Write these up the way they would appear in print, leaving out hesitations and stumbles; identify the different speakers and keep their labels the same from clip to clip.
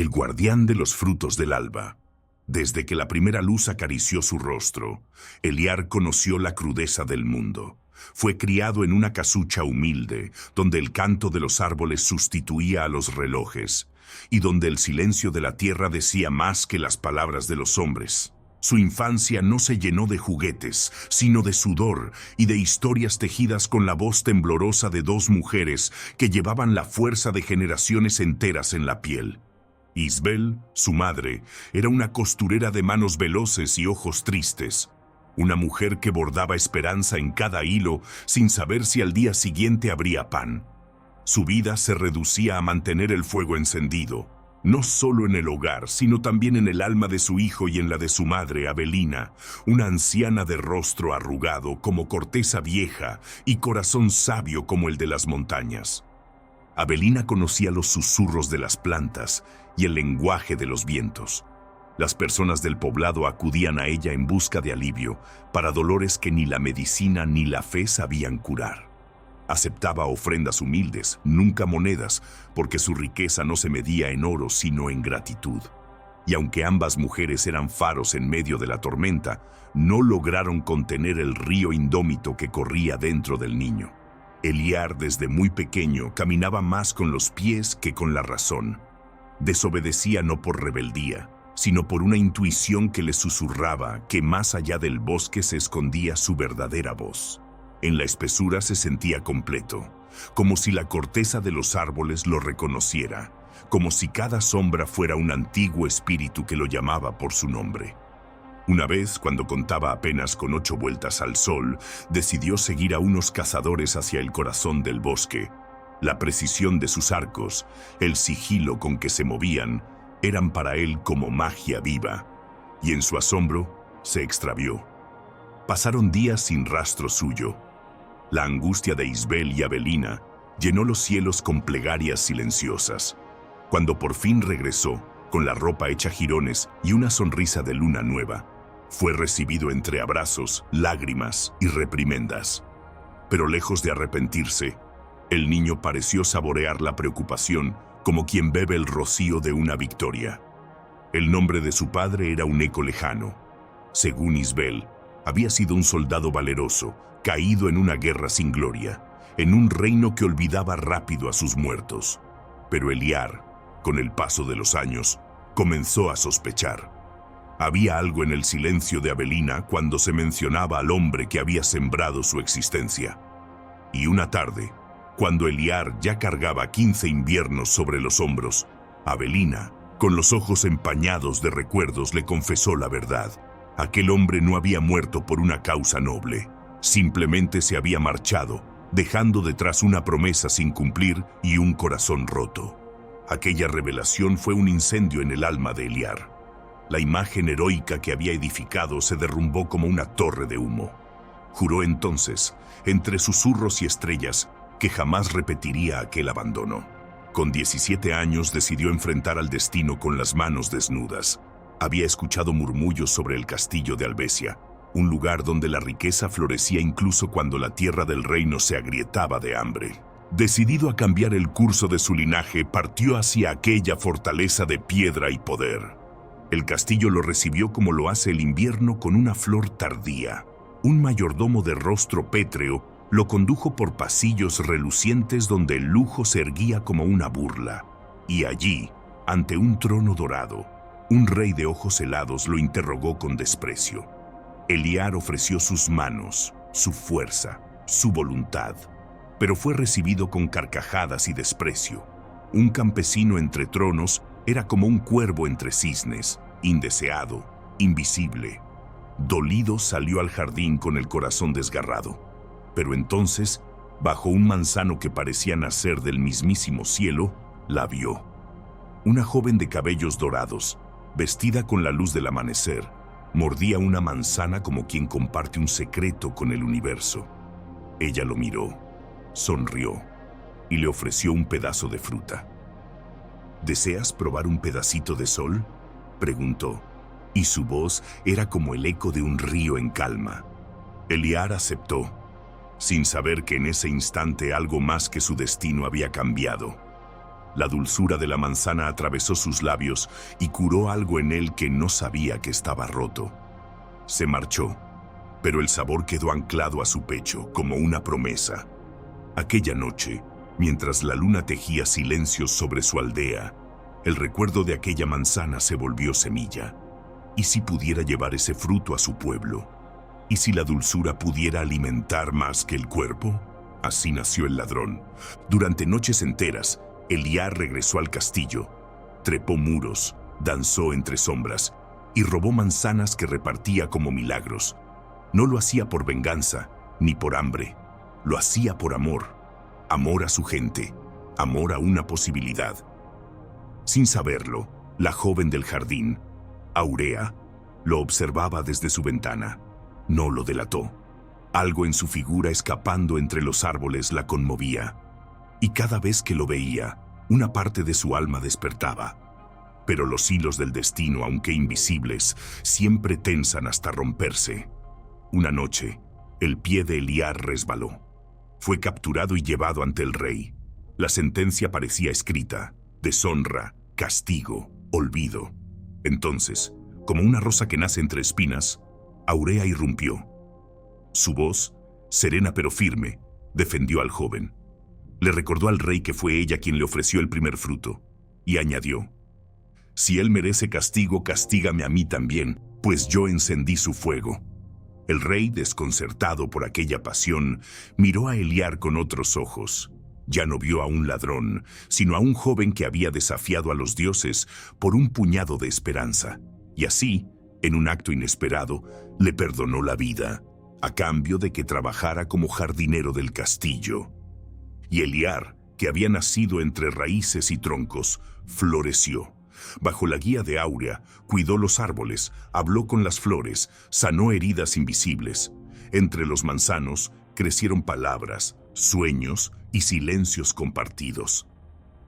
Speaker 1: el guardián de los frutos del alba. Desde que la primera luz acarició su rostro, Eliar conoció la crudeza del mundo. Fue criado en una casucha humilde, donde el canto de los árboles sustituía a los relojes, y donde el silencio de la tierra decía más que las palabras de los hombres. Su infancia no se llenó de juguetes, sino de sudor y de historias tejidas con la voz temblorosa de dos mujeres que llevaban la fuerza de generaciones enteras en la piel. Isbel, su madre, era una costurera de manos veloces y ojos tristes. Una mujer que bordaba esperanza en cada hilo sin saber si al día siguiente habría pan. Su vida se reducía a mantener el fuego encendido, no solo en el hogar, sino también en el alma de su hijo y en la de su madre, Avelina, una anciana de rostro arrugado como corteza vieja y corazón sabio como el de las montañas. Avelina conocía los susurros de las plantas y el lenguaje de los vientos. Las personas del poblado acudían a ella en busca de alivio para dolores que ni la medicina ni la fe sabían curar. Aceptaba ofrendas humildes, nunca monedas, porque su riqueza no se medía en oro sino en gratitud. Y aunque ambas mujeres eran faros en medio de la tormenta, no lograron contener el río indómito que corría dentro del niño. Eliar, desde muy pequeño, caminaba más con los pies que con la razón. Desobedecía no por rebeldía, sino por una intuición que le susurraba que más allá del bosque se escondía su verdadera voz. En la espesura se sentía completo, como si la corteza de los árboles lo reconociera, como si cada sombra fuera un antiguo espíritu que lo llamaba por su nombre. Una vez, cuando contaba apenas con 8 vueltas al sol, decidió seguir a unos cazadores hacia el corazón del bosque. La precisión de sus arcos, el sigilo con que se movían, eran para él como magia viva, y en su asombro se extravió. Pasaron días sin rastro suyo. La angustia de Isbel y Avelina llenó los cielos con plegarias silenciosas. Cuando por fin regresó, con la ropa hecha jirones y una sonrisa de luna nueva, fue recibido entre abrazos, lágrimas y reprimendas. Pero lejos de arrepentirse, el niño pareció saborear la preocupación como quien bebe el rocío de una victoria. El nombre de su padre era un eco lejano. Según Isbel, había sido un soldado valeroso, caído en una guerra sin gloria, en un reino que olvidaba rápido a sus muertos. Pero Eliar, con el paso de los años, comenzó a sospechar. Había algo en el silencio de Avelina cuando se mencionaba al hombre que había sembrado su existencia. Y una tarde, cuando Eliar ya cargaba 15 inviernos sobre los hombros, Avelina, con los ojos empañados de recuerdos, le confesó la verdad. Aquel hombre no había muerto por una causa noble. Simplemente se había marchado, dejando detrás una promesa sin cumplir y un corazón roto. Aquella revelación fue un incendio en el alma de Eliar. La imagen heroica que había edificado se derrumbó como una torre de humo. Juró entonces, entre susurros y estrellas, que jamás repetiría aquel abandono. Con 17 años decidió enfrentar al destino con las manos desnudas. Había escuchado murmullos sobre el castillo de Albesia, un lugar donde la riqueza florecía incluso cuando la tierra del reino se agrietaba de hambre. Decidido a cambiar el curso de su linaje, partió hacia aquella fortaleza de piedra y poder. El castillo lo recibió como lo hace el invierno con una flor tardía. Un mayordomo de rostro pétreo lo condujo por pasillos relucientes donde el lujo se erguía como una burla. Y allí, ante un trono dorado, un rey de ojos helados lo interrogó con desprecio. Eliar ofreció sus manos, su fuerza, su voluntad, pero fue recibido con carcajadas y desprecio. Un campesino entre tronos era como un cuervo entre cisnes, indeseado, invisible. Dolido salió al jardín con el corazón desgarrado. Pero entonces, bajo un manzano que parecía nacer del mismísimo cielo, la vio. Una joven de cabellos dorados, vestida con la luz del amanecer, mordía una manzana como quien comparte un secreto con el universo. Ella lo miró, sonrió y le ofreció un pedazo de fruta. ¿Deseas probar un pedacito de sol?, preguntó, y su voz era como el eco de un río en calma. Eliar aceptó, sin saber que en ese instante algo más que su destino había cambiado. La dulzura de la manzana atravesó sus labios y curó algo en él que no sabía que estaba roto. Se marchó, pero el sabor quedó anclado a su pecho como una promesa. Aquella noche, mientras la luna tejía silencios sobre su aldea, el recuerdo de aquella manzana se volvió semilla. ¿Y si pudiera llevar ese fruto a su pueblo? ¿Y si la dulzura pudiera alimentar más que el cuerpo? Así nació el ladrón. Durante noches enteras, Eliar regresó al castillo, trepó muros, danzó entre sombras y robó manzanas que repartía como milagros. No lo hacía por venganza, ni por hambre. Lo hacía por amor. Amor a su gente, amor a una posibilidad. Sin saberlo, la joven del jardín, Aurea, lo observaba desde su ventana. No lo delató. Algo en su figura escapando entre los árboles la conmovía. Y cada vez que lo veía, una parte de su alma despertaba. Pero los hilos del destino, aunque invisibles, siempre tensan hasta romperse. Una noche, el pie de Eliar resbaló. Fue capturado y llevado ante el rey. La sentencia parecía escrita: deshonra, castigo, olvido. Entonces, como una rosa que nace entre espinas, Aurea irrumpió. Su voz, serena pero firme, defendió al joven. Le recordó al rey que fue ella quien le ofreció el primer fruto, y añadió: si él merece castigo, castígame a mí también, pues yo encendí su fuego. El rey, desconcertado por aquella pasión, miró a Eliar con otros ojos. Ya no vio a un ladrón, sino a un joven que había desafiado a los dioses por un puñado de esperanza. Y así, en un acto inesperado, le perdonó la vida, a cambio de que trabajara como jardinero del castillo. Y Eliar, que había nacido entre raíces y troncos, floreció. Bajo la guía de Aurea, cuidó los árboles, habló con las flores, sanó heridas invisibles. Entre los manzanos crecieron palabras, sueños y silencios compartidos.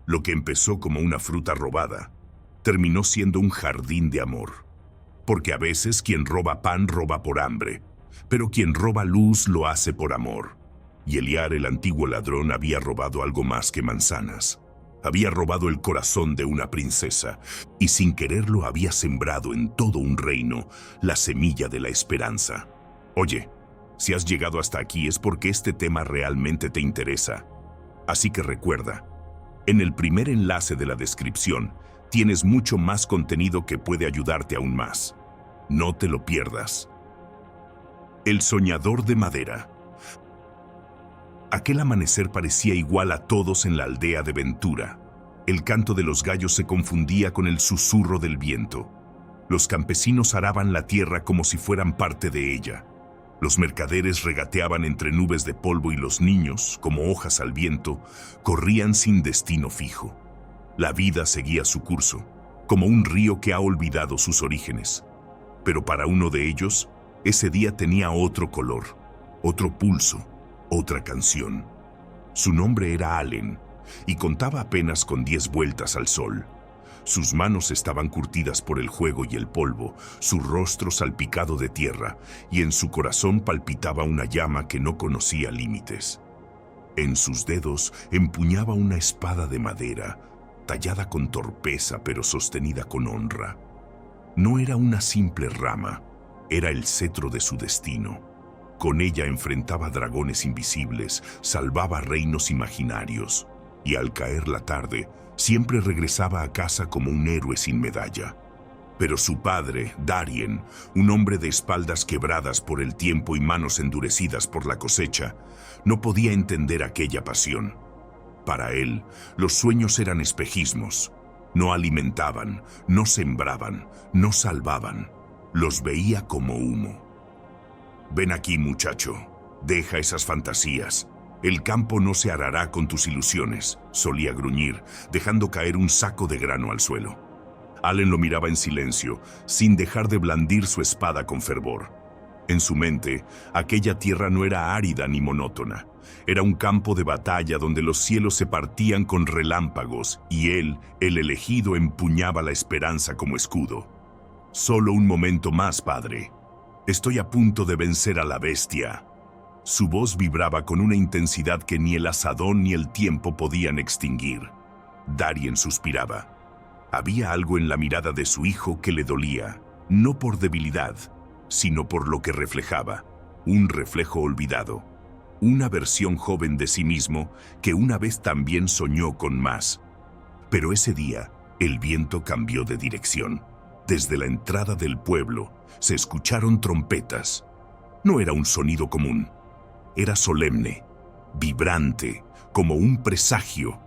Speaker 1: Lo que empezó como una fruta robada, terminó siendo un jardín de amor. Porque a veces quien roba pan roba por hambre, pero quien roba luz lo hace por amor. Y Eliar, el antiguo ladrón, había robado algo más que manzanas. Había robado el corazón de una princesa y sin quererlo había sembrado en todo un reino la semilla de la esperanza. Oye, si has llegado hasta aquí es porque este tema realmente te interesa. Así que recuerda, en el primer enlace de la descripción tienes mucho más contenido que puede ayudarte aún más. No te lo pierdas. El soñador de madera. Aquel amanecer parecía igual a todos en la aldea de Ventura. El canto de los gallos se confundía con el susurro del viento. Los campesinos araban la tierra como si fueran parte de ella. Los mercaderes regateaban entre nubes de polvo y los niños, como hojas al viento, corrían sin destino fijo. La vida seguía su curso, como un río que ha olvidado sus orígenes. Pero para uno de ellos, ese día tenía otro color, otro pulso, otra canción. Su nombre era Allen, y contaba apenas con 10 vueltas al sol. Sus manos estaban curtidas por el juego y el polvo, su rostro salpicado de tierra, y en su corazón palpitaba una llama que no conocía límites. En sus dedos empuñaba una espada de madera, tallada con torpeza pero sostenida con honra. No era una simple rama, era el cetro de su destino. Con ella enfrentaba dragones invisibles, salvaba reinos imaginarios, y al caer la tarde, siempre regresaba a casa como un héroe sin medalla. Pero su padre, Darien, un hombre de espaldas quebradas por el tiempo y manos endurecidas por la cosecha, no podía entender aquella pasión. Para él, los sueños eran espejismos. No alimentaban, no sembraban, no salvaban. Los veía como humo. Ven aquí, muchacho. Deja esas fantasías. El campo no se arará con tus ilusiones, solía gruñir, dejando caer un saco de grano al suelo. Allen lo miraba en silencio, sin dejar de blandir su espada con fervor. En su mente, aquella tierra no era árida ni monótona. Era un campo de batalla donde los cielos se partían con relámpagos y él, el elegido, empuñaba la esperanza como escudo. Solo un momento más, padre. Estoy a punto de vencer a la bestia. Su voz vibraba con una intensidad que ni el asadón ni el tiempo podían extinguir. Darien suspiraba. Había algo en la mirada de su hijo que le dolía, no por debilidad, sino por lo que reflejaba, un reflejo olvidado, una versión joven de sí mismo que una vez también soñó con más. Pero ese día, el viento cambió de dirección. Desde la entrada del pueblo se escucharon trompetas. No era un sonido común, era solemne, vibrante, como un presagio.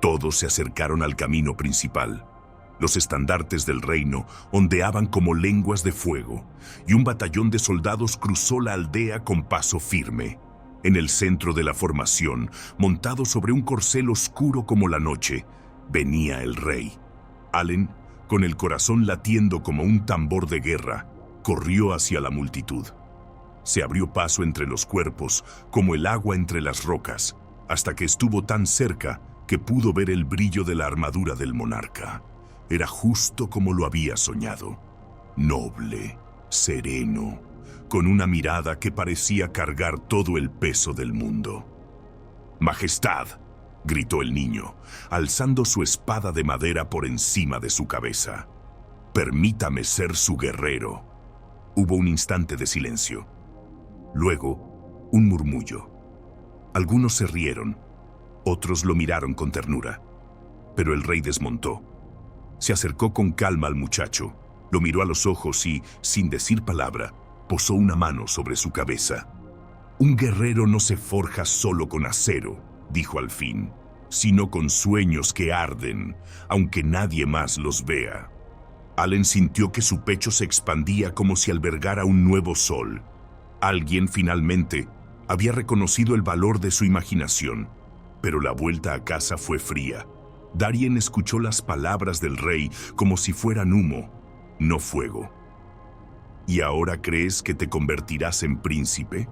Speaker 1: Todos se acercaron al camino principal. Los estandartes del reino ondeaban como lenguas de fuego, y un batallón de soldados cruzó la aldea con paso firme. En el centro de la formación, montado sobre un corcel oscuro como la noche, venía el rey. Allen, con el corazón latiendo como un tambor de guerra, corrió hacia la multitud. Se abrió paso entre los cuerpos, como el agua entre las rocas, hasta que estuvo tan cerca que pudo ver el brillo de la armadura del monarca. Era justo como lo había soñado. Noble, sereno, con una mirada que parecía cargar todo el peso del mundo. «¡Majestad!», gritó el niño, alzando su espada de madera por encima de su cabeza. «Permítame ser su guerrero». Hubo un instante de silencio. Luego, un murmullo. Algunos se rieron, otros lo miraron con ternura. Pero el rey desmontó. Se acercó con calma al muchacho, lo miró a los ojos y, sin decir palabra, posó una mano sobre su cabeza. «Un guerrero no se forja solo con acero», dijo al fin, «sino con sueños que arden, aunque nadie más los vea». Allen sintió que su pecho se expandía como si albergara un nuevo sol. Alguien, finalmente, había reconocido el valor de su imaginación, pero la vuelta a casa fue fría. Darien escuchó las palabras del rey como si fueran humo, no fuego. ¿Y ahora crees que te convertirás en príncipe?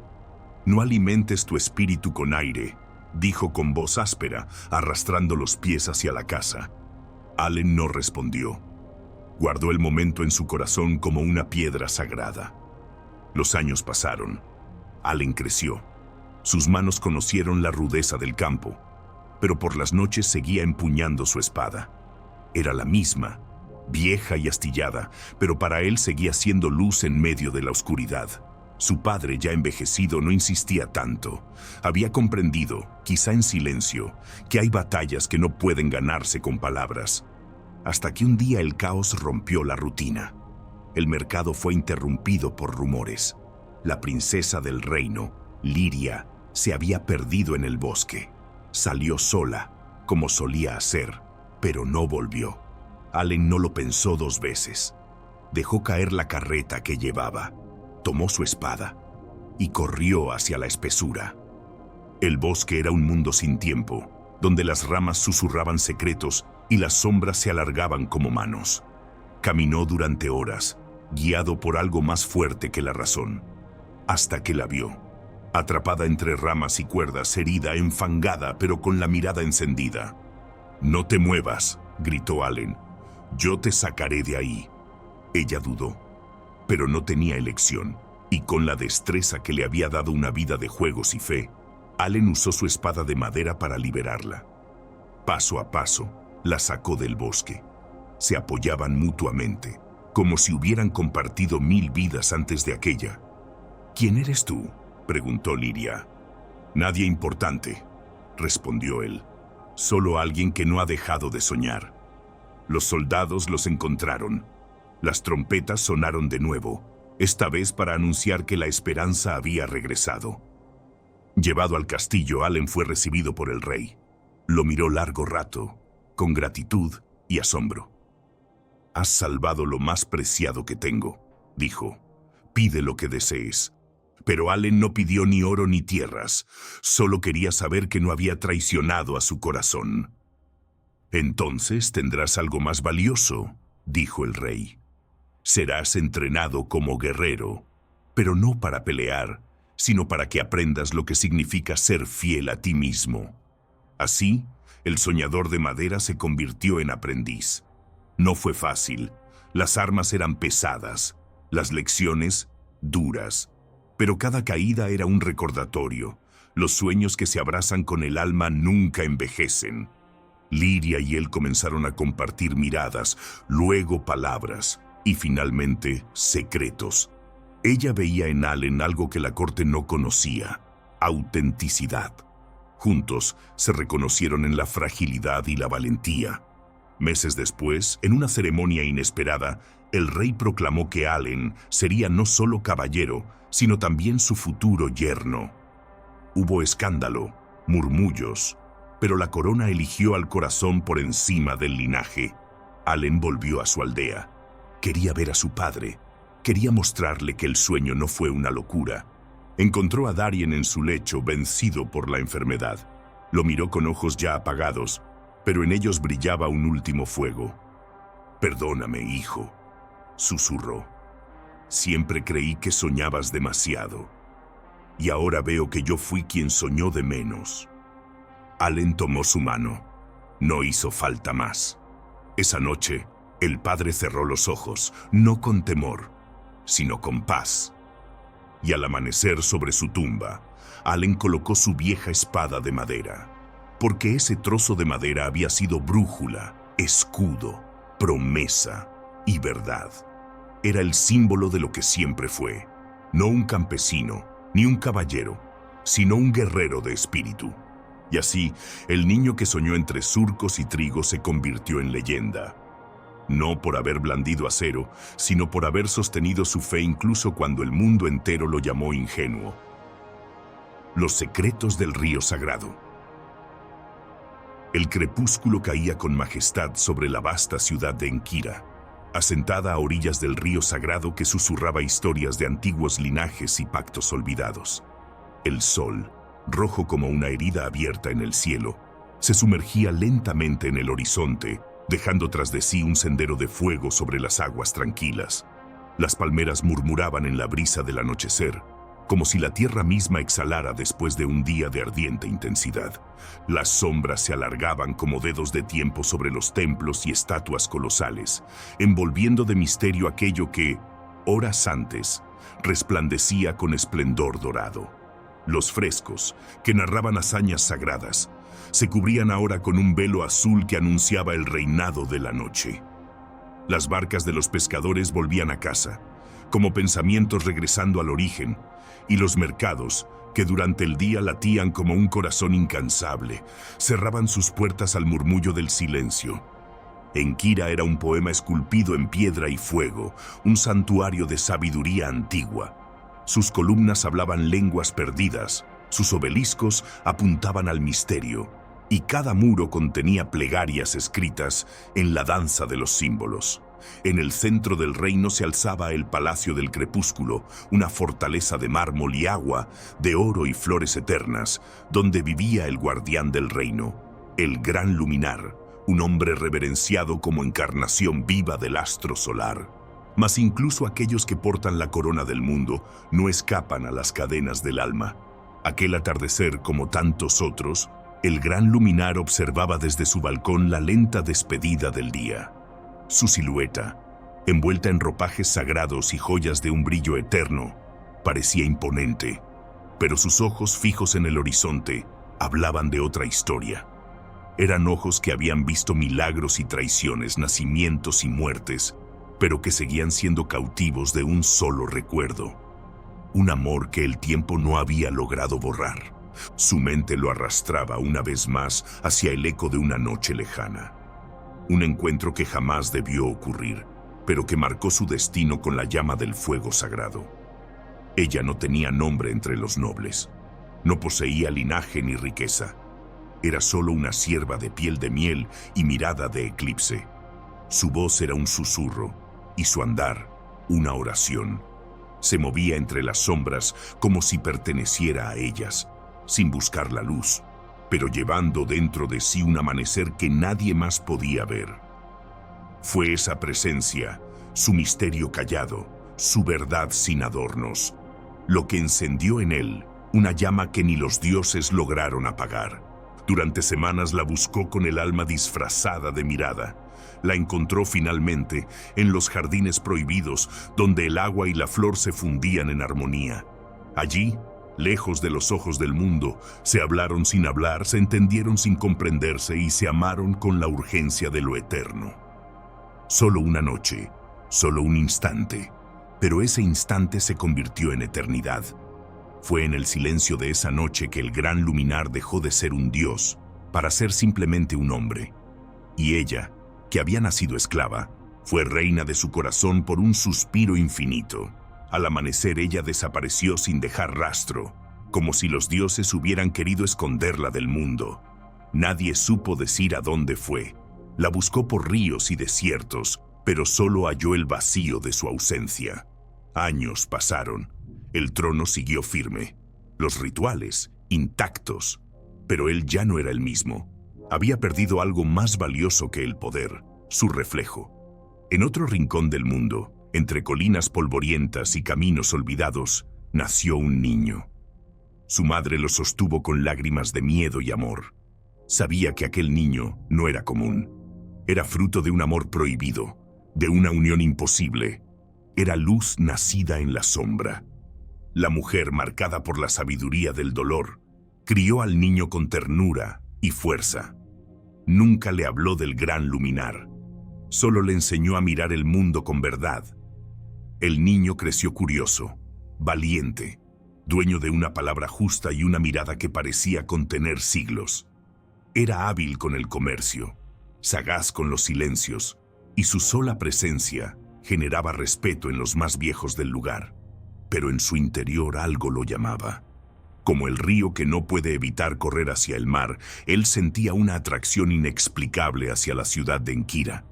Speaker 1: No alimentes tu espíritu con aire, dijo con voz áspera, arrastrando los pies hacia la casa. Allen no respondió. Guardó el momento en su corazón como una piedra sagrada. Los años pasaron. Allen creció. Sus manos conocieron la rudeza del campo, pero por las noches seguía empuñando su espada. Era la misma, vieja y astillada, pero para él seguía siendo luz en medio de la oscuridad. Su padre, ya envejecido, no insistía tanto. Había comprendido, quizá en silencio, que hay batallas que no pueden ganarse con palabras. Hasta que un día el caos rompió la rutina. El mercado fue interrumpido por rumores. La princesa del reino, Lyria, se había perdido en el bosque. Salió sola, como solía hacer, pero no volvió. Allen no lo pensó dos veces. Dejó caer la carreta que llevaba, tomó su espada y corrió hacia la espesura. El bosque era un mundo sin tiempo, donde las ramas susurraban secretos y las sombras se alargaban como manos. Caminó durante horas, guiado por algo más fuerte que la razón, hasta que la vio. Atrapada entre ramas y cuerdas, herida, enfangada, pero con la mirada encendida. «No te muevas», gritó Allen. «Yo te sacaré de ahí». Ella dudó, pero no tenía elección, y con la destreza que le había dado una vida de juegos y fe, Allen usó su espada de madera para liberarla. Paso a paso, la sacó del bosque. Se apoyaban mutuamente, como si hubieran compartido 1000 vidas antes de aquella. «¿Quién eres tú?», preguntó Lyria. «Nadie importante», respondió él. «Solo alguien que no ha dejado de soñar». Los soldados los encontraron. Las trompetas sonaron de nuevo, esta vez para anunciar que la esperanza había regresado. Llevado al castillo, Allen fue recibido por el rey. Lo miró largo rato, con gratitud y asombro. «Has salvado lo más preciado que tengo», dijo. «Pide lo que desees». Pero Allen no pidió ni oro ni tierras, solo quería saber que no había traicionado a su corazón. «Entonces tendrás algo más valioso», dijo el rey. «Serás entrenado como guerrero, pero no para pelear, sino para que aprendas lo que significa ser fiel a ti mismo». Así, el soñador de madera se convirtió en aprendiz. No fue fácil, las armas eran pesadas, las lecciones duras. Pero cada caída era un recordatorio. Los sueños que se abrazan con el alma nunca envejecen. Lyria y él comenzaron a compartir miradas, luego palabras y finalmente secretos. Ella veía en Allen algo que la corte no conocía: autenticidad. Juntos se reconocieron en la fragilidad y la valentía. Meses después, en una ceremonia inesperada, el rey proclamó que Allen sería no solo caballero, sino también su futuro yerno. Hubo escándalo, murmullos, pero la corona eligió al corazón por encima del linaje. Allen volvió a su aldea. Quería ver a su padre. Quería mostrarle que el sueño no fue una locura. Encontró a Darien en su lecho, vencido por la enfermedad. Lo miró con ojos ya apagados, pero en ellos brillaba un último fuego. «Perdóname, hijo», susurró. «Siempre creí que soñabas demasiado. Y ahora veo que yo fui quien soñó de menos». Allen tomó su mano. No hizo falta más. Esa noche, el padre cerró los ojos, no con temor, sino con paz. Y al amanecer sobre su tumba, Allen colocó su vieja espada de madera, porque ese trozo de madera había sido brújula, escudo, promesa y verdad. Era el símbolo de lo que siempre fue, no un campesino ni un caballero, sino un guerrero de espíritu. Y así, el niño que soñó entre surcos y trigo se convirtió en leyenda. No por haber blandido acero, sino por haber sostenido su fe incluso cuando el mundo entero lo llamó ingenuo. Los secretos del río sagrado. El crepúsculo caía con majestad sobre la vasta ciudad de Enquira, asentada a orillas del río sagrado que susurraba historias de antiguos linajes y pactos olvidados. El sol, rojo como una herida abierta en el cielo, se sumergía lentamente en el horizonte, dejando tras de sí un sendero de fuego sobre las aguas tranquilas. Las palmeras murmuraban en la brisa del anochecer, como si la tierra misma exhalara después de un día de ardiente intensidad. Las sombras se alargaban como dedos de tiempo sobre los templos y estatuas colosales, envolviendo de misterio aquello que, horas antes, resplandecía con esplendor dorado. Los frescos, que narraban hazañas sagradas, se cubrían ahora con un velo azul que anunciaba el reinado de la noche. Las barcas de los pescadores volvían a casa, como pensamientos regresando al origen, y los mercados, que durante el día latían como un corazón incansable, cerraban sus puertas al murmullo del silencio. Enquira era un poema esculpido en piedra y fuego, un santuario de sabiduría antigua. Sus columnas hablaban lenguas perdidas, sus obeliscos apuntaban al misterio, y cada muro contenía plegarias escritas en la danza de los símbolos. En el centro del reino se alzaba el Palacio del Crepúsculo, una fortaleza de mármol y agua, de oro y flores eternas, donde vivía el guardián del reino, el Gran Luminar, un hombre reverenciado como encarnación viva del astro solar. Mas incluso aquellos que portan la corona del mundo no escapan a las cadenas del alma. Aquel atardecer, como tantos otros, el Gran Luminar observaba desde su balcón la lenta despedida del día. Su silueta, envuelta en ropajes sagrados y joyas de un brillo eterno, parecía imponente, pero sus ojos fijos en el horizonte hablaban de otra historia. Eran ojos que habían visto milagros y traiciones, nacimientos y muertes, pero que seguían siendo cautivos de un solo recuerdo. Un amor que el tiempo no había logrado borrar. Su mente lo arrastraba una vez más hacia el eco de una noche lejana. Un encuentro que jamás debió ocurrir, pero que marcó su destino con la llama del fuego sagrado. Ella no tenía nombre entre los nobles. No poseía linaje ni riqueza. Era solo una sierva de piel de miel y mirada de eclipse. Su voz era un susurro y su andar una oración. Se movía entre las sombras como si perteneciera a ellas, sin buscar la luz, pero llevando dentro de sí un amanecer que nadie más podía ver. Fue esa presencia, su misterio callado, su verdad sin adornos, lo que encendió en él una llama que ni los dioses lograron apagar. Durante semanas la buscó con el alma disfrazada de mirada. La encontró finalmente en los jardines prohibidos, donde el agua y la flor se fundían en armonía. Allí, Lejos de los ojos del mundo, se hablaron sin hablar, se entendieron sin comprenderse y se amaron con la urgencia de lo eterno. Solo una noche, solo un instante, pero ese instante se convirtió en eternidad. Fue en el silencio de esa noche que el gran luminar dejó de ser un dios para ser simplemente un hombre. Y ella, que había nacido esclava, fue reina de su corazón por un suspiro infinito. Al amanecer ella desapareció sin dejar rastro, como si los dioses hubieran querido esconderla del mundo. Nadie supo decir a dónde fue. La buscó por ríos y desiertos, pero solo halló el vacío de su ausencia. Años pasaron. El trono siguió firme, los rituales intactos, pero él ya no era el mismo. Había perdido algo más valioso que el poder, su reflejo. En otro rincón del mundo, entre colinas polvorientas y caminos olvidados, nació un niño. Su madre lo sostuvo con lágrimas de miedo y amor. Sabía que aquel niño no era común. Era fruto de un amor prohibido, de una unión imposible. Era luz nacida en la sombra. La mujer, marcada por la sabiduría del dolor, crió al niño con ternura y fuerza. Nunca le habló del gran luminar. Solo le enseñó a mirar el mundo con verdad. El niño creció curioso, valiente, dueño de una palabra justa y una mirada que parecía contener siglos. Era hábil con el comercio, sagaz con los silencios, y su sola presencia generaba respeto en los más viejos del lugar. Pero en su interior algo lo llamaba. Como el río que no puede evitar correr hacia el mar, él sentía una atracción inexplicable hacia la ciudad de Enkira.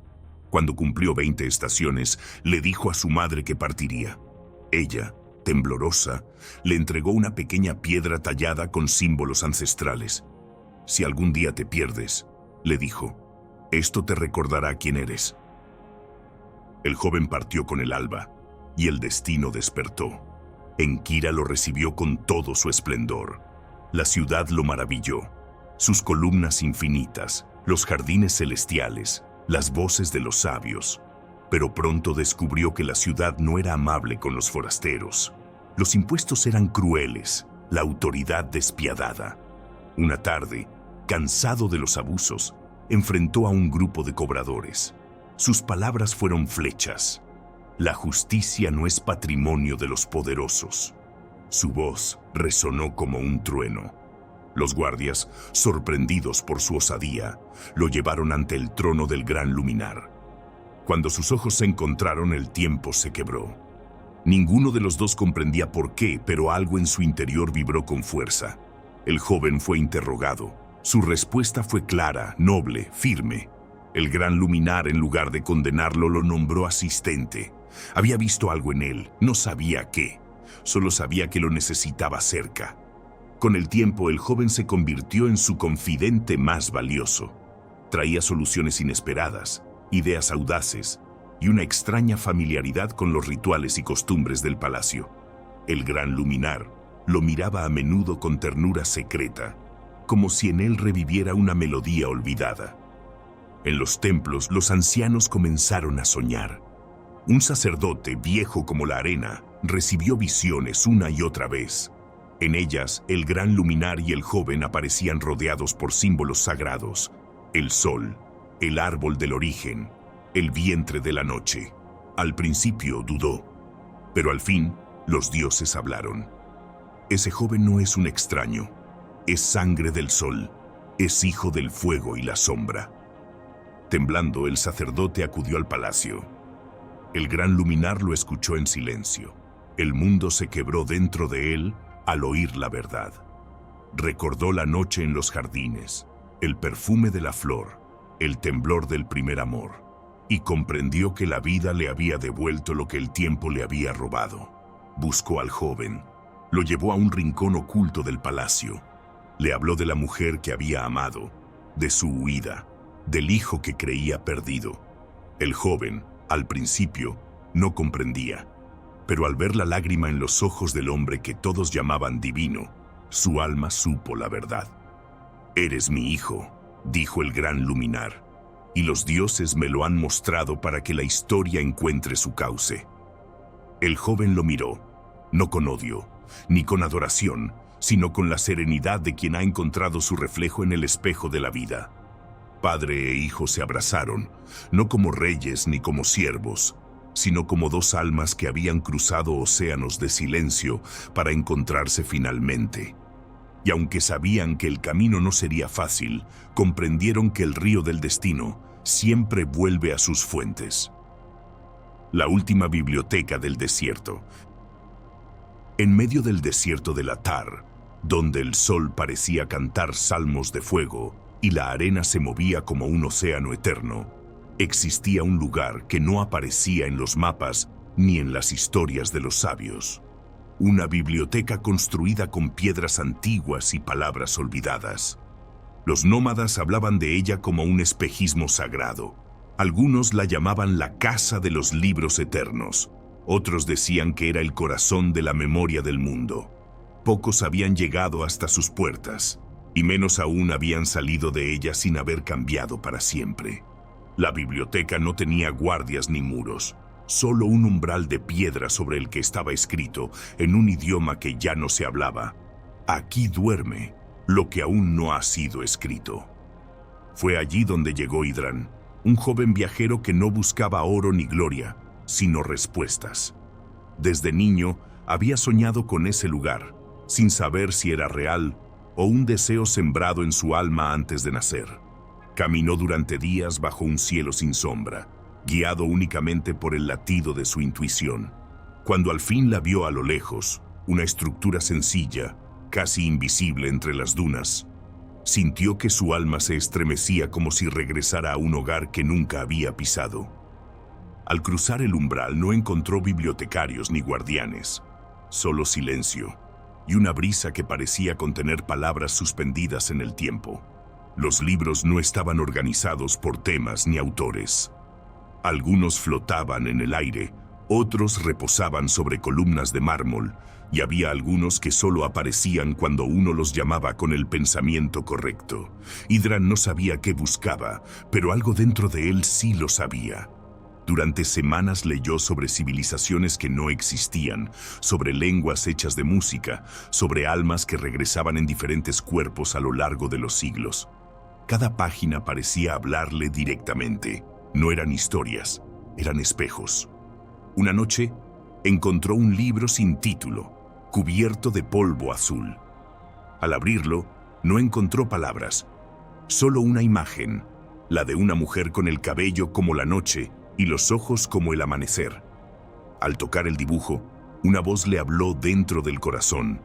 Speaker 1: Cuando cumplió 20 estaciones, le dijo a su madre que partiría. Ella, temblorosa, le entregó una pequeña piedra tallada con símbolos ancestrales. «Si algún día te pierdes», le dijo, «esto te recordará quién eres». El joven partió con el alba, y el destino despertó. Enkira lo recibió con todo su esplendor. La ciudad lo maravilló. Sus columnas infinitas, los jardines celestiales, las voces de los sabios. Pero pronto descubrió que la ciudad no era amable con los forasteros. Los impuestos eran crueles, la autoridad despiadada. Una tarde, cansado de los abusos, enfrentó a un grupo de cobradores. Sus palabras fueron flechas. La justicia no es patrimonio de los poderosos. Su voz resonó como un trueno. Los guardias, sorprendidos por su osadía, lo llevaron ante el trono del gran luminar. Cuando sus ojos se encontraron, el tiempo se quebró. Ninguno de los dos comprendía por qué, pero algo en su interior vibró con fuerza. El joven fue interrogado. Su respuesta fue clara, noble, firme. El gran luminar, en lugar de condenarlo, lo nombró asistente. Había visto algo en él, no sabía qué. Solo sabía que lo necesitaba cerca. Con el tiempo, el joven se convirtió en su confidente más valioso. Traía soluciones inesperadas, ideas audaces y una extraña familiaridad con los rituales y costumbres del palacio. El gran luminar lo miraba a menudo con ternura secreta, como si en él reviviera una melodía olvidada. En los templos, los ancianos comenzaron a soñar. Un sacerdote, viejo como la arena, recibió visiones una y otra vez. En ellas, el gran luminar y el joven aparecían rodeados por símbolos sagrados: el sol, el árbol del origen, el vientre de la noche. Al principio dudó, pero al fin los dioses hablaron. Ese joven no es un extraño, es sangre del sol, es hijo del fuego y la sombra. Temblando, el sacerdote acudió al palacio. El gran luminar lo escuchó en silencio. El mundo se quebró dentro de él al oír la verdad. Recordó la noche en los jardines, el perfume de la flor, el temblor del primer amor, y comprendió que la vida le había devuelto lo que el tiempo le había robado. Buscó al joven, lo llevó a un rincón oculto del palacio. Le habló de la mujer que había amado, de su huida, del hijo que creía perdido. El joven, al principio, no comprendía, pero al ver la lágrima en los ojos del hombre que todos llamaban divino, su alma supo la verdad. «Eres mi hijo», dijo el gran luminar, «y los dioses me lo han mostrado para que la historia encuentre su cauce». El joven lo miró, no con odio, ni con adoración, sino con la serenidad de quien ha encontrado su reflejo en el espejo de la vida. Padre e hijo se abrazaron, no como reyes ni como siervos, sino como dos almas que habían cruzado océanos de silencio para encontrarse finalmente. Y aunque sabían que el camino no sería fácil, comprendieron que el río del destino siempre vuelve a sus fuentes. La última biblioteca del desierto. En medio del desierto del Atar, donde el sol parecía cantar salmos de fuego y la arena se movía como un océano eterno, existía un lugar que no aparecía en los mapas ni en las historias de los sabios. Una biblioteca construida con piedras antiguas y palabras olvidadas. Los nómadas hablaban de ella como un espejismo sagrado. Algunos la llamaban la Casa de los Libros Eternos. Otros decían que era el corazón de la memoria del mundo. Pocos habían llegado hasta sus puertas, y menos aún habían salido de ella sin haber cambiado para siempre. La biblioteca no tenía guardias ni muros, solo un umbral de piedra sobre el que estaba escrito, en un idioma que ya no se hablaba: aquí duerme lo que aún no ha sido escrito. Fue allí donde llegó Idran, un joven viajero que no buscaba oro ni gloria, sino respuestas. Desde niño había soñado con ese lugar, sin saber si era real o un deseo sembrado en su alma antes de nacer. Caminó durante días bajo un cielo sin sombra, guiado únicamente por el latido de su intuición. Cuando al fin la vio a lo lejos, una estructura sencilla, casi invisible entre las dunas, sintió que su alma se estremecía como si regresara a un hogar que nunca había pisado. Al cruzar el umbral no encontró bibliotecarios ni guardianes, solo silencio y una brisa que parecía contener palabras suspendidas en el tiempo. Los libros no estaban organizados por temas ni autores. Algunos flotaban en el aire, otros reposaban sobre columnas de mármol, y había algunos que solo aparecían cuando uno los llamaba con el pensamiento correcto. Idran no sabía qué buscaba, pero algo dentro de él sí lo sabía. Durante semanas leyó sobre civilizaciones que no existían, sobre lenguas hechas de música, sobre almas que regresaban en diferentes cuerpos a lo largo de los siglos. Cada página parecía hablarle directamente. No eran historias, eran espejos. Una noche, encontró un libro sin título, cubierto de polvo azul. Al abrirlo, no encontró palabras, solo una imagen, la de una mujer con el cabello como la noche y los ojos como el amanecer. Al tocar el dibujo, una voz le habló dentro del corazón.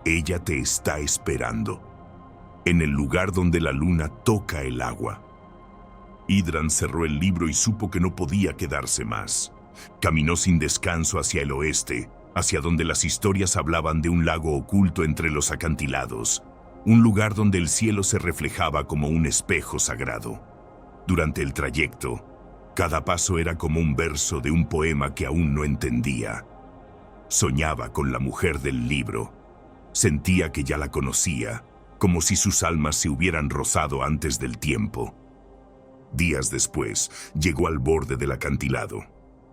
Speaker 1: Ella te está esperando, en el lugar donde la luna toca el agua. Idran cerró el libro y supo que no podía quedarse más. Caminó sin descanso hacia el oeste, hacia donde las historias hablaban de un lago oculto entre los acantilados, un lugar donde el cielo se reflejaba como un espejo sagrado. Durante el trayecto, cada paso era como un verso de un poema que aún no entendía. Soñaba con la mujer del libro. Sentía que ya la conocía, como si sus almas se hubieran rozado antes del tiempo. Días después, llegó al borde del acantilado.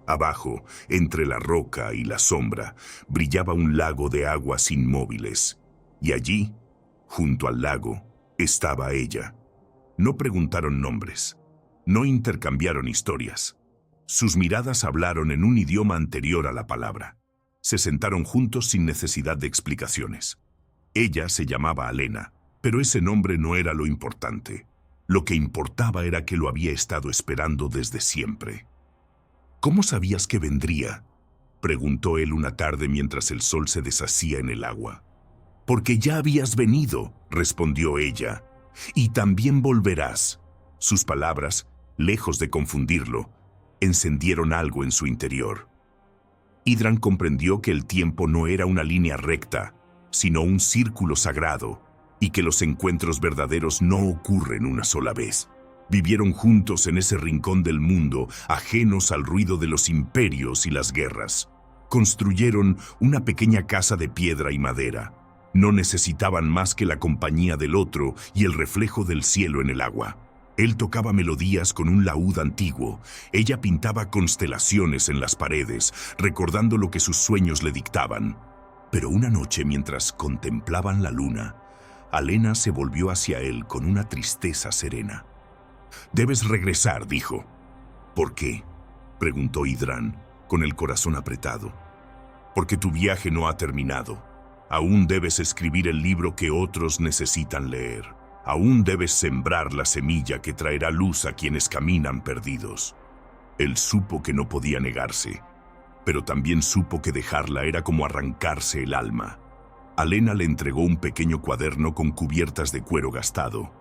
Speaker 1: Abajo, entre la roca y la sombra, brillaba un lago de aguas inmóviles. Y allí, junto al lago, estaba ella. No preguntaron nombres. No intercambiaron historias. Sus miradas hablaron en un idioma anterior a la palabra. Se sentaron juntos sin necesidad de explicaciones. Ella se llamaba Alena, pero ese nombre no era lo importante. Lo que importaba era que lo había estado esperando desde siempre. ¿Cómo sabías que vendría?, preguntó él una tarde mientras el sol se deshacía en el agua. Porque ya habías venido, respondió ella, y también volverás. Sus palabras, lejos de confundirlo, encendieron algo en su interior. Idran comprendió que el tiempo no era una línea recta, sino un círculo sagrado, y que los encuentros verdaderos no ocurren una sola vez. Vivieron juntos en ese rincón del mundo, ajenos al ruido de los imperios y las guerras. Construyeron una pequeña casa de piedra y madera. No necesitaban más que la compañía del otro y el reflejo del cielo en el agua. Él tocaba melodías con un laúd antiguo. Ella pintaba constelaciones en las paredes, recordando lo que sus sueños le dictaban. Pero una noche, mientras contemplaban la luna, Alena se volvió hacia él con una tristeza serena. «Debes regresar», dijo. «¿Por qué?», preguntó Idran, con el corazón apretado. «Porque tu viaje no ha terminado. Aún debes escribir el libro que otros necesitan leer. Aún debes sembrar la semilla que traerá luz a quienes caminan perdidos». Él supo que no podía negarse, pero también supo que dejarla era como arrancarse el alma. Alena le entregó un pequeño cuaderno con cubiertas de cuero gastado.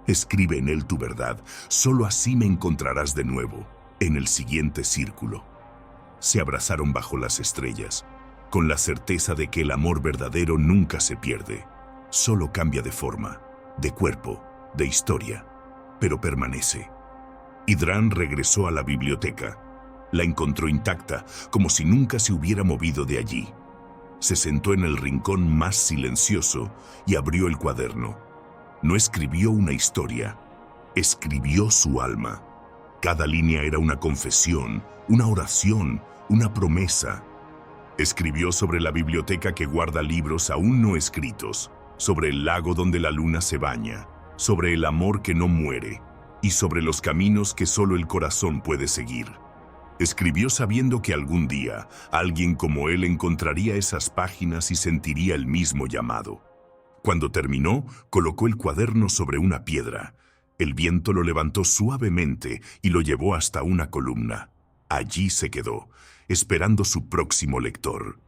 Speaker 1: «Escribe en él tu verdad, solo así me encontrarás de nuevo, en el siguiente círculo». Se abrazaron bajo las estrellas, con la certeza de que el amor verdadero nunca se pierde, solo cambia de forma, de cuerpo, de historia, pero permanece. Idran regresó a la biblioteca. La encontró intacta, como si nunca se hubiera movido de allí. Se sentó en el rincón más silencioso y abrió el cuaderno. No escribió una historia, escribió su alma. Cada línea era una confesión, una oración, una promesa. Escribió sobre la biblioteca que guarda libros aún no escritos, sobre el lago donde la luna se baña, sobre el amor que no muere y sobre los caminos que solo el corazón puede seguir. Escribió sabiendo que algún día alguien como él encontraría esas páginas y sentiría el mismo llamado. Cuando terminó, colocó el cuaderno sobre una piedra. El viento lo levantó suavemente y lo llevó hasta una columna. Allí se quedó, esperando su próximo lector.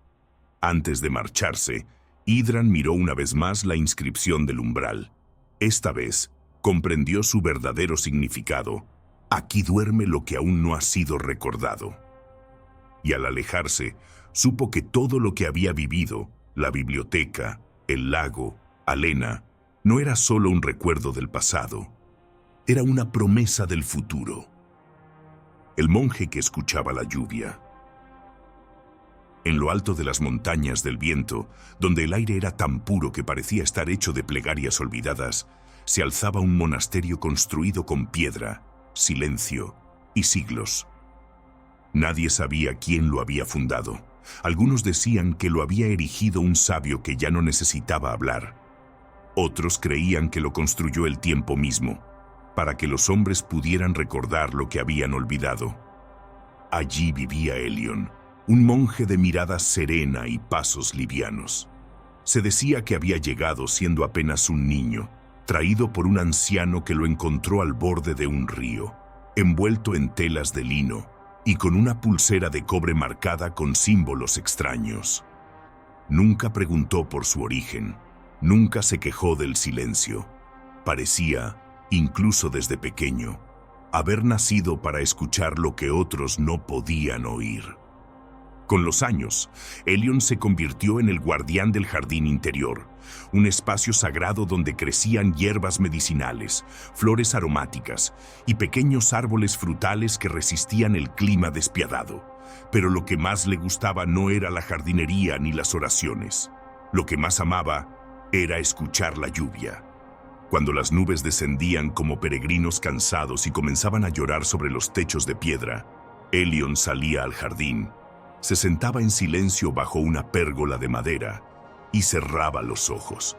Speaker 1: Antes de marcharse, Idran miró una vez más la inscripción del umbral. Esta vez, comprendió su verdadero significado. Aquí duerme lo que aún no ha sido recordado. Y al alejarse, supo que todo lo que había vivido, la biblioteca, el lago, Alena, no era solo un recuerdo del pasado, era una promesa del futuro. El monje que escuchaba la lluvia. En lo alto de las montañas del viento, donde el aire era tan puro que parecía estar hecho de plegarias olvidadas, se alzaba un monasterio construido con piedra, silencio y siglos. Nadie sabía quién lo había fundado. Algunos decían que lo había erigido un sabio que ya no necesitaba hablar. Otros creían que lo construyó el tiempo mismo, para que los hombres pudieran recordar lo que habían olvidado. Allí vivía Helion, un monje de mirada serena y pasos livianos. Se decía que había llegado siendo apenas un niño, traído por un anciano que lo encontró al borde de un río, envuelto en telas de lino y con una pulsera de cobre marcada con símbolos extraños. Nunca preguntó por su origen, nunca se quejó del silencio. Parecía, incluso desde pequeño, haber nacido para escuchar lo que otros no podían oír. Con los años, Helion se convirtió en el guardián del jardín interior, un espacio sagrado donde crecían hierbas medicinales, flores aromáticas y pequeños árboles frutales que resistían el clima despiadado. Pero lo que más le gustaba no era la jardinería ni las oraciones. Lo que más amaba era escuchar la lluvia. Cuando las nubes descendían como peregrinos cansados y comenzaban a llorar sobre los techos de piedra, Helion salía al jardín. Se sentaba en silencio bajo una pérgola de madera y cerraba los ojos.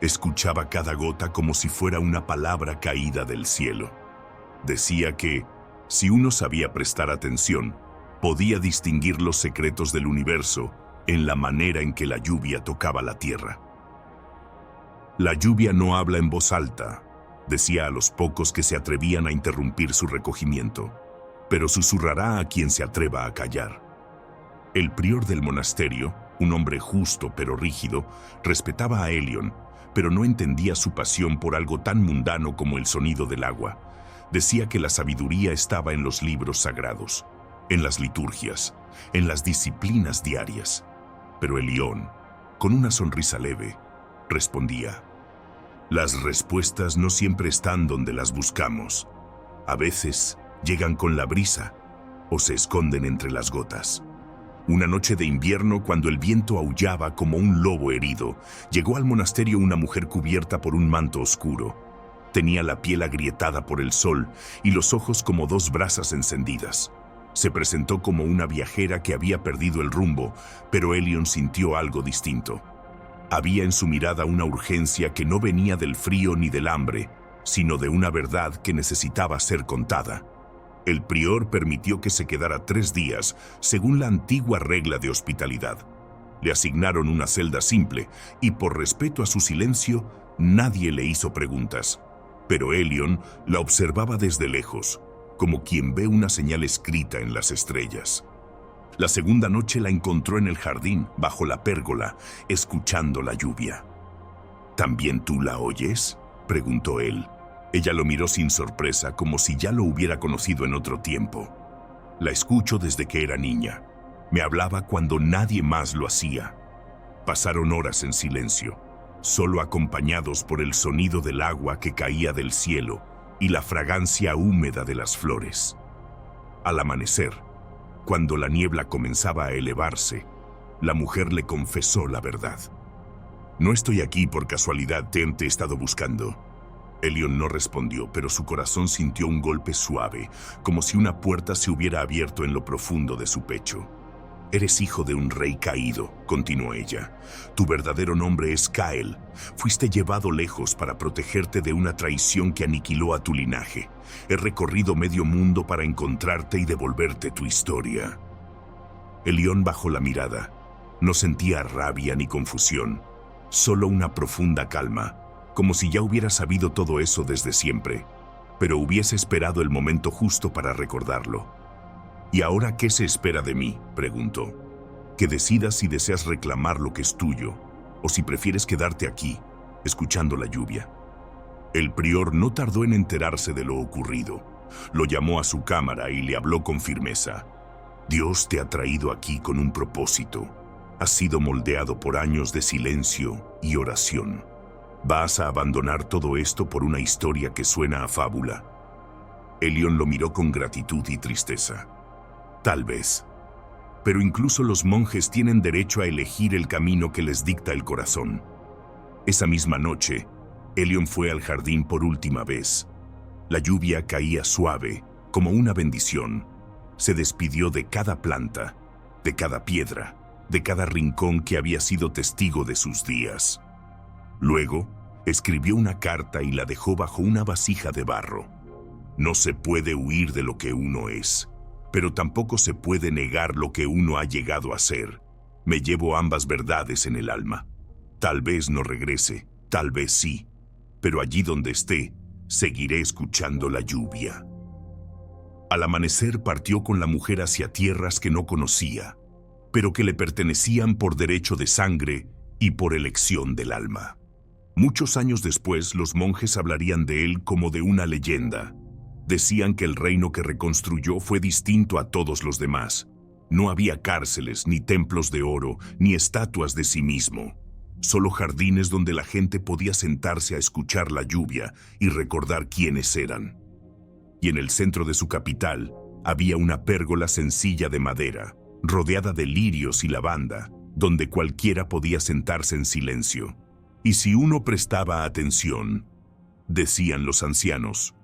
Speaker 1: Escuchaba cada gota como si fuera una palabra caída del cielo. Decía que, si uno sabía prestar atención, podía distinguir los secretos del universo en la manera en que la lluvia tocaba la tierra. La lluvia no habla en voz alta, decía a los pocos que se atrevían a interrumpir su recogimiento, pero susurrará a quien se atreva a callar. El prior del monasterio, un hombre justo pero rígido, respetaba a Helion, pero no entendía su pasión por algo tan mundano como el sonido del agua. Decía que la sabiduría estaba en los libros sagrados, en las liturgias, en las disciplinas diarias. Pero Helion, con una sonrisa leve, respondía: «Las respuestas no siempre están donde las buscamos. A veces llegan con la brisa o se esconden entre las gotas». Una noche de invierno, cuando el viento aullaba como un lobo herido, llegó al monasterio una mujer cubierta por un manto oscuro. Tenía la piel agrietada por el sol y los ojos como dos brasas encendidas. Se presentó como una viajera que había perdido el rumbo, pero Elion sintió algo distinto. Había en su mirada una urgencia que no venía del frío ni del hambre, sino de una verdad que necesitaba ser contada. El prior permitió que se quedara 3 días, según la antigua regla de hospitalidad. Le asignaron una celda simple, y por respeto a su silencio, nadie le hizo preguntas. Pero Elion la observaba desde lejos, como quien ve una señal escrita en las estrellas. La segunda noche la encontró en el jardín, bajo la pérgola, escuchando la lluvia. ¿También tú la oyes?, preguntó él. Ella lo miró sin sorpresa, como si ya lo hubiera conocido en otro tiempo. La escucho desde que era niña. Me hablaba cuando nadie más lo hacía. Pasaron horas en silencio, solo acompañados por el sonido del agua que caía del cielo y la fragancia húmeda de las flores. Al amanecer, cuando la niebla comenzaba a elevarse, la mujer le confesó la verdad. «No estoy aquí por casualidad, te he estado buscando». Elion no respondió, pero su corazón sintió un golpe suave, como si una puerta se hubiera abierto en lo profundo de su pecho. «Eres hijo de un rey caído», continuó ella. «Tu verdadero nombre es Kael. Fuiste llevado lejos para protegerte de una traición que aniquiló a tu linaje. He recorrido medio mundo para encontrarte y devolverte tu historia». Elion bajó la mirada. No sentía rabia ni confusión, solo una profunda calma, como si ya hubiera sabido todo eso desde siempre, pero hubiese esperado el momento justo para recordarlo. «¿Y ahora qué se espera de mí?», preguntó. «Que decidas si deseas reclamar lo que es tuyo, o si prefieres quedarte aquí, escuchando la lluvia». El prior no tardó en enterarse de lo ocurrido. Lo llamó a su cámara y le habló con firmeza. «Dios te ha traído aquí con un propósito. Has sido moldeado por años de silencio y oración. ¿Vas a abandonar todo esto por una historia que suena a fábula?». Elion lo miró con gratitud y tristeza. «Tal vez. Pero incluso los monjes tienen derecho a elegir el camino que les dicta el corazón». Esa misma noche, Elion fue al jardín por última vez. La lluvia caía suave, como una bendición. Se despidió de cada planta, de cada piedra, de cada rincón que había sido testigo de sus días. Luego, escribió una carta y la dejó bajo una vasija de barro. No se puede huir de lo que uno es, pero tampoco se puede negar lo que uno ha llegado a ser. Me llevo ambas verdades en el alma. Tal vez no regrese, tal vez sí, pero allí donde esté, seguiré escuchando la lluvia». Al amanecer partió con la mujer hacia tierras que no conocía, pero que le pertenecían por derecho de sangre y por elección del alma. Muchos años después, los monjes hablarían de él como de una leyenda. Decían que el reino que reconstruyó fue distinto a todos los demás. No había cárceles, ni templos de oro, ni estatuas de sí mismo. Solo jardines donde la gente podía sentarse a escuchar la lluvia y recordar quiénes eran. Y en el centro de su capital había una pérgola sencilla de madera, rodeada de lirios y lavanda, donde cualquiera podía sentarse en silencio. Y si uno prestaba atención, decían los ancianos,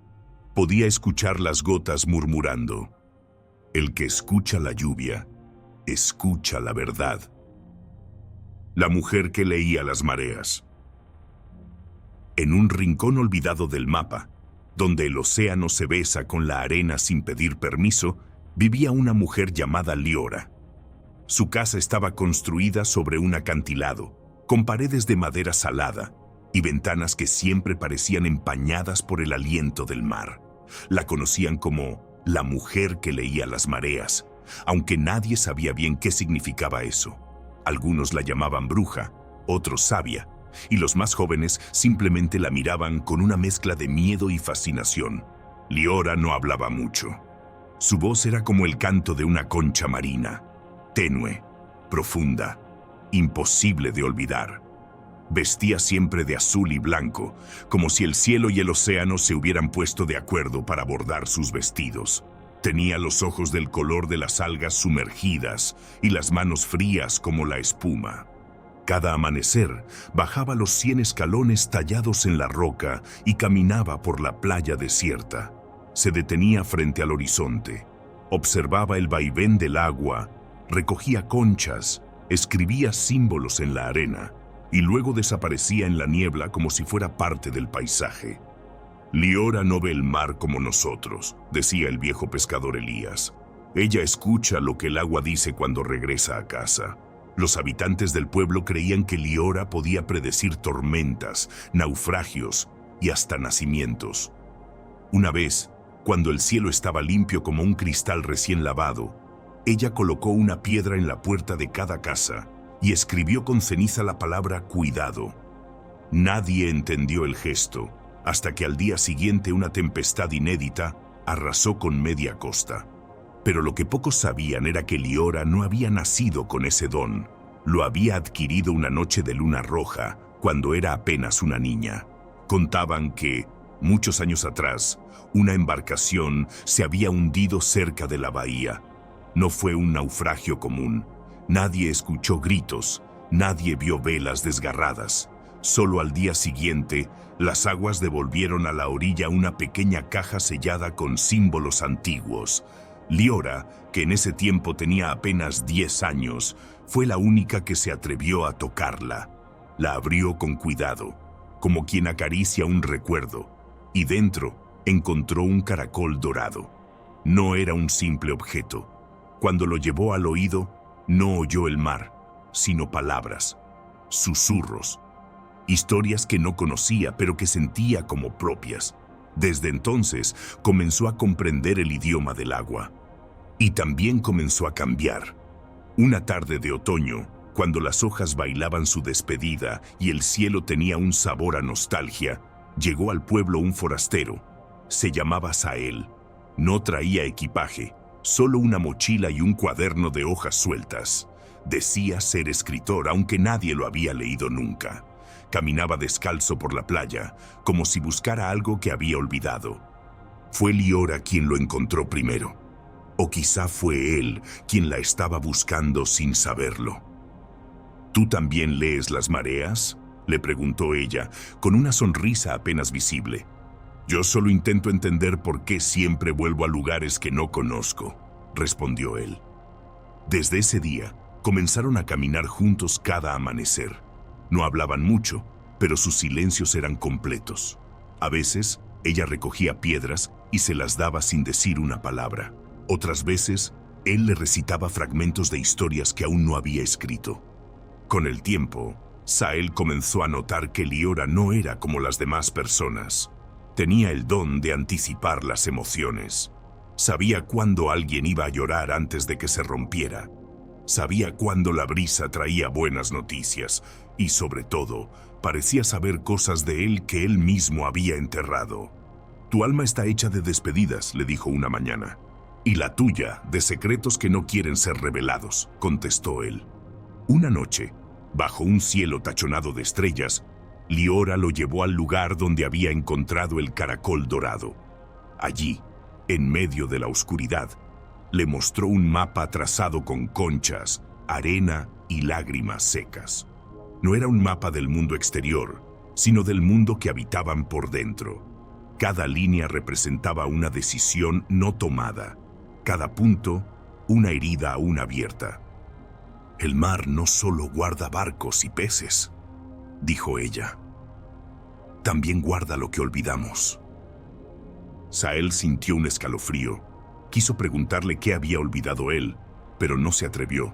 Speaker 1: podía escuchar las gotas murmurando. El que escucha la lluvia, escucha la verdad. La mujer que leía las mareas. En un rincón olvidado del mapa, donde el océano se besa con la arena sin pedir permiso, vivía una mujer llamada Liora. Su casa estaba construida sobre un acantilado, con paredes de madera salada y ventanas que siempre parecían empañadas por el aliento del mar. La conocían como la mujer que leía las mareas, aunque nadie sabía bien qué significaba eso. Algunos la llamaban bruja, otros sabia, y los más jóvenes simplemente la miraban con una mezcla de miedo y fascinación. Liora no hablaba mucho. Su voz era como el canto de una concha marina, tenue, profunda, imposible de olvidar. Vestía siempre de azul y blanco, como si el cielo y el océano se hubieran puesto de acuerdo para bordar sus vestidos. Tenía los ojos del color de las algas sumergidas y las manos frías como la espuma. Cada amanecer bajaba los 100 escalones tallados en la roca y caminaba por la playa desierta. Se detenía frente al horizonte, Observaba el vaivén del agua, recogía conchas, escribía símbolos en la arena y luego desaparecía en la niebla como si fuera parte del paisaje. Liora no ve el mar como nosotros, decía el viejo pescador Elías. Ella escucha lo que el agua dice cuando regresa a casa. Los habitantes del pueblo creían que Liora podía predecir tormentas, naufragios y hasta nacimientos. Una vez, cuando el cielo estaba limpio como un cristal recién lavado, ella colocó una piedra en la puerta de cada casa y escribió con ceniza la palabra cuidado. Nadie entendió el gesto, hasta que al día siguiente una tempestad inédita arrasó con media costa. Pero lo que pocos sabían era que Liora no había nacido con ese don. Lo había adquirido una noche de luna roja, cuando era apenas una niña. Contaban que, muchos años atrás, una embarcación se había hundido cerca de la bahía. No fue un naufragio común. Nadie escuchó gritos, nadie vio velas desgarradas. Solo al día siguiente, las aguas devolvieron a la orilla una pequeña caja sellada con símbolos antiguos. Liora, que en ese tiempo tenía apenas 10 años, fue la única que se atrevió a tocarla. La abrió con cuidado, como quien acaricia un recuerdo, y dentro encontró un caracol dorado. No era un simple objeto. Cuando lo llevó al oído, no oyó el mar, sino palabras, susurros, historias que no conocía pero que sentía como propias. Desde entonces comenzó a comprender el idioma del agua. Y también comenzó a cambiar. Una tarde de otoño, cuando las hojas bailaban su despedida y el cielo tenía un sabor a nostalgia, llegó al pueblo un forastero. Se llamaba Sael. No traía equipaje, solo una mochila y un cuaderno de hojas sueltas. Decía ser escritor, aunque nadie lo había leído nunca. Caminaba descalzo por la playa, como si buscara algo que había olvidado. Fue Liora quien lo encontró primero. O quizá fue él quien la estaba buscando sin saberlo. ¿Tú también lees las mareas?, le preguntó ella, con una sonrisa apenas visible. Yo solo intento entender por qué siempre vuelvo a lugares que no conozco, respondió él. Desde ese día, comenzaron a caminar juntos cada amanecer. No hablaban mucho, pero sus silencios eran completos. A veces, ella recogía piedras y se las daba sin decir una palabra. Otras veces, él le recitaba fragmentos de historias que aún no había escrito. Con el tiempo, Sael comenzó a notar que Liora no era como las demás personas. Tenía el don de anticipar las emociones. Sabía cuándo alguien iba a llorar antes de que se rompiera. Sabía cuándo la brisa traía buenas noticias y, sobre todo, parecía saber cosas de él que él mismo había enterrado. «Tu alma está hecha de despedidas», le dijo una mañana. «Y la tuya, de secretos que no quieren ser revelados», contestó él. Una noche, bajo un cielo tachonado de estrellas, Liora lo llevó al lugar donde había encontrado el caracol dorado. Allí, en medio de la oscuridad, le mostró un mapa trazado con conchas, arena y lágrimas secas. No era un mapa del mundo exterior, sino del mundo que habitaban por dentro. Cada línea representaba una decisión no tomada, cada punto una herida aún abierta. «El mar no solo guarda barcos y peces», dijo ella. «También guarda lo que olvidamos». Sael sintió un escalofrío. Quiso preguntarle qué había olvidado él, pero no se atrevió.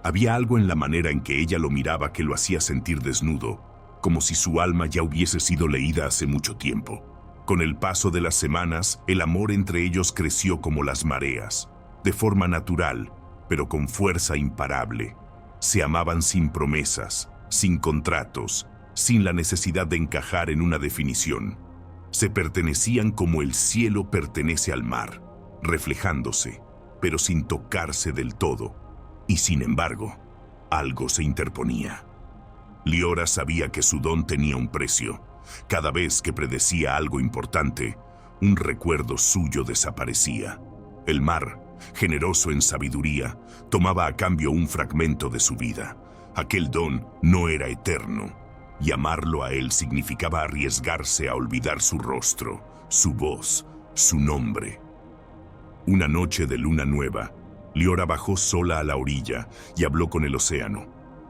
Speaker 1: Había algo en la manera en que ella lo miraba que lo hacía sentir desnudo, como si su alma ya hubiese sido leída hace mucho tiempo. Con el paso de las semanas, el amor entre ellos creció como las mareas, de forma natural, pero con fuerza imparable. Se amaban sin promesas, sin contratos, sin la necesidad de encajar en una definición. Se pertenecían como el cielo pertenece al mar, reflejándose, pero sin tocarse del todo. Y sin embargo, algo se interponía. Liora sabía que su don tenía un precio. Cada vez que predecía algo importante, un recuerdo suyo desaparecía. El mar, generoso en sabiduría, tomaba a cambio un fragmento de su vida. Aquel don no era eterno, y amarlo a él significaba arriesgarse a olvidar su rostro, su voz, su nombre. Una noche de luna nueva, Liora bajó sola a la orilla y habló con el océano.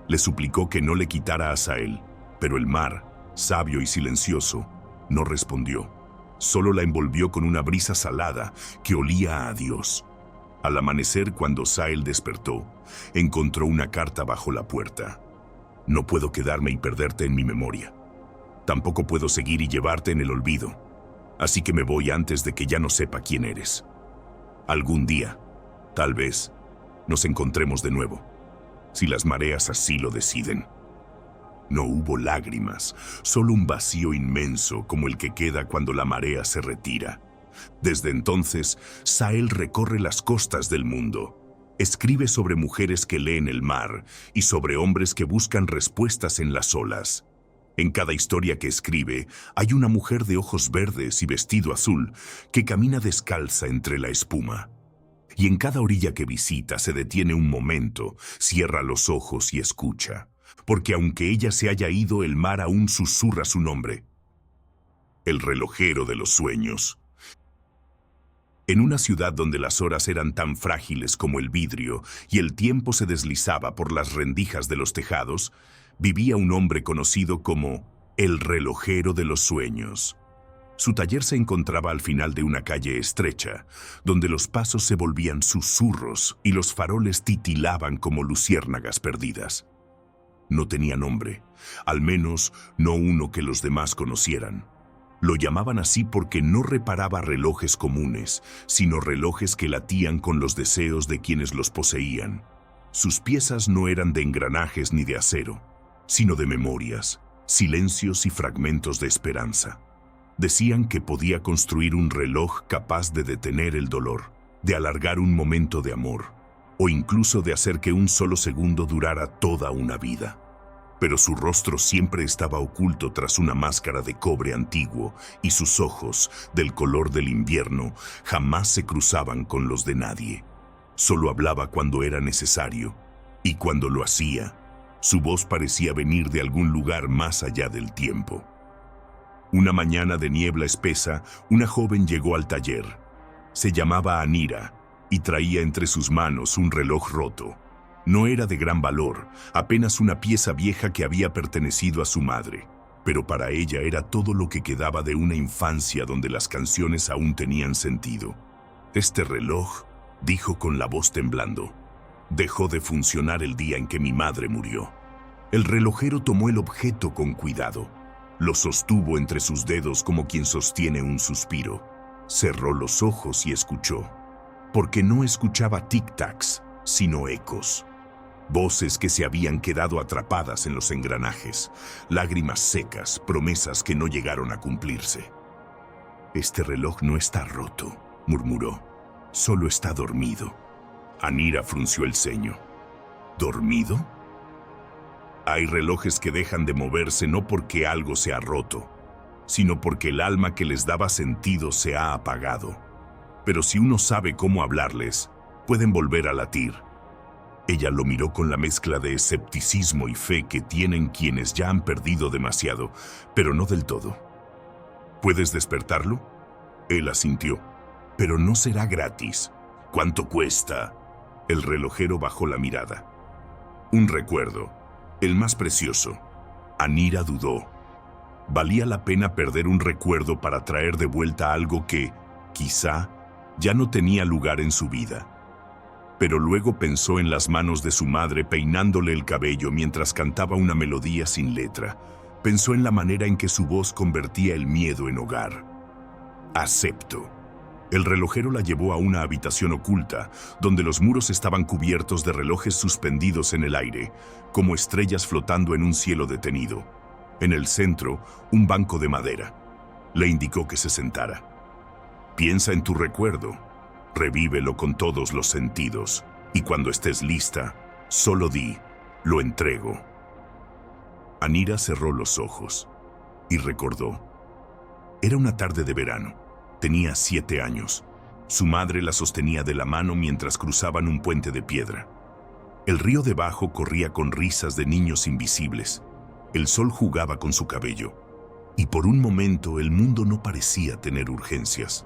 Speaker 1: Le suplicó que no le quitara a Sael, pero el mar, sabio y silencioso, no respondió. Solo la envolvió con una brisa salada que olía a Dios. Al amanecer, cuando Sael despertó, encontró una carta bajo la puerta. No puedo quedarme y perderte en mi memoria. Tampoco puedo seguir y llevarte en el olvido. Así que me voy antes de que ya no sepa quién eres. Algún día, tal vez, nos encontremos de nuevo, si las mareas así lo deciden. No hubo lágrimas, solo un vacío inmenso como el que queda cuando la marea se retira. Desde entonces, Sael recorre las costas del mundo. Escribe sobre mujeres que leen el mar y sobre hombres que buscan respuestas en las olas. En cada historia que escribe, hay una mujer de ojos verdes y vestido azul que camina descalza entre la espuma. Y en cada orilla que visita se detiene un momento, cierra los ojos y escucha. Porque aunque ella se haya ido, el mar aún susurra su nombre. El relojero de los sueños. En una ciudad donde las horas eran tan frágiles como el vidrio y el tiempo se deslizaba por las rendijas de los tejados, vivía un hombre conocido como el relojero de los sueños. Su taller se encontraba al final de una calle estrecha, donde los pasos se volvían susurros y los faroles titilaban como luciérnagas perdidas. No tenía nombre, al menos no uno que los demás conocieran. Lo llamaban así porque no reparaba relojes comunes, sino relojes que latían con los deseos de quienes los poseían. Sus piezas no eran de engranajes ni de acero, sino de memorias, silencios y fragmentos de esperanza. Decían que podía construir un reloj capaz de detener el dolor, de alargar un momento de amor, o incluso de hacer que un solo segundo durara toda una vida. Pero su rostro siempre estaba oculto tras una máscara de cobre antiguo y sus ojos, del color del invierno, jamás se cruzaban con los de nadie. Solo hablaba cuando era necesario, y cuando lo hacía, su voz parecía venir de algún lugar más allá del tiempo. Una mañana de niebla espesa, una joven llegó al taller. Se llamaba Anira y traía entre sus manos un reloj roto. No era de gran valor, apenas una pieza vieja que había pertenecido a su madre, pero para ella era todo lo que quedaba de una infancia donde las canciones aún tenían sentido. Este reloj, dijo con la voz temblando, dejó de funcionar el día en que mi madre murió. El relojero tomó el objeto con cuidado. Lo sostuvo entre sus dedos como quien sostiene un suspiro. Cerró los ojos y escuchó, porque no escuchaba tic-tacs, sino ecos. Voces que se habían quedado atrapadas en los engranajes, lágrimas secas, promesas que no llegaron a cumplirse. Este reloj no está roto, murmuró, solo está dormido. Anira frunció el ceño. ¿Dormido? Hay relojes que dejan de moverse no porque algo se ha roto, sino porque el alma que les daba sentido se ha apagado. Pero si uno sabe cómo hablarles, pueden volver a latir. Ella lo miró con la mezcla de escepticismo y fe que tienen quienes ya han perdido demasiado, pero no del todo. ¿Puedes despertarlo? Él asintió. Pero no será gratis. ¿Cuánto cuesta? El relojero bajó la mirada. Un recuerdo, el más precioso. Anira dudó. Valía la pena perder un recuerdo para traer de vuelta algo que, quizá, ya no tenía lugar en su vida. Pero luego pensó en las manos de su madre peinándole el cabello mientras cantaba una melodía sin letra. Pensó en la manera en que su voz convertía el miedo en hogar. Acepto. El relojero la llevó a una habitación oculta, donde los muros estaban cubiertos de relojes suspendidos en el aire, como estrellas flotando en un cielo detenido. En el centro, un banco de madera. Le indicó que se sentara. Piensa en tu recuerdo. Revívelo con todos los sentidos. Y cuando estés lista, solo di, lo entrego. Anira cerró los ojos y recordó. Era una tarde de verano. Tenía 7 años. Su madre la sostenía de la mano mientras cruzaban un puente de piedra. El río debajo corría con risas de niños invisibles. El sol jugaba con su cabello. Y por un momento el mundo no parecía tener urgencias.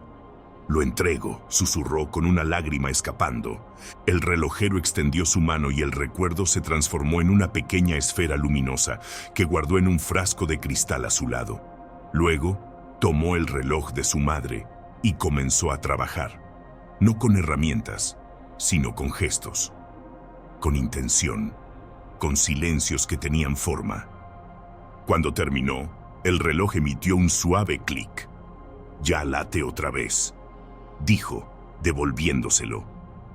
Speaker 1: Lo entrego, susurró con una lágrima escapando. El relojero extendió su mano y el recuerdo se transformó en una pequeña esfera luminosa que guardó en un frasco de cristal azulado. Luego, tomó el reloj de su madre y comenzó a trabajar. No con herramientas, sino con gestos, con intención, con silencios que tenían forma. Cuando terminó, el reloj emitió un suave clic. «Ya late otra vez», dijo, devolviéndoselo.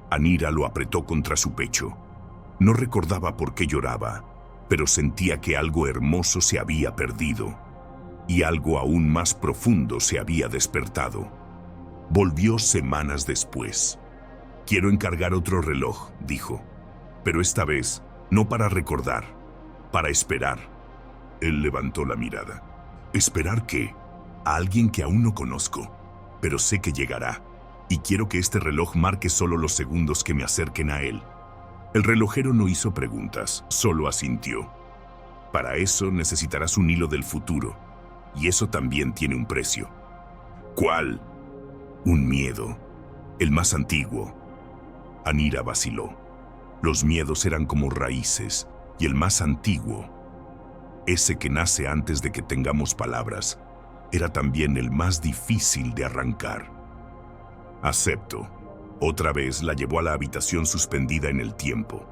Speaker 1: Anira lo apretó contra su pecho. No recordaba por qué lloraba, pero sentía que algo hermoso se había perdido y algo aún más profundo se había despertado. Volvió semanas después. «Quiero encargar otro reloj», dijo, «pero esta vez no para recordar, para esperar». Él levantó la mirada. «¿Esperar qué? A alguien que aún no conozco, pero sé que llegará. Y quiero que este reloj marque solo los segundos que me acerquen a él». El relojero no hizo preguntas, solo asintió. «Para eso necesitarás un hilo del futuro, y eso también tiene un precio». «¿Cuál?» «Un miedo, el más antiguo». Anira vaciló. Los miedos eran como raíces, y el más antiguo, ese que nace antes de que tengamos palabras, era también el más difícil de arrancar. «Acepto». Otra vez la llevó a la habitación suspendida en el tiempo.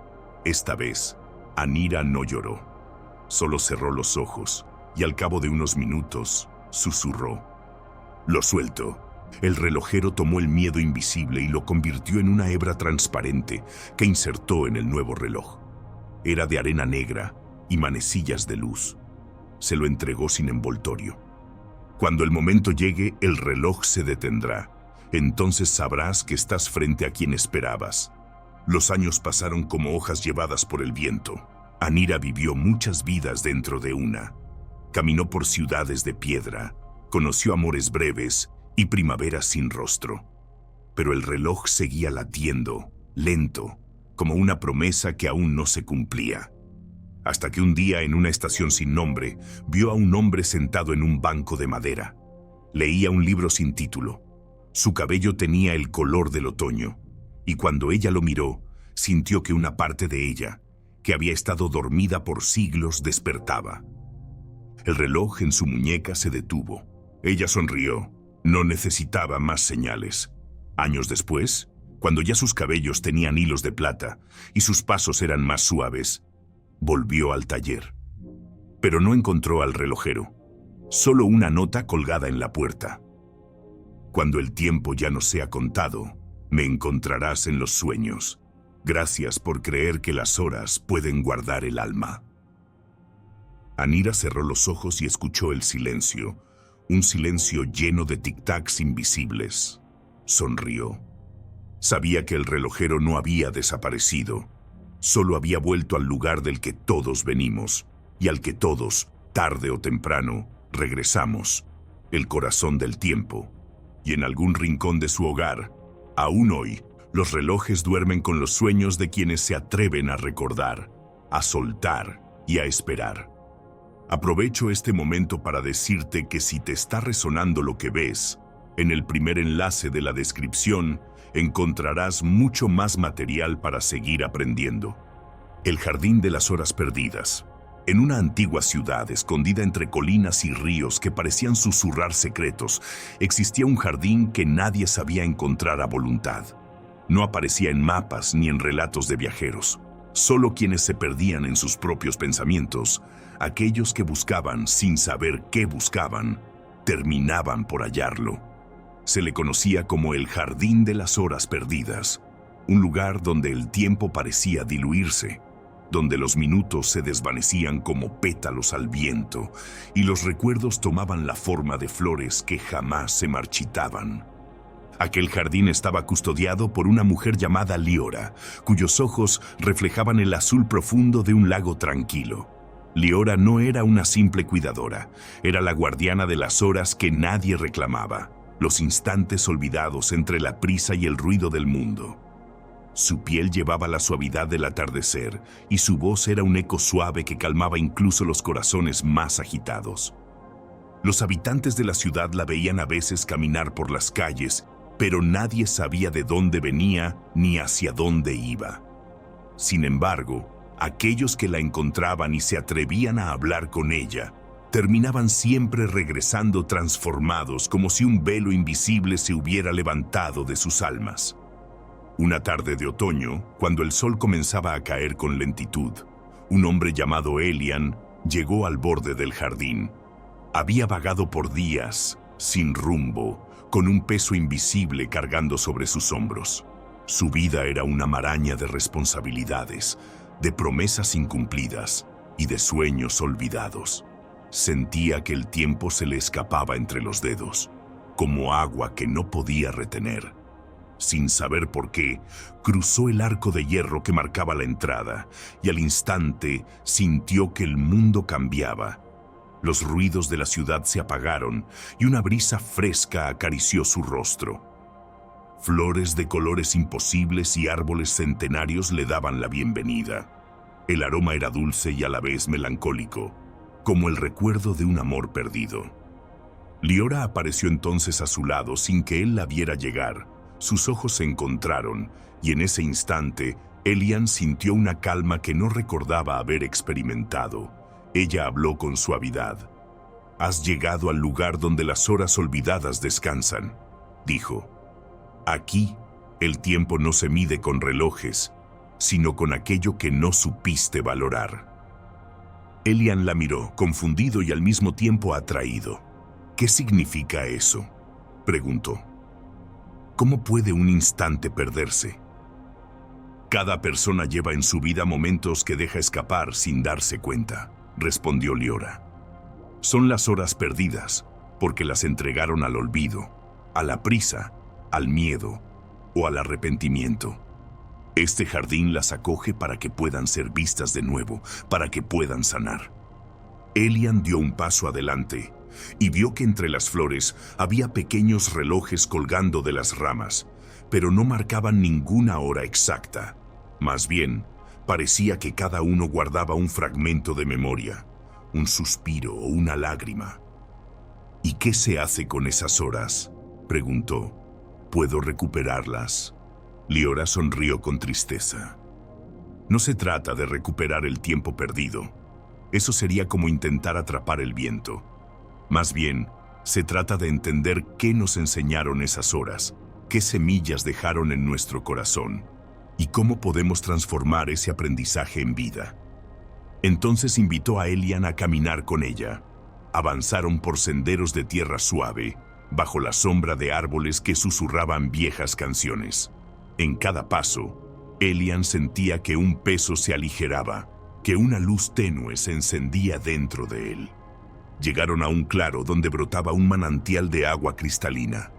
Speaker 1: Esta vez, Anira no lloró. Solo cerró los ojos y al cabo de unos minutos susurró: «Lo suelto». El relojero tomó el miedo invisible y lo convirtió en una hebra transparente que insertó en el nuevo reloj. Era de arena negra y manecillas de luz. Se lo entregó sin envoltorio. «Cuando el momento llegue, el reloj se detendrá. Entonces sabrás que estás frente a quien esperabas». Los años pasaron como hojas llevadas por el viento. Anira vivió muchas vidas dentro de una. Caminó por ciudades de piedra, conoció amores breves y primaveras sin rostro. Pero el reloj seguía latiendo, lento, como una promesa que aún no se cumplía. Hasta que un día, en una estación sin nombre, vio a un hombre sentado en un banco de madera. Leía un libro sin título. Su cabello tenía el color del otoño, y cuando ella lo miró, sintió que una parte de ella, que había estado dormida por siglos, despertaba. El reloj en su muñeca se detuvo. Ella sonrió. No necesitaba más señales. Años después, cuando ya sus cabellos tenían hilos de plata y sus pasos eran más suaves, volvió al taller. Pero no encontró al relojero, solo una nota colgada en la puerta: «Cuando el tiempo ya no sea contado, me encontrarás en los sueños. Gracias por creer que las horas pueden guardar el alma». Anira cerró los ojos y escuchó el silencio, un silencio lleno de tic-tacs invisibles. Sonrió. Sabía que el relojero no había desaparecido, solo había vuelto al lugar del que todos venimos y al que todos, tarde o temprano, regresamos, el corazón del tiempo. Y en algún rincón de su hogar, aún hoy, los relojes duermen con los sueños de quienes se atreven a recordar, a soltar y a esperar. Aprovecho este momento para decirte que si te está resonando lo que ves, en el primer enlace de la descripción encontrarás mucho más material para seguir aprendiendo. El jardín de las horas perdidas. En una antigua ciudad escondida entre colinas y ríos que parecían susurrar secretos, existía un jardín que nadie sabía encontrar a voluntad. No aparecía en mapas ni en relatos de viajeros. Solo quienes se perdían en sus propios pensamientos, aquellos que buscaban sin saber qué buscaban, terminaban por hallarlo. Se le conocía como el Jardín de las Horas Perdidas, un lugar donde el tiempo parecía diluirse, donde los minutos se desvanecían como pétalos al viento y los recuerdos tomaban la forma de flores que jamás se marchitaban. Aquel jardín estaba custodiado por una mujer llamada Liora, cuyos ojos reflejaban el azul profundo de un lago tranquilo. Liora no era una simple cuidadora, era la guardiana de las horas que nadie reclamaba, los instantes olvidados entre la prisa y el ruido del mundo. Su piel llevaba la suavidad del atardecer y su voz era un eco suave que calmaba incluso los corazones más agitados. Los habitantes de la ciudad la veían a veces caminar por las calles pero nadie sabía de dónde venía ni hacia dónde iba. Sin embargo, aquellos que la encontraban y se atrevían a hablar con ella, terminaban siempre regresando transformados, como si un velo invisible se hubiera levantado de sus almas. Una tarde de otoño, cuando el sol comenzaba a caer con lentitud, un hombre llamado Elian llegó al borde del jardín. Había vagado por días, sin rumbo, con un peso invisible cargando sobre sus hombros. Su vida era una maraña de responsabilidades, de promesas incumplidas y de sueños olvidados. Sentía que el tiempo se le escapaba entre los dedos, como agua que no podía retener. Sin saber por qué, cruzó el arco de hierro que marcaba la entrada y al instante sintió que el mundo cambiaba. Los ruidos de la ciudad se apagaron y una brisa fresca acarició su rostro. Flores de colores imposibles y árboles centenarios le daban la bienvenida. El aroma era dulce y a la vez melancólico, como el recuerdo de un amor perdido. Liora apareció entonces a su lado sin que él la viera llegar. Sus ojos se encontraron y en ese instante Elian sintió una calma que no recordaba haber experimentado. Ella habló con suavidad. «Has llegado al lugar donde las horas olvidadas descansan», dijo. «Aquí, el tiempo no se mide con relojes, sino con aquello que no supiste valorar». Elian la miró, confundido y al mismo tiempo atraído. «¿Qué significa eso?», preguntó. «¿Cómo puede un instante perderse?». «Cada persona lleva en su vida momentos que deja escapar sin darse cuenta», respondió Liora. «Son las horas perdidas, porque las entregaron al olvido, a la prisa, al miedo o al arrepentimiento. Este jardín las acoge para que puedan ser vistas de nuevo, para que puedan sanar». Elian dio un paso adelante y vio que entre las flores había pequeños relojes colgando de las ramas, pero no marcaban ninguna hora exacta. Más bien, parecía que cada uno guardaba un fragmento de memoria, un suspiro o una lágrima. «¿Y qué se hace con esas horas?», preguntó. «¿Puedo recuperarlas?». Liora sonrió con tristeza. «No se trata de recuperar el tiempo perdido. Eso sería como intentar atrapar el viento. Más bien, se trata de entender qué nos enseñaron esas horas, qué semillas dejaron en nuestro corazón y cómo podemos transformar ese aprendizaje en vida». Entonces invitó a Elian a caminar con ella. Avanzaron por senderos de tierra suave, bajo la sombra de árboles que susurraban viejas canciones. En cada paso, Elian sentía que un peso se aligeraba, que una luz tenue se encendía dentro de él. Llegaron a un claro donde brotaba un manantial de agua cristalina.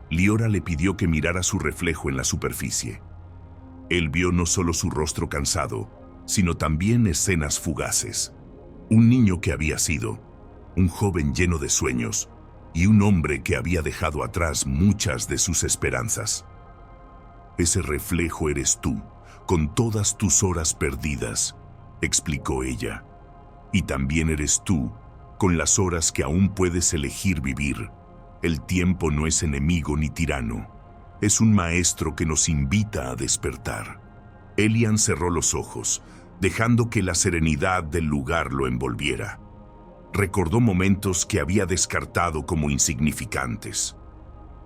Speaker 1: Liora le pidió que mirara su reflejo en la superficie. Él vio no solo su rostro cansado, sino también escenas fugaces. Un niño que había sido, un joven lleno de sueños, y un hombre que había dejado atrás muchas de sus esperanzas. «Ese reflejo eres tú, con todas tus horas perdidas», explicó ella. «Y también eres tú, con las horas que aún puedes elegir vivir. El tiempo no es enemigo ni tirano. Es un maestro que nos invita a despertar». Elian cerró los ojos, dejando que la serenidad del lugar lo envolviera. Recordó momentos que había descartado como insignificantes.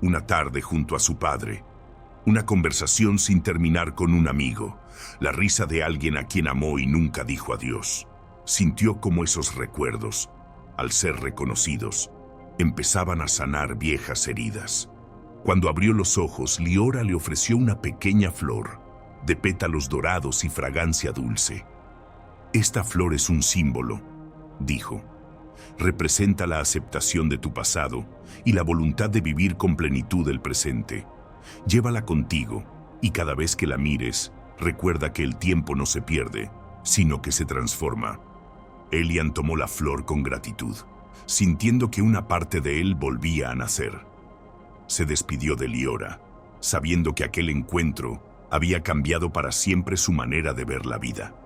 Speaker 1: Una tarde junto a su padre, una conversación sin terminar con un amigo, la risa de alguien a quien amó y nunca dijo adiós. Sintió como esos recuerdos, al ser reconocidos, empezaban a sanar viejas heridas. Cuando abrió los ojos, Liora le ofreció una pequeña flor, de pétalos dorados y fragancia dulce. «Esta flor es un símbolo», dijo. «Representa la aceptación de tu pasado y la voluntad de vivir con plenitud el presente. Llévala contigo y cada vez que la mires, recuerda que el tiempo no se pierde, sino que se transforma». Elian tomó la flor con gratitud, sintiendo que una parte de él volvía a nacer. Se despidió de Liora, sabiendo que aquel encuentro había cambiado para siempre su manera de ver la vida.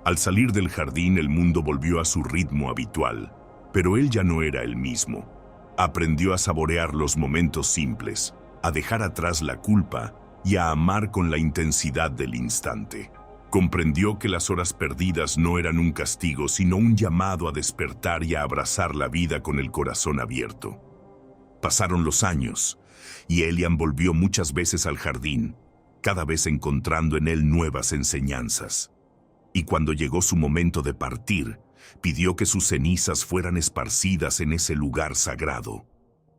Speaker 1: Al salir del jardín, el mundo volvió a su ritmo habitual, pero él ya no era el mismo. Aprendió a saborear los momentos simples, a dejar atrás la culpa y a amar con la intensidad del instante. Comprendió que las horas perdidas no eran un castigo, sino un llamado a despertar y a abrazar la vida con el corazón abierto. Pasaron los años, y Elian volvió muchas veces al jardín, cada vez encontrando en él nuevas enseñanzas. Y cuando llegó su momento de partir, pidió que sus cenizas fueran esparcidas en ese lugar sagrado,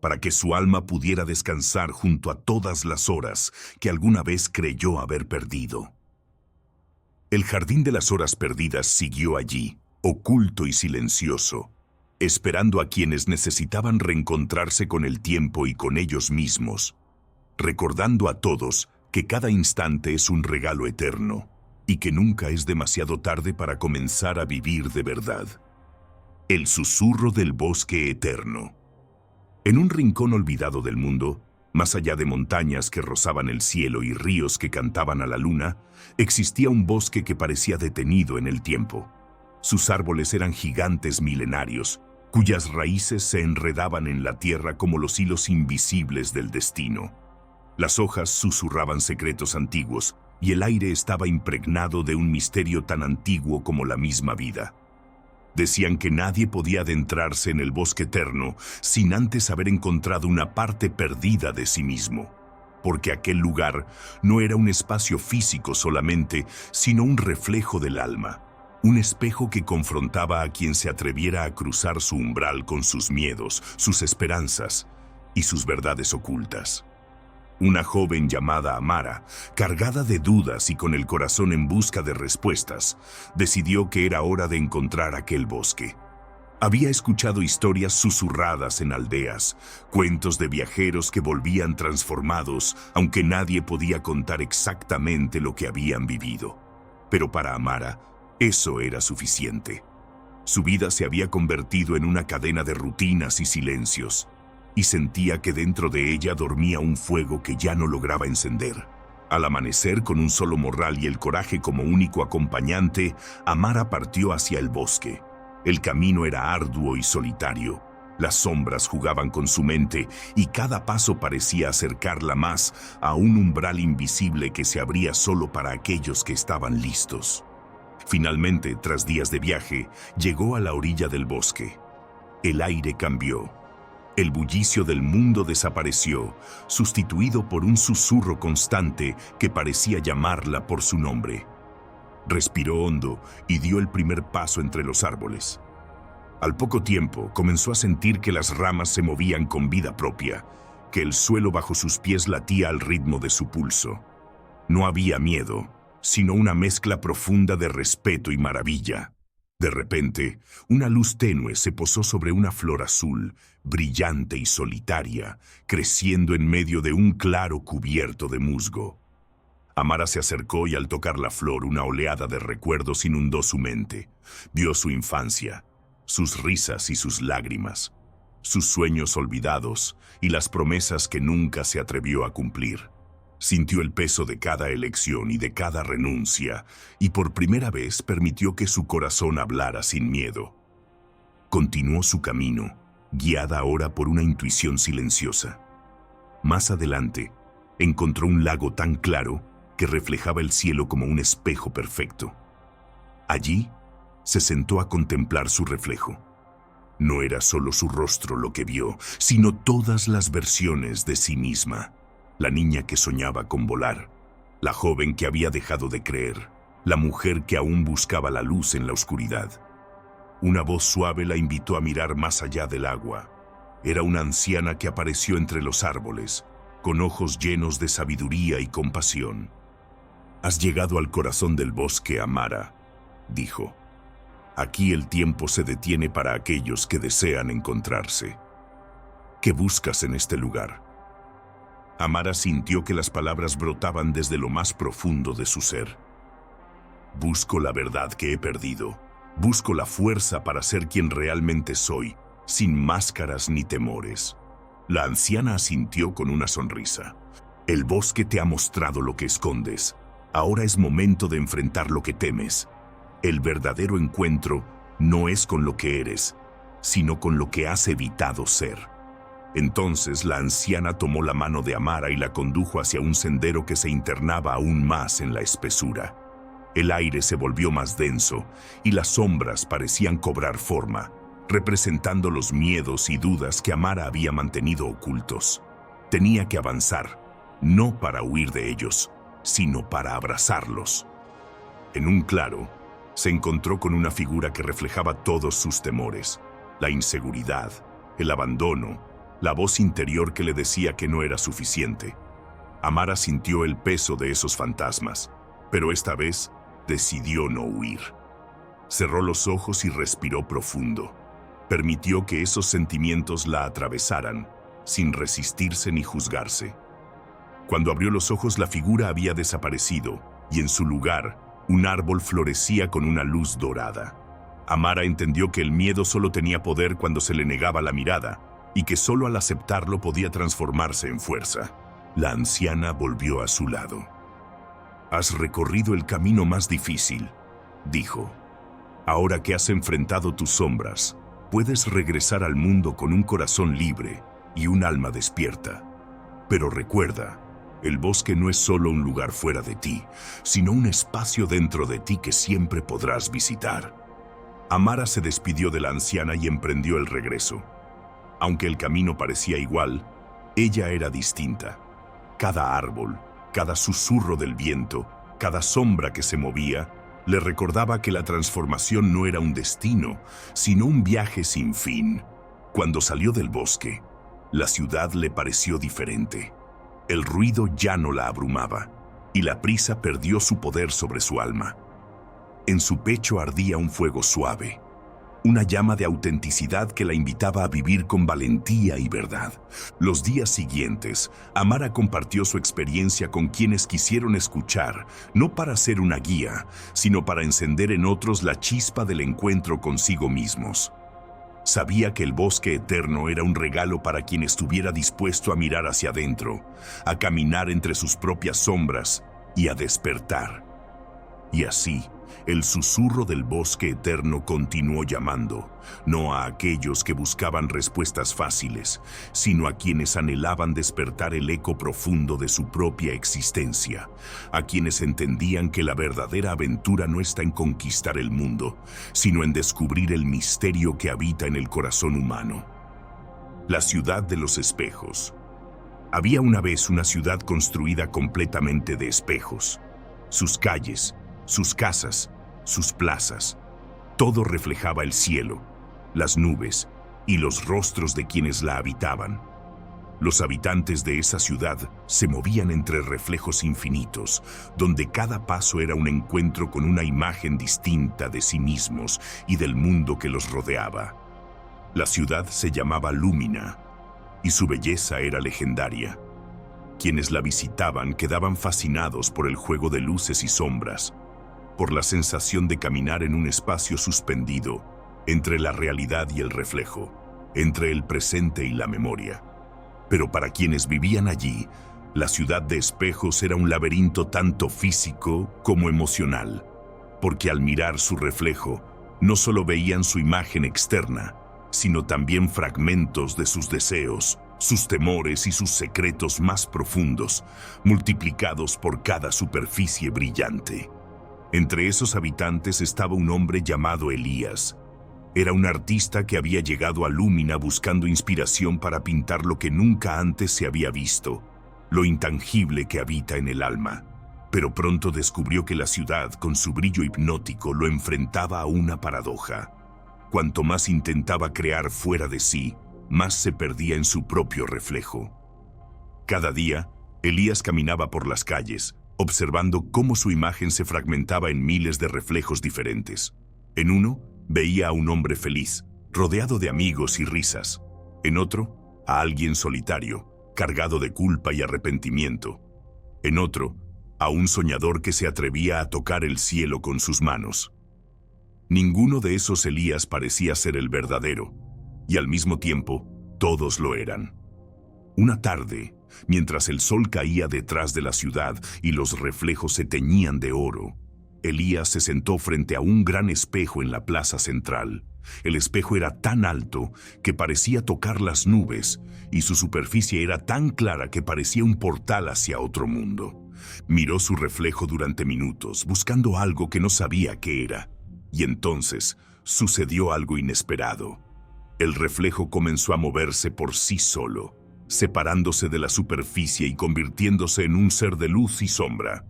Speaker 1: para que su alma pudiera descansar junto a todas las horas que alguna vez creyó haber perdido. El jardín de las horas perdidas siguió allí, oculto y silencioso, esperando a quienes necesitaban reencontrarse con el tiempo y con ellos mismos, recordando a todos que cada instante es un regalo eterno y que nunca es demasiado tarde para comenzar a vivir de verdad. El susurro del bosque eterno. En un rincón olvidado del mundo, más allá de montañas que rozaban el cielo y ríos que cantaban a la luna, existía un bosque que parecía detenido en el tiempo. Sus árboles eran gigantes milenarios, cuyas raíces se enredaban en la tierra como los hilos invisibles del destino. Las hojas susurraban secretos antiguos, y el aire estaba impregnado de un misterio tan antiguo como la misma vida. Decían que nadie podía adentrarse en el bosque eterno sin antes haber encontrado una parte perdida de sí mismo, porque aquel lugar no era un espacio físico solamente, sino un reflejo del alma, un espejo que confrontaba a quien se atreviera a cruzar su umbral con sus miedos, sus esperanzas y sus verdades ocultas. Una joven llamada Amara, cargada de dudas y con el corazón en busca de respuestas, decidió que era hora de encontrar aquel bosque. Había escuchado historias susurradas en aldeas, cuentos de viajeros que volvían transformados, aunque nadie podía contar exactamente lo que habían vivido. Pero para Amara, eso era suficiente. Su vida se había convertido en una cadena de rutinas y silencios, y sentía que dentro de ella dormía un fuego que ya no lograba encender. Al amanecer, con un solo morral y el coraje como único acompañante, Amara partió hacia el bosque. El camino era arduo y solitario. Las sombras jugaban con su mente y cada paso parecía acercarla más a un umbral invisible que se abría solo para aquellos que estaban listos. Finalmente, tras días de viaje, llegó a la orilla del bosque. El aire cambió. El bullicio del mundo desapareció, sustituido por un susurro constante que parecía llamarla por su nombre. Respiró hondo y dio el primer paso entre los árboles. Al poco tiempo comenzó a sentir que las ramas se movían con vida propia, que el suelo bajo sus pies latía al ritmo de su pulso. No había miedo, sino una mezcla profunda de respeto y maravilla. De repente, una luz tenue se posó sobre una flor azul, brillante y solitaria, creciendo en medio de un claro cubierto de musgo. Amara se acercó y al tocar la flor una oleada de recuerdos inundó su mente. Vio su infancia, sus risas y sus lágrimas, sus sueños olvidados y las promesas que nunca se atrevió a cumplir. Sintió el peso de cada elección y de cada renuncia, y por primera vez permitió que su corazón hablara sin miedo. Continuó su camino, guiada ahora por una intuición silenciosa. Más adelante, encontró un lago tan claro que reflejaba el cielo como un espejo perfecto. Allí, se sentó a contemplar su reflejo. No era solo su rostro lo que vio, sino todas las versiones de sí misma. La niña que soñaba con volar, la joven que había dejado de creer, la mujer que aún buscaba la luz en la oscuridad. Una voz suave la invitó a mirar más allá del agua. Era una anciana que apareció entre los árboles, con ojos llenos de sabiduría y compasión. «Has llegado al corazón del bosque, Amara», dijo. «Aquí el tiempo se detiene para aquellos que desean encontrarse. ¿Qué buscas en este lugar?» Amara sintió que las palabras brotaban desde lo más profundo de su ser. «Busco la verdad que he perdido. Busco la fuerza para ser quien realmente soy, sin máscaras ni temores». La anciana asintió con una sonrisa. «El bosque te ha mostrado lo que escondes. Ahora es momento de enfrentar lo que temes. El verdadero encuentro no es con lo que eres, sino con lo que has evitado ser». Entonces la anciana tomó la mano de Amara y la condujo hacia un sendero que se internaba aún más en la espesura. El aire se volvió más denso y las sombras parecían cobrar forma, representando los miedos y dudas que Amara había mantenido ocultos. Tenía que avanzar, no para huir de ellos, sino para abrazarlos. En un claro, se encontró con una figura que reflejaba todos sus temores: la inseguridad, el abandono, la voz interior que le decía que no era suficiente. Amara sintió el peso de esos fantasmas, pero esta vez decidió no huir. Cerró los ojos y respiró profundo. Permitió que esos sentimientos la atravesaran, sin resistirse ni juzgarse. Cuando abrió los ojos, la figura había desaparecido, y en su lugar, un árbol florecía con una luz dorada. Amara entendió que el miedo solo tenía poder cuando se le negaba la mirada, y que solo al aceptarlo podía transformarse en fuerza. La anciana volvió a su lado. «Has recorrido el camino más difícil», dijo. «Ahora que has enfrentado tus sombras, puedes regresar al mundo con un corazón libre y un alma despierta. Pero recuerda, el bosque no es solo un lugar fuera de ti, sino un espacio dentro de ti que siempre podrás visitar». Amara se despidió de la anciana y emprendió el regreso. Aunque el camino parecía igual, ella era distinta. Cada árbol, cada susurro del viento, cada sombra que se movía, le recordaba que la transformación no era un destino, sino un viaje sin fin. Cuando salió del bosque, la ciudad le pareció diferente. El ruido ya no la abrumaba, y la prisa perdió su poder sobre su alma. En su pecho ardía un fuego suave, una llama de autenticidad que la invitaba a vivir con valentía y verdad. Los días siguientes, Amara compartió su experiencia con quienes quisieron escuchar, no para ser una guía, sino para encender en otros la chispa del encuentro consigo mismos. Sabía que el bosque eterno era un regalo para quien estuviera dispuesto a mirar hacia adentro, a caminar entre sus propias sombras y a despertar. Y así, el susurro del bosque eterno continuó llamando, no a aquellos que buscaban respuestas fáciles, sino a quienes anhelaban despertar el eco profundo de su propia existencia, a quienes entendían que la verdadera aventura no está en conquistar el mundo, sino en descubrir el misterio que habita en el corazón humano. La ciudad de los espejos. Había una vez una ciudad construida completamente de espejos. Sus calles, sus casas, sus plazas, todo reflejaba el cielo, las nubes y los rostros de quienes la habitaban. Los habitantes de esa ciudad se movían entre reflejos infinitos, donde cada paso era un encuentro con una imagen distinta de sí mismos y del mundo que los rodeaba. La ciudad se llamaba Lúmina, y su belleza era legendaria. Quienes la visitaban quedaban fascinados por el juego de luces y sombras, por la sensación de caminar en un espacio suspendido entre la realidad y el reflejo, entre el presente y la memoria. Pero para quienes vivían allí, la ciudad de espejos era un laberinto tanto físico como emocional, porque al mirar su reflejo, no solo veían su imagen externa, sino también fragmentos de sus deseos, sus temores y sus secretos más profundos, multiplicados por cada superficie brillante. Entre esos habitantes estaba un hombre llamado Elías. Era un artista que había llegado a Lúmina buscando inspiración para pintar lo que nunca antes se había visto, lo intangible que habita en el alma. Pero pronto descubrió que la ciudad, con su brillo hipnótico, lo enfrentaba a una paradoja. Cuanto más intentaba crear fuera de sí, más se perdía en su propio reflejo. Cada día, Elías caminaba por las calles, observando cómo su imagen se fragmentaba en miles de reflejos diferentes. En uno, veía a un hombre feliz, rodeado de amigos y risas. En otro, a alguien solitario, cargado de culpa y arrepentimiento. En otro, a un soñador que se atrevía a tocar el cielo con sus manos. Ninguno de esos Elías parecía ser el verdadero, y al mismo tiempo, todos lo eran. Una tarde, mientras el sol caía detrás de la ciudad y los reflejos se teñían de oro, Elías se sentó frente a un gran espejo en la plaza central. El espejo era tan alto que parecía tocar las nubes y su superficie era tan clara que parecía un portal hacia otro mundo. Miró su reflejo durante minutos, buscando algo que no sabía qué era. Y entonces sucedió algo inesperado. El reflejo comenzó a moverse por sí solo, separándose de la superficie y convirtiéndose en un ser de luz y sombra.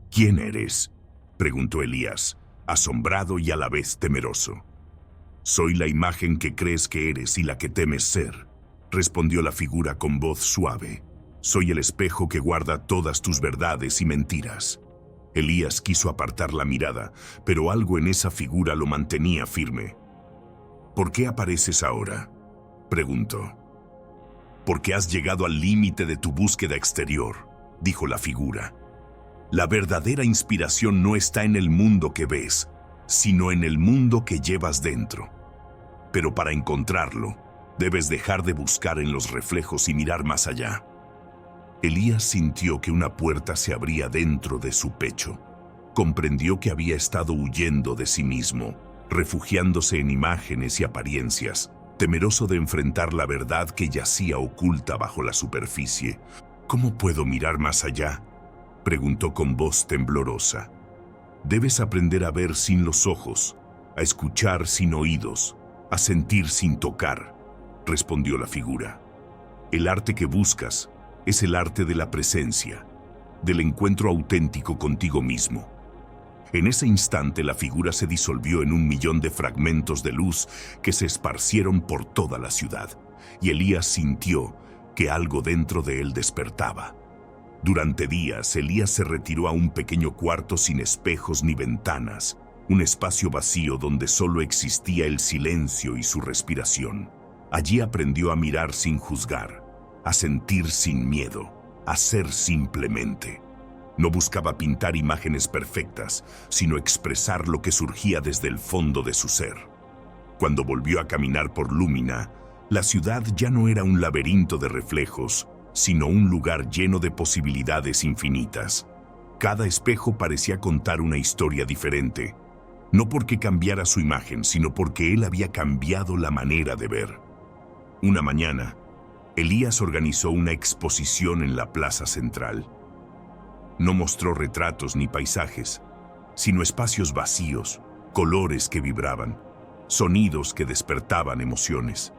Speaker 1: ¿Quién eres?, preguntó Elías, asombrado y a la vez temeroso. «Soy la imagen que crees que eres y la que temes ser», respondió la figura con voz suave. «Soy el espejo que guarda todas tus verdades y mentiras». Elías quiso apartar la mirada, pero algo en esa figura lo mantenía firme. «¿Por qué apareces ahora?», preguntó. «Porque has llegado al límite de tu búsqueda exterior», dijo la figura. «La verdadera inspiración no está en el mundo que ves, sino en el mundo que llevas dentro. Pero para encontrarlo, debes dejar de buscar en los reflejos y mirar más allá». Elías sintió que una puerta se abría dentro de su pecho. Comprendió que había estado huyendo de sí mismo, refugiándose en imágenes y apariencias, temeroso de enfrentar la verdad que yacía oculta bajo la superficie. «¿Cómo puedo mirar más allá?», preguntó con voz temblorosa. «Debes aprender a ver sin los ojos, a escuchar sin oídos, a sentir sin tocar», respondió la figura. «El arte que buscas es el arte de la presencia, del encuentro auténtico contigo mismo». En ese instante la figura se disolvió en 1.000.000 de fragmentos de luz que se esparcieron por toda la ciudad, y Elías sintió que algo dentro de él despertaba. Durante días, Elías se retiró a un pequeño cuarto sin espejos ni ventanas, un espacio vacío donde solo existía el silencio y su respiración. Allí aprendió a mirar sin juzgar, a sentir sin miedo, a ser simplemente. No buscaba pintar imágenes perfectas, sino expresar lo que surgía desde el fondo de su ser. Cuando volvió a caminar por Lumina, la ciudad ya no era un laberinto de reflejos, sino un lugar lleno de posibilidades infinitas. Cada espejo parecía contar una historia diferente, no porque cambiara su imagen, sino porque él había cambiado la manera de ver. Una mañana, Elías organizó una exposición en la plaza central. No mostró retratos ni paisajes, sino espacios vacíos, colores que vibraban, sonidos que despertaban emociones.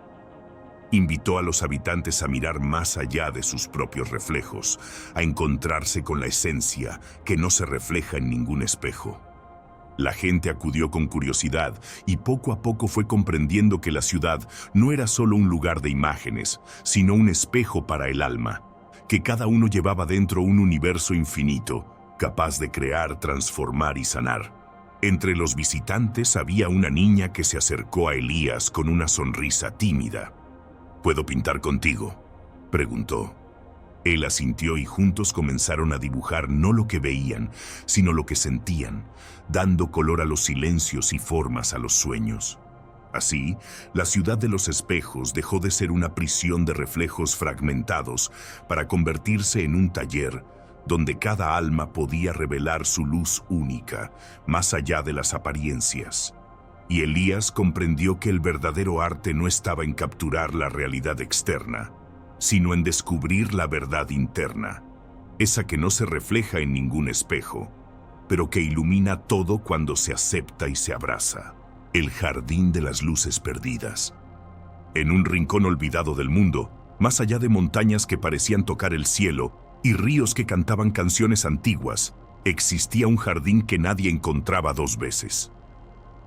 Speaker 1: Invitó a los habitantes a mirar más allá de sus propios reflejos, a encontrarse con la esencia que no se refleja en ningún espejo. La gente acudió con curiosidad y poco a poco fue comprendiendo que la ciudad no era solo un lugar de imágenes, sino un espejo para el alma, que cada uno llevaba dentro un universo infinito, capaz de crear, transformar y sanar. Entre los visitantes había una niña que se acercó a Elías con una sonrisa tímida. «¿Puedo pintar contigo?», preguntó. Él asintió y juntos comenzaron a dibujar no lo que veían, sino lo que sentían, dando color a los silencios y formas a los sueños. Así, la ciudad de los espejos dejó de ser una prisión de reflejos fragmentados para convertirse en un taller donde cada alma podía revelar su luz única, más allá de las apariencias. Y Elías comprendió que el verdadero arte no estaba en capturar la realidad externa, sino en descubrir la verdad interna, esa que no se refleja en ningún espejo, pero que ilumina todo cuando se acepta y se abraza. El jardín de las luces perdidas. En un rincón olvidado del mundo, más allá de montañas que parecían tocar el cielo y ríos que cantaban canciones antiguas, existía un jardín que nadie encontraba 2 veces.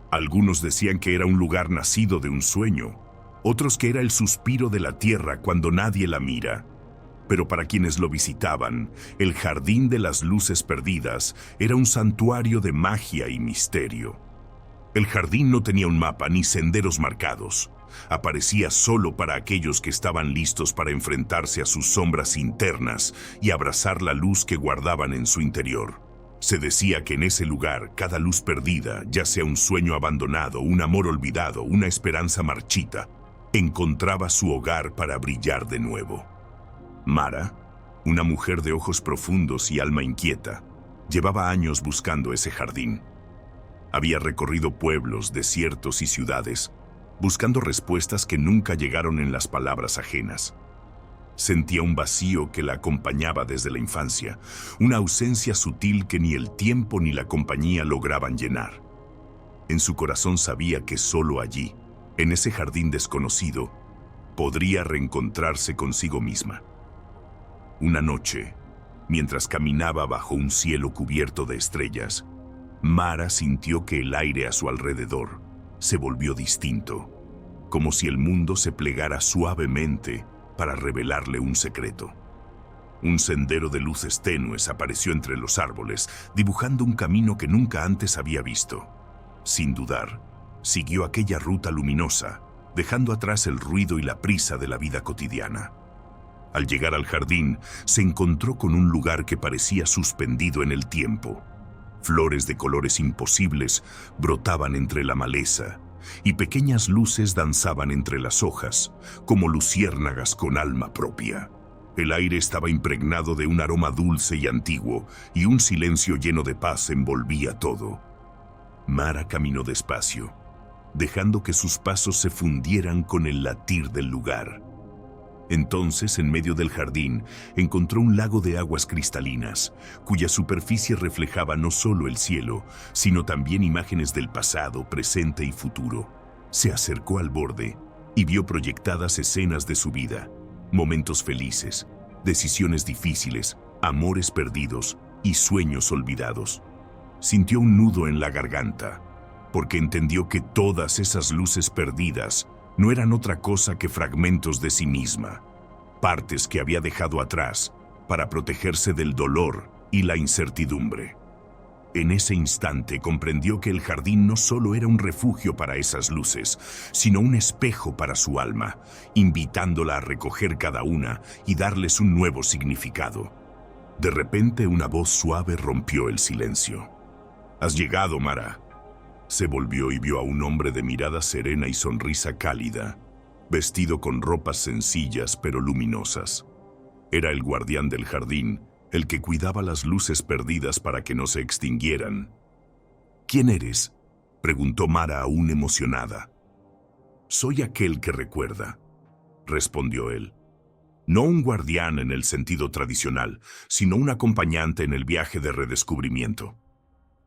Speaker 1: Algunos decían que era un lugar nacido de un sueño, otros que era el suspiro de la tierra cuando nadie la mira. Pero para quienes lo visitaban, el jardín de las luces perdidas era un santuario de magia y misterio. El jardín no tenía un mapa ni senderos marcados. Aparecía solo para aquellos que estaban listos para enfrentarse a sus sombras internas y abrazar la luz que guardaban en su interior. Se decía que en ese lugar cada luz perdida, ya sea un sueño abandonado, un amor olvidado, una esperanza marchita, encontraba su hogar para brillar de nuevo. Mara, una mujer de ojos profundos y alma inquieta, llevaba años buscando ese jardín. Había recorrido pueblos, desiertos y ciudades, buscando respuestas que nunca llegaron en las palabras ajenas. Sentía un vacío que la acompañaba desde la infancia, una ausencia sutil que ni el tiempo ni la compañía lograban llenar. En su corazón sabía que solo allí, en ese jardín desconocido, podría reencontrarse consigo misma. Una noche, mientras caminaba bajo un cielo cubierto de estrellas, Mara sintió que el aire a su alrededor se volvió distinto, como si el mundo se plegara suavemente para revelarle un secreto. Un sendero de luces tenues apareció entre los árboles, dibujando un camino que nunca antes había visto. Sin dudar, siguió aquella ruta luminosa, dejando atrás el ruido y la prisa de la vida cotidiana. Al llegar al jardín, se encontró con un lugar que parecía suspendido en el tiempo. Flores de colores imposibles brotaban entre la maleza, y pequeñas luces danzaban entre las hojas, como luciérnagas con alma propia. El aire estaba impregnado de un aroma dulce y antiguo, y un silencio lleno de paz envolvía todo. Mara caminó despacio, dejando que sus pasos se fundieran con el latir del lugar. Entonces, en medio del jardín, encontró un lago de aguas cristalinas, cuya superficie reflejaba no solo el cielo, sino también imágenes del pasado, presente y futuro. Se acercó al borde y vio proyectadas escenas de su vida, momentos felices, decisiones difíciles, amores perdidos y sueños olvidados. Sintió un nudo en la garganta, porque entendió que todas esas luces perdidas no eran otra cosa que fragmentos de sí misma, partes que había dejado atrás para protegerse del dolor y la incertidumbre. En ese instante comprendió que el jardín no solo era un refugio para esas luces, sino un espejo para su alma, invitándola a recoger cada una y darles un nuevo significado. De repente, una voz suave rompió el silencio. «Has llegado, Mara». Se volvió y vio a un hombre de mirada serena y sonrisa cálida, vestido con ropas sencillas pero luminosas. Era el guardián del jardín, el que cuidaba las luces perdidas para que no se extinguieran. «¿Quién eres?», preguntó Mara aún emocionada. «Soy aquel que recuerda», respondió él. «No un guardián en el sentido tradicional, sino un acompañante en el viaje de redescubrimiento.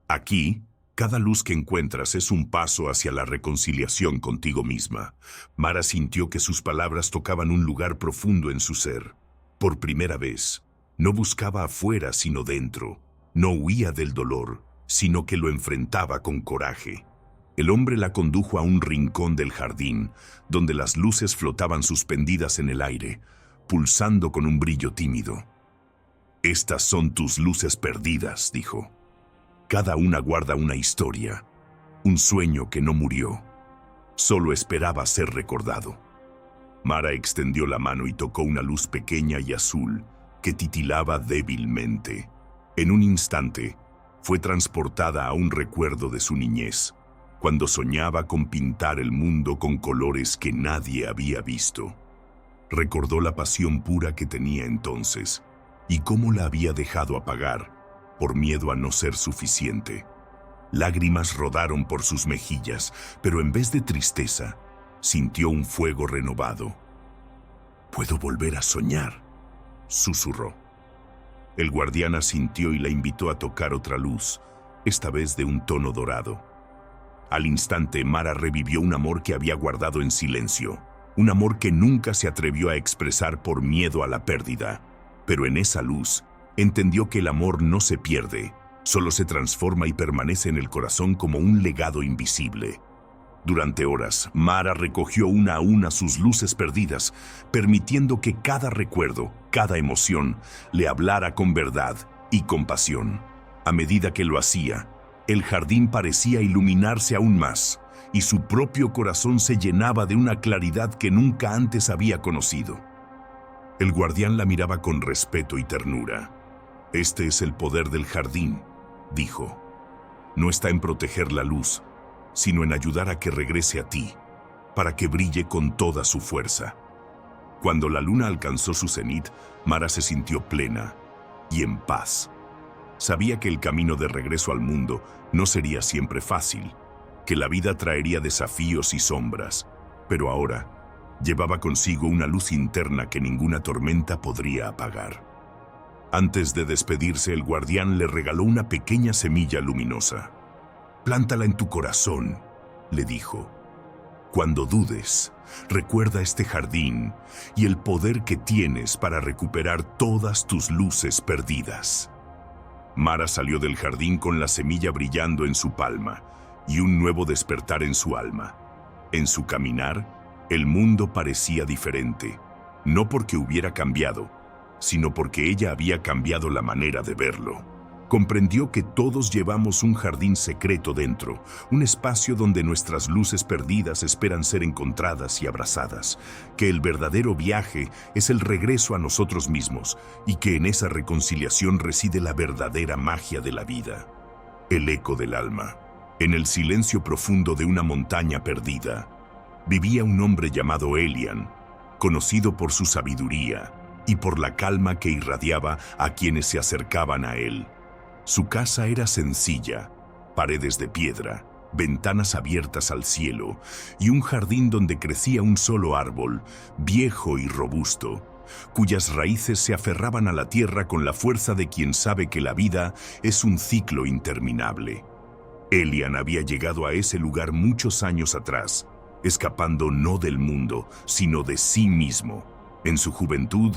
Speaker 1: Aquí, cada luz que encuentras es un paso hacia la reconciliación contigo misma». Mara sintió que sus palabras tocaban un lugar profundo en su ser. Por primera vez, no buscaba afuera sino dentro. No huía del dolor, sino que lo enfrentaba con coraje. El hombre la condujo a un rincón del jardín, donde las luces flotaban suspendidas en el aire, pulsando con un brillo tímido. «Estas son tus luces perdidas», dijo. «Cada una guarda una historia, un sueño que no murió. Solo esperaba ser recordado». Mara extendió la mano y tocó una luz pequeña y azul que titilaba débilmente. En un instante, fue transportada a un recuerdo de su niñez, cuando soñaba con pintar el mundo con colores que nadie había visto. Recordó la pasión pura que tenía entonces y cómo la había dejado apagar por miedo a no ser suficiente. Lágrimas rodaron por sus mejillas, pero en vez de tristeza, sintió un fuego renovado. «Puedo volver a soñar», susurró. El guardián asintió y la invitó a tocar otra luz, esta vez de un tono dorado. Al instante, Mara revivió un amor que había guardado en silencio, un amor que nunca se atrevió a expresar por miedo a la pérdida. Pero en esa luz, entendió que el amor no se pierde, solo se transforma y permanece en el corazón como un legado invisible. Durante horas, Mara recogió una a una sus luces perdidas, permitiendo que cada recuerdo, cada emoción, le hablara con verdad y compasión. A medida que lo hacía, el jardín parecía iluminarse aún más, y su propio corazón se llenaba de una claridad que nunca antes había conocido. El guardián la miraba con respeto y ternura. «Este es el poder del jardín», dijo. «No está en proteger la luz, sino en ayudar a que regrese a ti, para que brille con toda su fuerza». Cuando la luna alcanzó su cenit, Mara se sintió plena y en paz. Sabía que el camino de regreso al mundo no sería siempre fácil, que la vida traería desafíos y sombras, pero ahora llevaba consigo una luz interna que ninguna tormenta podría apagar. Antes de despedirse, el guardián le regaló una pequeña semilla luminosa. «Plántala en tu corazón», le dijo. «Cuando dudes, recuerda este jardín y el poder que tienes para recuperar todas tus luces perdidas». Mara salió del jardín con la semilla brillando en su palma y un nuevo despertar en su alma. En su caminar, el mundo parecía diferente, no porque hubiera cambiado, sino porque ella había cambiado la manera de verlo. Comprendió que todos llevamos un jardín secreto dentro, un espacio donde nuestras luces perdidas esperan ser encontradas y abrazadas, que el verdadero viaje es el regreso a nosotros mismos y que en esa reconciliación reside la verdadera magia de la vida. El eco del alma. En el silencio profundo de una montaña perdida, vivía un hombre llamado Elian, conocido por su sabiduría y por la calma que irradiaba a quienes se acercaban a él. Su casa era sencilla, paredes de piedra, ventanas abiertas al cielo y un jardín donde crecía un solo árbol, viejo y robusto, cuyas raíces se aferraban a la tierra con la fuerza de quien sabe que la vida es un ciclo interminable. Elian había llegado a ese lugar muchos años atrás, escapando no del mundo, sino de sí mismo. En su juventud,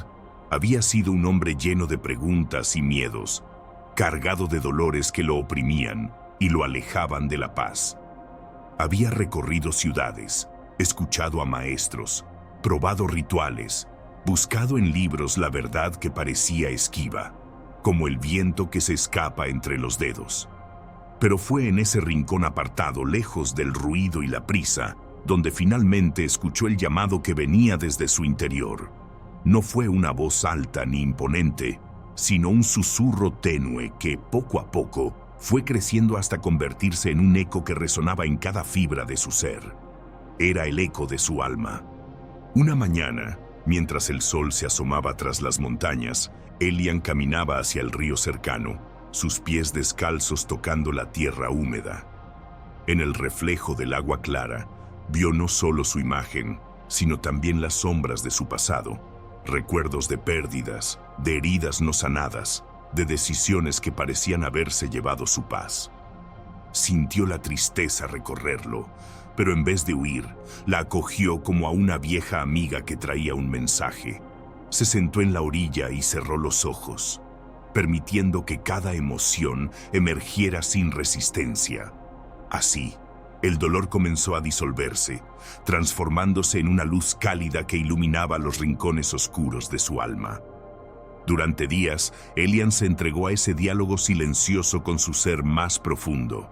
Speaker 1: había sido un hombre lleno de preguntas y miedos, cargado de dolores que lo oprimían y lo alejaban de la paz. Había recorrido ciudades, escuchado a maestros, probado rituales, buscado en libros la verdad que parecía esquiva, como el viento que se escapa entre los dedos. Pero fue en ese rincón apartado, lejos del ruido y la prisa, donde finalmente escuchó el llamado que venía desde su interior. No fue una voz alta ni imponente, sino un susurro tenue que, poco a poco, fue creciendo hasta convertirse en un eco que resonaba en cada fibra de su ser. Era el eco de su alma. Una mañana, mientras el sol se asomaba tras las montañas, Elian caminaba hacia el río cercano, sus pies descalzos tocando la tierra húmeda. En el reflejo del agua clara, vio no solo su imagen, sino también las sombras de su pasado, recuerdos de pérdidas, de heridas no sanadas, de decisiones que parecían haberse llevado su paz. Sintió la tristeza recorrerlo, pero en vez de huir, la acogió como a una vieja amiga que traía un mensaje. Se sentó en la orilla y cerró los ojos, permitiendo que cada emoción emergiera sin resistencia. Así, el dolor comenzó a disolverse, transformándose en una luz cálida que iluminaba los rincones oscuros de su alma. Durante días, Elian se entregó a ese diálogo silencioso con su ser más profundo.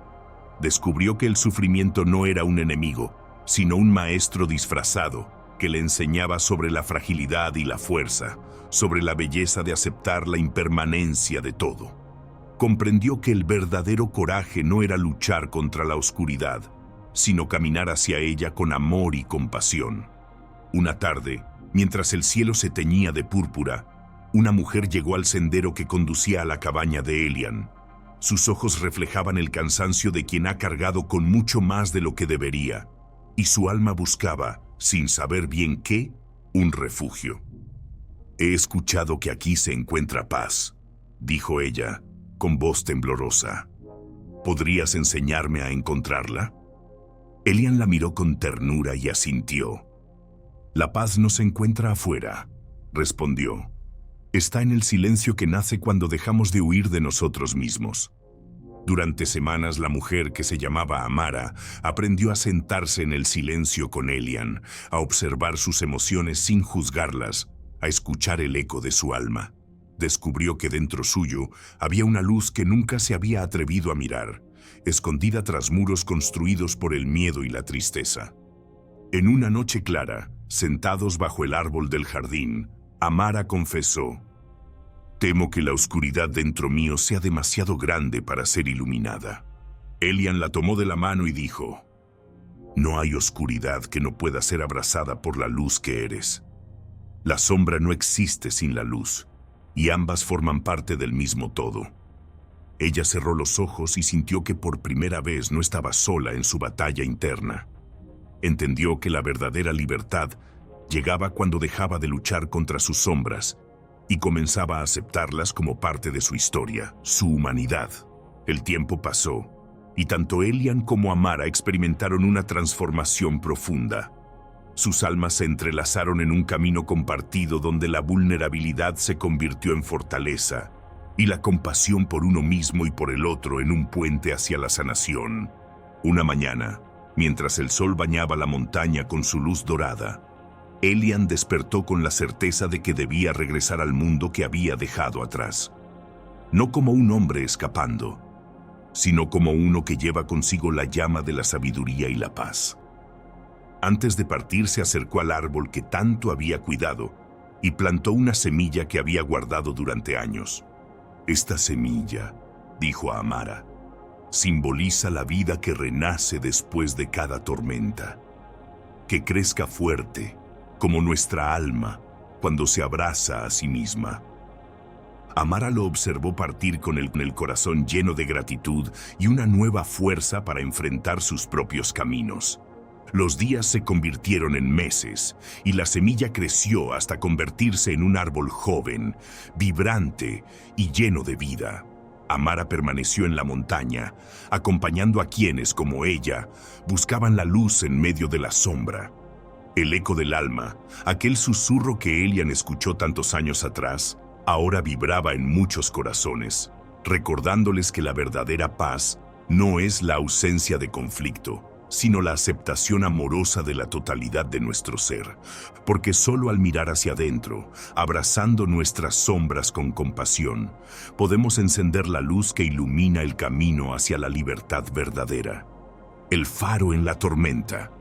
Speaker 1: Descubrió que el sufrimiento no era un enemigo, sino un maestro disfrazado que le enseñaba sobre la fragilidad y la fuerza, sobre la belleza de aceptar la impermanencia de todo. Comprendió que el verdadero coraje no era luchar contra la oscuridad, sino caminar hacia ella con amor y compasión. Una tarde, mientras el cielo se teñía de púrpura, una mujer llegó al sendero que conducía a la cabaña de Elian. Sus ojos reflejaban el cansancio de quien ha cargado con mucho más de lo que debería, y su alma buscaba, sin saber bien qué, un refugio. «He escuchado que aquí se encuentra paz», dijo ella, con voz temblorosa. «¿Podrías enseñarme a encontrarla?» Elian la miró con ternura y asintió. «La paz no se encuentra afuera», respondió. «Está en el silencio que nace cuando dejamos de huir de nosotros mismos». Durante semanas la mujer, que se llamaba Amara, aprendió a sentarse en el silencio con Elian, a observar sus emociones sin juzgarlas, a escuchar el eco de su alma. Descubrió que dentro suyo había una luz que nunca se había atrevido a mirar, escondida tras muros construidos por el miedo y la tristeza. En una noche clara, sentados bajo el árbol del jardín, Amara confesó: «Temo que la oscuridad dentro mío sea demasiado grande para ser iluminada». Elian la tomó de la mano y dijo: «No hay oscuridad que no pueda ser abrazada por la luz que eres. La sombra no existe sin la luz, y ambas forman parte del mismo todo. Ella cerró los ojos y sintió que por primera vez no estaba sola en su batalla interna. Entendió que la verdadera libertad llegaba cuando dejaba de luchar contra sus sombras y comenzaba a aceptarlas como parte de su historia, su humanidad. El tiempo pasó y tanto Elian como Amara experimentaron una transformación profunda. Sus almas se entrelazaron en un camino compartido donde la vulnerabilidad se convirtió en fortaleza y la compasión por uno mismo y por el otro en un puente hacia la sanación. Una mañana, mientras el sol bañaba la montaña con su luz dorada, Elian despertó con la certeza de que debía regresar al mundo que había dejado atrás. No como un hombre escapando, sino como uno que lleva consigo la llama de la sabiduría y la paz. Antes de partir se acercó al árbol que tanto había cuidado y plantó una semilla que había guardado durante años. Esta semilla, dijo a Amara, simboliza la vida que renace después de cada tormenta, que crezca fuerte, como nuestra alma, cuando se abraza a sí misma. Amara lo observó partir con el corazón lleno de gratitud y una nueva fuerza para enfrentar sus propios caminos. Los días se convirtieron en meses y la semilla creció hasta convertirse en un árbol joven, vibrante y lleno de vida. Amara permaneció en la montaña, acompañando a quienes, como ella, buscaban la luz en medio de la sombra. El eco del alma, aquel susurro que Elian escuchó tantos años atrás, ahora vibraba en muchos corazones, recordándoles que la verdadera paz no es la ausencia de conflicto, sino la aceptación amorosa de la totalidad de nuestro ser, porque solo al mirar hacia adentro, abrazando nuestras sombras con compasión, podemos encender la luz que ilumina el camino hacia la libertad verdadera. El faro en la tormenta.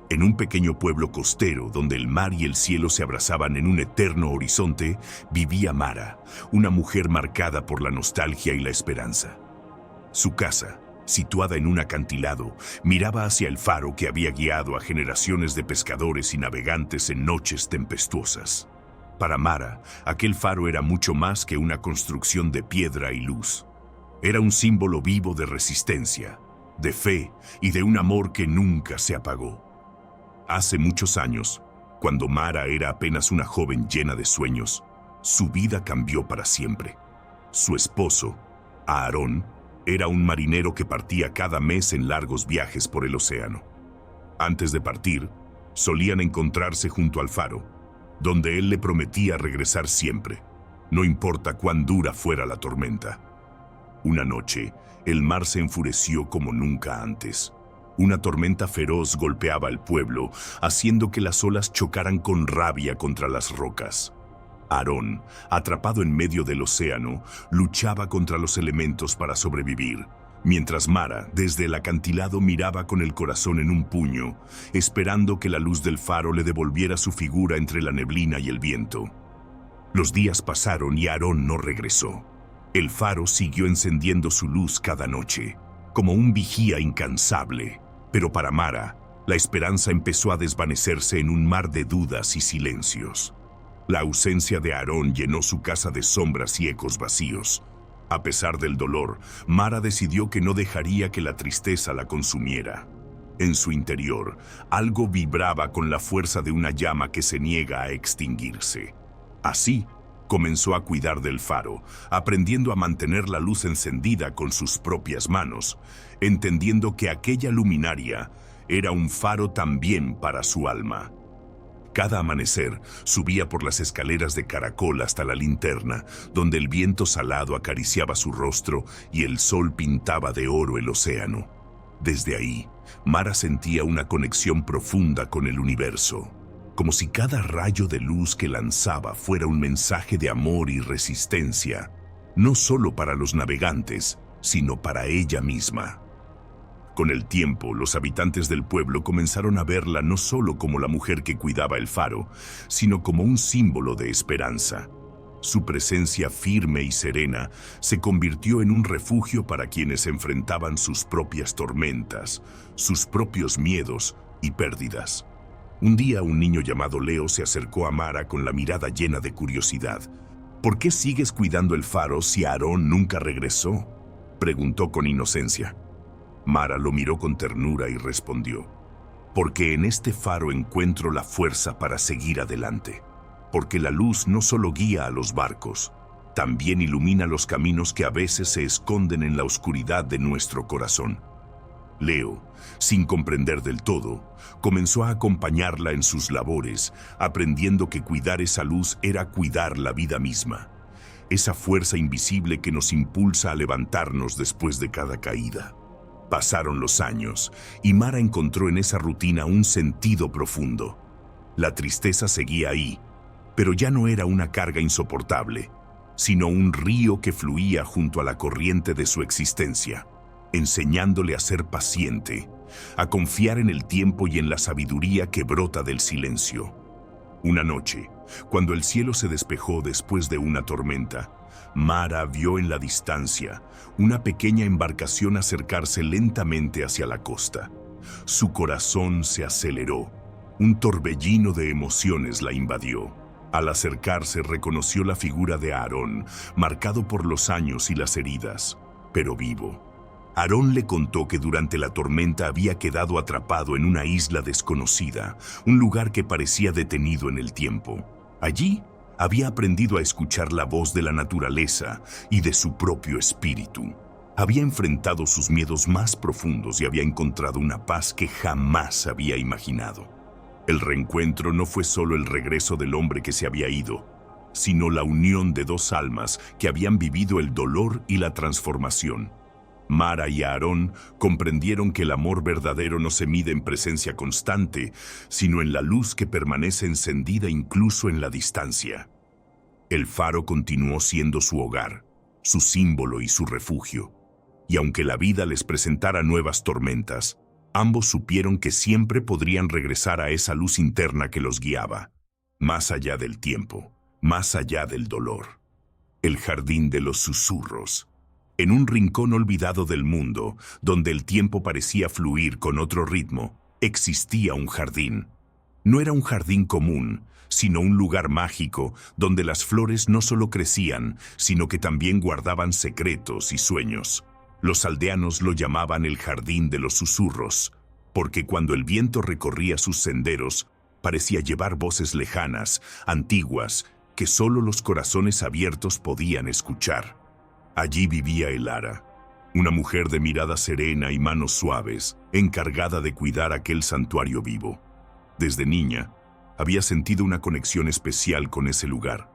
Speaker 1: En un pequeño pueblo costero donde el mar y el cielo se abrazaban en un eterno horizonte, vivía Mara, una mujer marcada por la nostalgia y la esperanza. Su casa, situada en un acantilado, miraba hacia el faro que había guiado a generaciones de pescadores y navegantes en noches tempestuosas. Para Mara, aquel faro era mucho más que una construcción de piedra y luz. Era un símbolo vivo de resistencia, de fe y de un amor que nunca se apagó. Hace muchos años, cuando Mara era apenas una joven llena de sueños, su vida cambió para siempre. Su esposo, Aarón, era un marinero que partía cada mes en largos viajes por el océano. Antes de partir, solían encontrarse junto al faro, donde él le prometía regresar siempre, no importa cuán dura fuera la tormenta. Una noche, el mar se enfureció como nunca antes. Una tormenta feroz golpeaba el pueblo, haciendo que las olas chocaran con rabia contra las rocas. Aarón, atrapado en medio del océano, luchaba contra los elementos para sobrevivir, mientras Mara, desde el acantilado, miraba con el corazón en un puño, esperando que la luz del faro le devolviera su figura entre la neblina y el viento. Los días pasaron y Aarón no regresó. El faro siguió encendiendo su luz cada noche, como un vigía incansable, pero para Mara, la esperanza empezó a desvanecerse en un mar de dudas y silencios. La ausencia de Aarón llenó su casa de sombras y ecos vacíos. A pesar del dolor, Mara decidió que no dejaría que la tristeza la consumiera. En su interior, algo vibraba con la fuerza de una llama que se niega a extinguirse. Así, comenzó a cuidar del faro, aprendiendo a mantener la luz encendida con sus propias manos, entendiendo que aquella luminaria era un faro también para su alma. Cada amanecer subía por las escaleras de caracol hasta la linterna, donde el viento salado acariciaba su rostro y el sol pintaba de oro el océano. Desde ahí, Mara sentía una conexión profunda con el universo, como si cada rayo de luz que lanzaba fuera un mensaje de amor y resistencia, no solo para los navegantes, sino para ella misma. Con el tiempo, los habitantes del pueblo comenzaron a verla no solo como la mujer que cuidaba el faro, sino como un símbolo de esperanza. Su presencia firme y serena se convirtió en un refugio para quienes enfrentaban sus propias tormentas, sus propios miedos y pérdidas. Un día un niño llamado Leo se acercó a Mara con la mirada llena de curiosidad. ¿Por qué sigues cuidando el faro si Aarón nunca regresó? Preguntó con inocencia. Mara lo miró con ternura y respondió: porque en este faro encuentro la fuerza para seguir adelante. Porque la luz no solo guía a los barcos, también ilumina los caminos que a veces se esconden en la oscuridad de nuestro corazón. Leo, sin comprender del todo, comenzó a acompañarla en sus labores, aprendiendo que cuidar esa luz era cuidar la vida misma, esa fuerza invisible que nos impulsa a levantarnos después de cada caída. Pasaron los años y Mara encontró en esa rutina un sentido profundo. La tristeza seguía ahí, pero ya no era una carga insoportable, sino un río que fluía junto a la corriente de su existencia, enseñándole a ser paciente, a confiar en el tiempo y en la sabiduría que brota del silencio. Una noche, cuando el cielo se despejó después de una tormenta, Mara vio en la distancia una pequeña embarcación acercarse lentamente hacia la costa. Su corazón se aceleró. Un torbellino de emociones la invadió. Al acercarse reconoció la figura de Aarón, marcado por los años y las heridas, pero vivo. Aarón le contó que durante la tormenta había quedado atrapado en una isla desconocida, un lugar que parecía detenido en el tiempo. Allí había aprendido a escuchar la voz de la naturaleza y de su propio espíritu. Había enfrentado sus miedos más profundos y había encontrado una paz que jamás había imaginado. El reencuentro no fue solo el regreso del hombre que se había ido, sino la unión de dos almas que habían vivido el dolor y la transformación. Mara y Aarón comprendieron que el amor verdadero no se mide en presencia constante, sino en la luz que permanece encendida incluso en la distancia. El faro continuó siendo su hogar, su símbolo y su refugio. Y aunque la vida les presentara nuevas tormentas, ambos supieron que siempre podrían regresar a esa luz interna que los guiaba, más allá del tiempo, más allá del dolor. El jardín de los susurros. En un rincón olvidado del mundo, donde el tiempo parecía fluir con otro ritmo, existía un jardín. No era un jardín común, sino un lugar mágico donde las flores no solo crecían, sino que también guardaban secretos y sueños. Los aldeanos lo llamaban el jardín de los susurros, porque cuando el viento recorría sus senderos, parecía llevar voces lejanas, antiguas, que solo los corazones abiertos podían escuchar. Allí vivía Elara, una mujer de mirada serena y manos suaves, encargada de cuidar aquel santuario vivo. Desde niña, había sentido una conexión especial con ese lugar,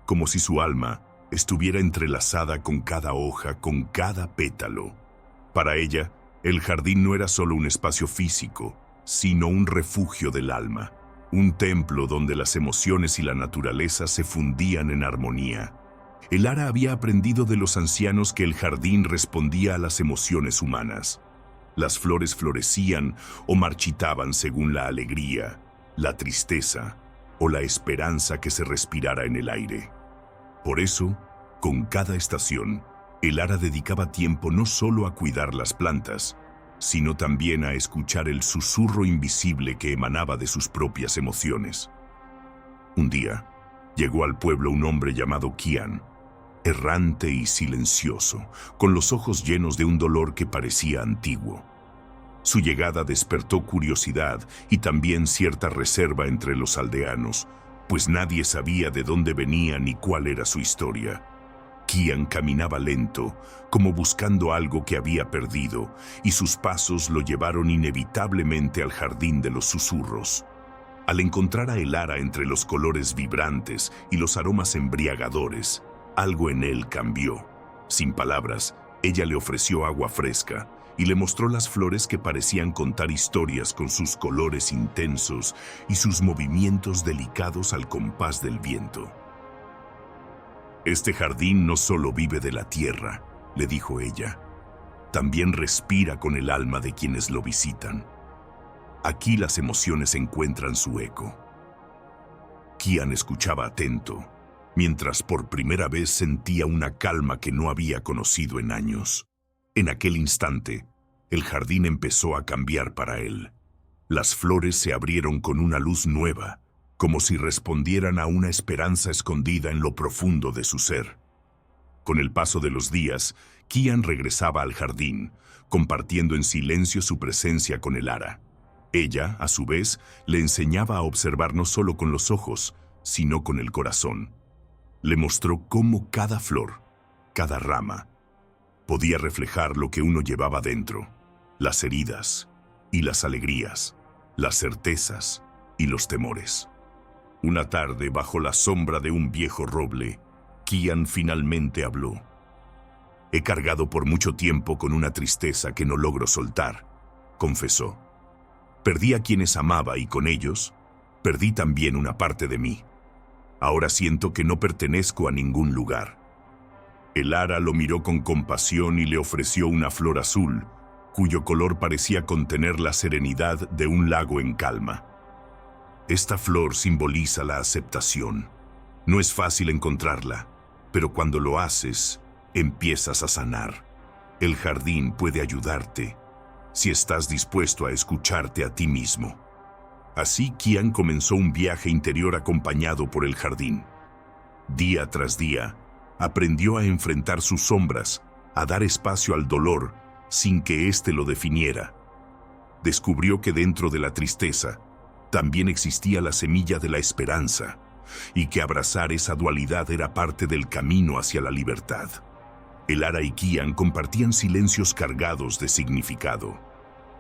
Speaker 1: como si su alma estuviera entrelazada con cada hoja, con cada pétalo. Para ella, el jardín no era solo un espacio físico, sino un refugio del alma, un templo donde las emociones y la naturaleza se fundían en armonía. Elara había aprendido de los ancianos que el jardín respondía a las emociones humanas. Las flores florecían o marchitaban según la alegría, la tristeza o la esperanza que se respirara en el aire. Por eso, con cada estación, Elara dedicaba tiempo no solo a cuidar las plantas, sino también a escuchar el susurro invisible que emanaba de sus propias emociones. Un día, llegó al pueblo un hombre llamado Kian, errante y silencioso, con los ojos llenos de un dolor que parecía antiguo. Su llegada despertó curiosidad y también cierta reserva entre los aldeanos, pues nadie sabía de dónde venía ni cuál era su historia. Kian caminaba lento, como buscando algo que había perdido, y sus pasos lo llevaron inevitablemente al jardín de los susurros. Al encontrar a Elara entre los colores vibrantes y los aromas embriagadores, algo en él cambió. Sin palabras, ella le ofreció agua fresca y le mostró las flores que parecían contar historias con sus colores intensos y sus movimientos delicados al compás del viento. Este jardín no solo vive de la tierra, le dijo ella, también respira con el alma de quienes lo visitan. Aquí las emociones encuentran su eco. Kian escuchaba atento, mientras por primera vez sentía una calma que no había conocido en años. En aquel instante, el jardín empezó a cambiar para él. Las flores se abrieron con una luz nueva, como si respondieran a una esperanza escondida en lo profundo de su ser. Con el paso de los días, Kian regresaba al jardín, compartiendo en silencio su presencia con el ara. Ella, a su vez, le enseñaba a observar no solo con los ojos, sino con el corazón. Le mostró cómo cada flor, cada rama, podía reflejar lo que uno llevaba dentro, las heridas y las alegrías, las certezas y los temores. Una tarde, bajo la sombra de un viejo roble, Kian finalmente habló. «He cargado por mucho tiempo con una tristeza que no logro soltar», confesó. «Perdí a quienes amaba y con ellos, perdí también una parte de mí. Ahora siento que no pertenezco a ningún lugar». El ara lo miró con compasión y le ofreció una flor azul, cuyo color parecía contener la serenidad de un lago en calma. Esta flor simboliza la aceptación. No es fácil encontrarla, pero cuando lo haces, empiezas a sanar. El jardín puede ayudarte si estás dispuesto a escucharte a ti mismo. Así Kian comenzó un viaje interior acompañado por el jardín. Día tras día, aprendió a enfrentar sus sombras, a dar espacio al dolor sin que éste lo definiera. Descubrió que dentro de la tristeza también existía la semilla de la esperanza y que abrazar esa dualidad era parte del camino hacia la libertad. El ara y Kian compartían silencios cargados de significado.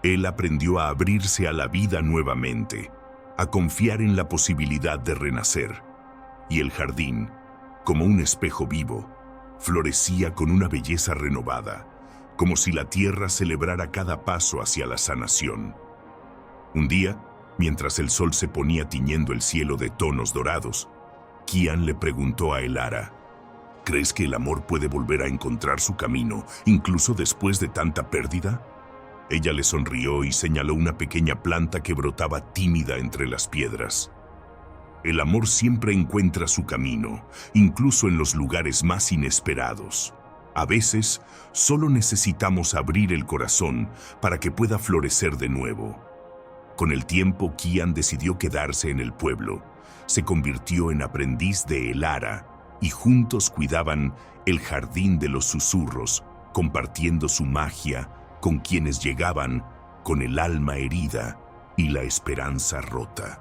Speaker 1: Él aprendió a abrirse a la vida nuevamente, a confiar en la posibilidad de renacer. Y el jardín, como un espejo vivo, florecía con una belleza renovada, como si la tierra celebrara cada paso hacia la sanación. Un día, mientras el sol se ponía tiñendo el cielo de tonos dorados, Kian le preguntó a el ara: «¿Crees que el amor puede volver a encontrar su camino, incluso después de tanta pérdida?». Ella le sonrió y señaló una pequeña planta que brotaba tímida entre las piedras. El amor siempre encuentra su camino, incluso en los lugares más inesperados. A veces, solo necesitamos abrir el corazón para que pueda florecer de nuevo. Con el tiempo, Kian decidió quedarse en el pueblo. Se convirtió en aprendiz de el ara y juntos cuidaban el jardín de los susurros, compartiendo su magia con quienes llegaban con el alma herida y la esperanza rota.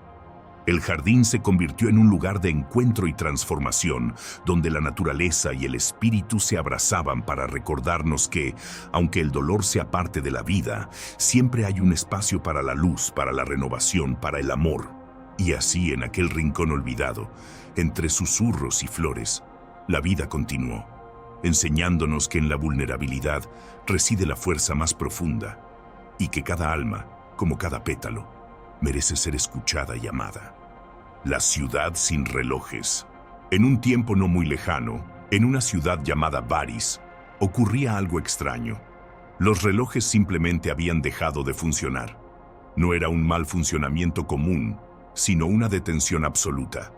Speaker 1: El jardín se convirtió en un lugar de encuentro y transformación, donde la naturaleza y el espíritu se abrazaban para recordarnos que, aunque el dolor sea parte de la vida, siempre hay un espacio para la luz, para la renovación, para el amor. Y así, en aquel rincón olvidado, entre susurros y flores, la vida continuó, enseñándonos que en la vulnerabilidad reside la fuerza más profunda y que cada alma, como cada pétalo, merece ser escuchada y amada. La ciudad sin relojes. En un tiempo no muy lejano, en una ciudad llamada Varys, ocurría algo extraño. Los relojes simplemente habían dejado de funcionar. No era un mal funcionamiento común, sino una detención absoluta,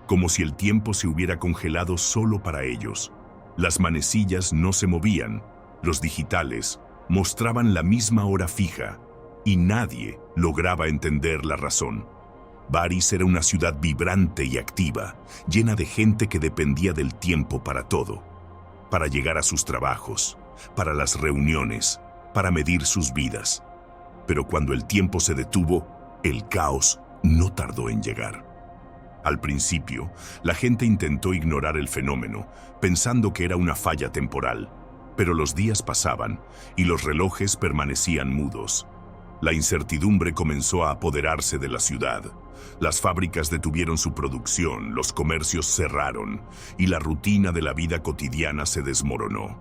Speaker 1: como si el tiempo se hubiera congelado solo para ellos. Las manecillas no se movían, los digitales mostraban la misma hora fija, y nadie lograba entender la razón. Varys era una ciudad vibrante y activa, llena de gente que dependía del tiempo para todo, para llegar a sus trabajos, para las reuniones, para medir sus vidas. Pero cuando el tiempo se detuvo, el caos no tardó en llegar. Al principio, la gente intentó ignorar el fenómeno, pensando que era una falla temporal, pero los días pasaban y los relojes permanecían mudos. La incertidumbre comenzó a apoderarse de la ciudad. Las fábricas detuvieron su producción, los comercios cerraron y la rutina de la vida cotidiana se desmoronó.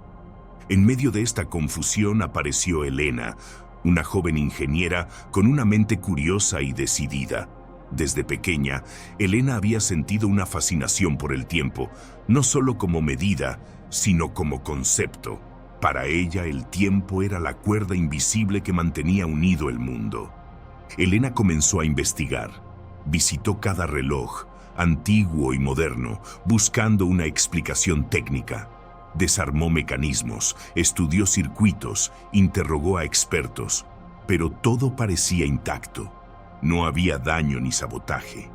Speaker 1: En medio de esta confusión apareció Elena, una joven ingeniera con una mente curiosa y decidida. Desde pequeña, Elena había sentido una fascinación por el tiempo, no solo como medida, sino como concepto. Para ella, el tiempo era la cuerda invisible que mantenía unido el mundo. Elena comenzó a investigar. Visitó cada reloj, antiguo y moderno, buscando una explicación técnica. Desarmó mecanismos, estudió circuitos, interrogó a expertos, pero todo parecía intacto. No había daño ni sabotaje.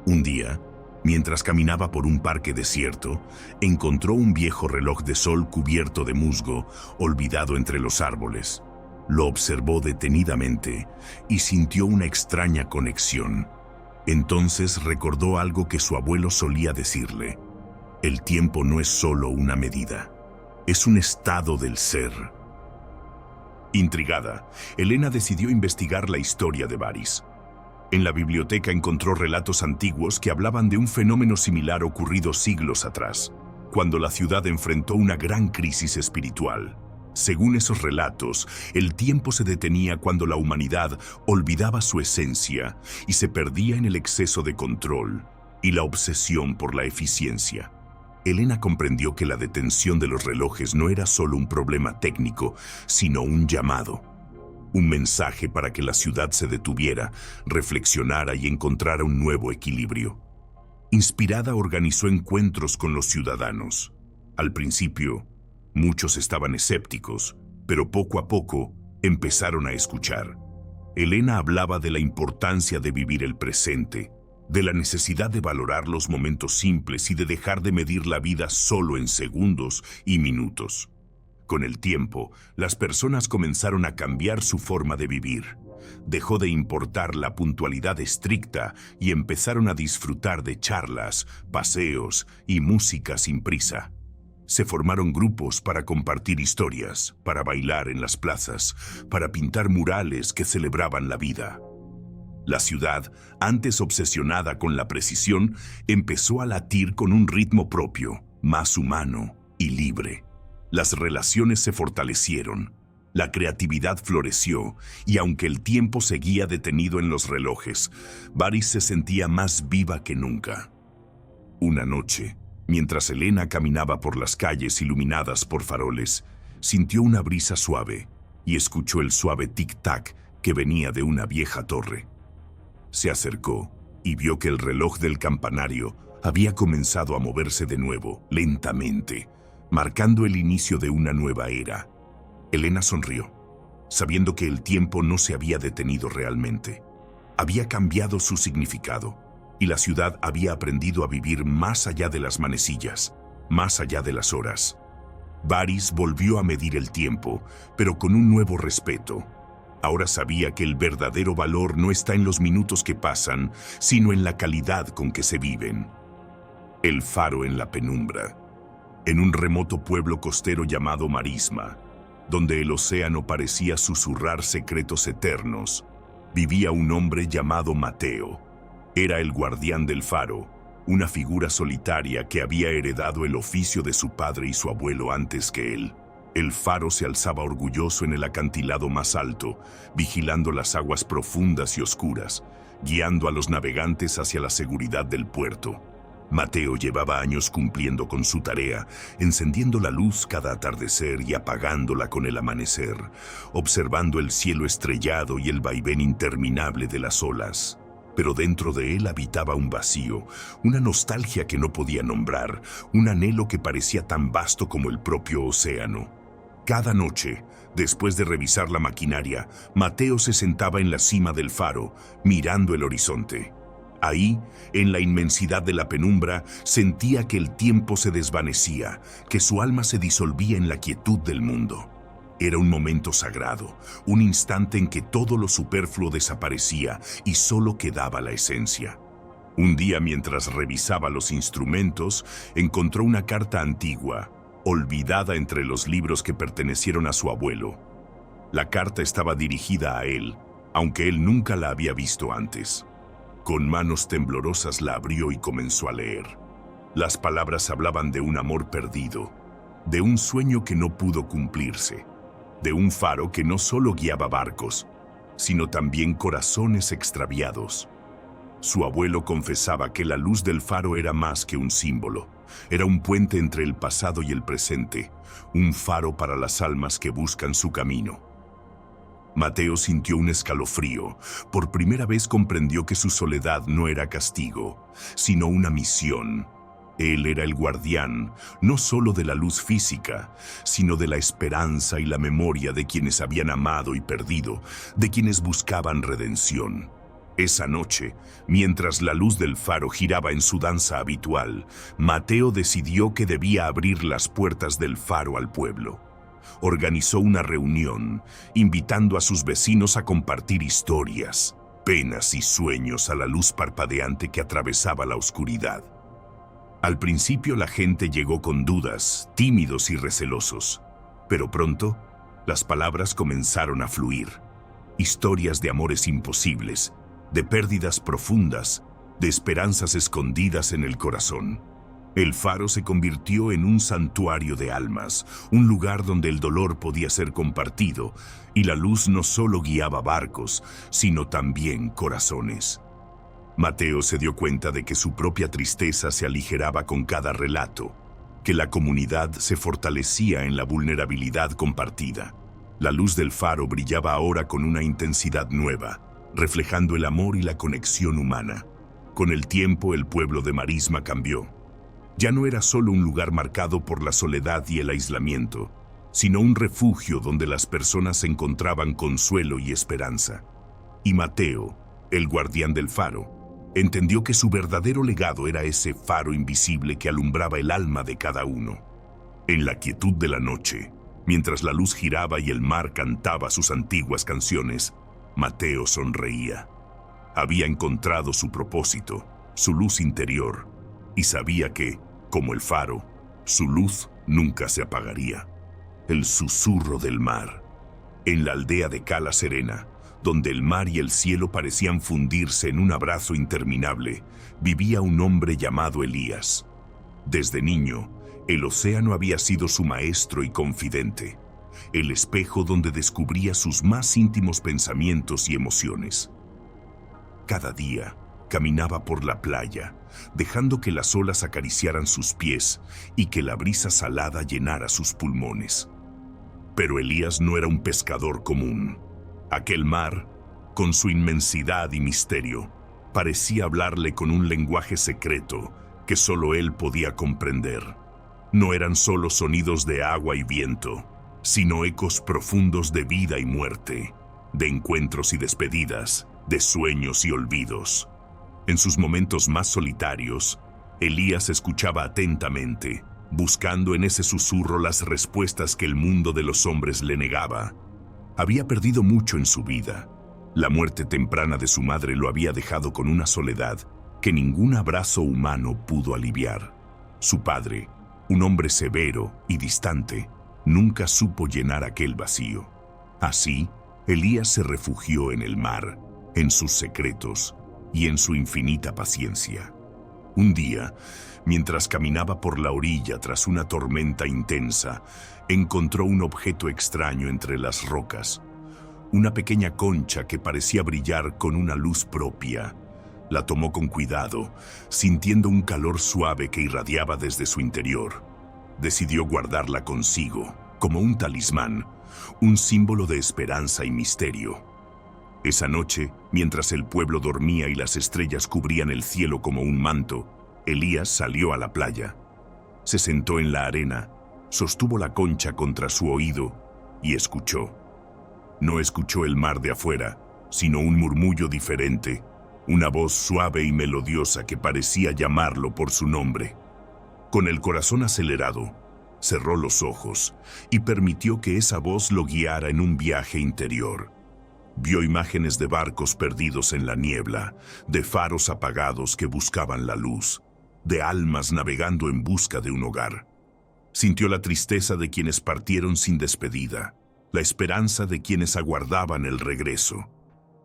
Speaker 1: Un día, Mientras caminaba por un parque desierto, encontró un viejo reloj de sol cubierto de musgo, olvidado entre los árboles. Lo observó detenidamente y sintió una extraña conexión. Entonces recordó algo que su abuelo solía decirle: el tiempo no es solo una medida, es un estado del ser. Intrigada, Elena decidió investigar la historia de Varys. En la biblioteca encontró relatos antiguos que hablaban de un fenómeno similar ocurrido siglos atrás, cuando la ciudad enfrentó una gran crisis espiritual. Según esos relatos, el tiempo se detenía cuando la humanidad olvidaba su esencia y se perdía en el exceso de control y la obsesión por la eficiencia. Elena comprendió que la detención de los relojes no era solo un problema técnico, sino un llamado. Un mensaje para que la ciudad se detuviera, reflexionara y encontrara un nuevo equilibrio. Inspirada, organizó encuentros con los ciudadanos. Al principio, muchos estaban escépticos, pero poco a poco empezaron a escuchar. Elena hablaba de la importancia de vivir el presente, de la necesidad de valorar los momentos simples y de dejar de medir la vida solo en segundos y minutos. Con el tiempo, las personas comenzaron a cambiar su forma de vivir. Dejó de importar la puntualidad estricta y empezaron a disfrutar de charlas, paseos y música sin prisa. Se formaron grupos para compartir historias, para bailar en las plazas, para pintar murales que celebraban la vida. La ciudad, antes obsesionada con la precisión, empezó a latir con un ritmo propio, más humano y libre. Las relaciones se fortalecieron, la creatividad floreció y aunque el tiempo seguía detenido en los relojes, Varys se sentía más viva que nunca. Una noche, mientras Elena caminaba por las calles iluminadas por faroles, sintió una brisa suave y escuchó el suave tic-tac que venía de una vieja torre. Se acercó y vio que el reloj del campanario había comenzado a moverse de nuevo, lentamente, marcando el inicio de una nueva era. Elena sonrió, sabiendo que el tiempo no se había detenido realmente. Había cambiado su significado, y la ciudad había aprendido a vivir más allá de las manecillas, más allá de las horas. Varys volvió a medir el tiempo, pero con un nuevo respeto. Ahora sabía que el verdadero valor no está en los minutos que pasan, sino en la calidad con que se viven. El faro en la penumbra. En un remoto pueblo costero llamado Marisma, donde el océano parecía susurrar secretos eternos, vivía un hombre llamado Mateo. Era el guardián del faro, una figura solitaria que había heredado el oficio de su padre y su abuelo antes que él. El faro se alzaba orgulloso en el acantilado más alto, vigilando las aguas profundas y oscuras, guiando a los navegantes hacia la seguridad del puerto. Mateo llevaba años cumpliendo con su tarea, encendiendo la luz cada atardecer y apagándola con el amanecer, observando el cielo estrellado y el vaivén interminable de las olas. Pero dentro de él habitaba un vacío, una nostalgia que no podía nombrar, un anhelo que parecía tan vasto como el propio océano. Cada noche, después de revisar la maquinaria, Mateo se sentaba en la cima del faro, mirando el horizonte. Ahí, en la inmensidad de la penumbra, sentía que el tiempo se desvanecía, que su alma se disolvía en la quietud del mundo. Era un momento sagrado, un instante en que todo lo superfluo desaparecía y solo quedaba la esencia. Un día, mientras revisaba los instrumentos, encontró una carta antigua, olvidada entre los libros que pertenecieron a su abuelo. La carta estaba dirigida a él, aunque él nunca la había visto antes. Con manos temblorosas la abrió y comenzó a leer. Las palabras hablaban de un amor perdido, de un sueño que no pudo cumplirse, de un faro que no solo guiaba barcos, sino también corazones extraviados. Su abuelo confesaba que la luz del faro era más que un símbolo, era un puente entre el pasado y el presente, un faro para las almas que buscan su camino. Mateo sintió un escalofrío. Por primera vez comprendió que su soledad no era castigo, sino una misión. Él era el guardián, no solo de la luz física, sino de la esperanza y la memoria de quienes habían amado y perdido, de quienes buscaban redención. Esa noche, mientras la luz del faro giraba en su danza habitual, Mateo decidió que debía abrir las puertas del faro al pueblo. Organizó una reunión, invitando a sus vecinos a compartir historias, penas y sueños a la luz parpadeante que atravesaba la oscuridad. Al principio la gente llegó con dudas, tímidos y recelosos, pero pronto las palabras comenzaron a fluir. Historias de amores imposibles, de pérdidas profundas, de esperanzas escondidas en el corazón. El faro se convirtió en un santuario de almas, un lugar donde el dolor podía ser compartido y la luz no solo guiaba barcos, sino también corazones. Mateo se dio cuenta de que su propia tristeza se aligeraba con cada relato, que la comunidad se fortalecía en la vulnerabilidad compartida. La luz del faro brillaba ahora con una intensidad nueva, reflejando el amor y la conexión humana. Con el tiempo, el pueblo de Marisma cambió. Ya no era solo un lugar marcado por la soledad y el aislamiento, sino un refugio donde las personas encontraban consuelo y esperanza. Y Mateo, el guardián del faro, entendió que su verdadero legado era ese faro invisible que alumbraba el alma de cada uno. En la quietud de la noche, mientras la luz giraba y el mar cantaba sus antiguas canciones, Mateo sonreía. Había encontrado su propósito, su luz interior, y sabía que, como el faro, su luz nunca se apagaría. El susurro del mar. En la aldea de Cala Serena, donde el mar y el cielo parecían fundirse en un abrazo interminable, vivía un hombre llamado Elías. Desde niño, el océano había sido su maestro y confidente, el espejo donde descubría sus más íntimos pensamientos y emociones. Cada día, caminaba por la playa, dejando que las olas acariciaran sus pies y que la brisa salada llenara sus pulmones. Pero Elías no era un pescador común. Aquel mar, con su inmensidad y misterio, parecía hablarle con un lenguaje secreto que solo él podía comprender. No eran solo sonidos de agua y viento, sino ecos profundos de vida y muerte, de encuentros y despedidas, de sueños y olvidos. En sus momentos más solitarios, Elías escuchaba atentamente, buscando en ese susurro las respuestas que el mundo de los hombres le negaba. Había perdido mucho en su vida. La muerte temprana de su madre lo había dejado con una soledad que ningún abrazo humano pudo aliviar. Su padre, un hombre severo y distante, nunca supo llenar aquel vacío. Así, Elías se refugió en el mar, en sus secretos y en su infinita paciencia. Un día, mientras caminaba por la orilla tras una tormenta intensa, encontró un objeto extraño entre las rocas, una pequeña concha que parecía brillar con una luz propia. La tomó con cuidado, sintiendo un calor suave que irradiaba desde su interior. Decidió guardarla consigo, como un talismán, un símbolo de esperanza y misterio. Esa noche, mientras el pueblo dormía y las estrellas cubrían el cielo como un manto, Elías salió a la playa. Se sentó en la arena, sostuvo la concha contra su oído y escuchó. No escuchó el mar de afuera, sino un murmullo diferente, una voz suave y melodiosa que parecía llamarlo por su nombre. Con el corazón acelerado, cerró los ojos y permitió que esa voz lo guiara en un viaje interior. Vio imágenes de barcos perdidos en la niebla, de faros apagados que buscaban la luz, de almas navegando en busca de un hogar. Sintió la tristeza de quienes partieron sin despedida, la esperanza de quienes aguardaban el regreso,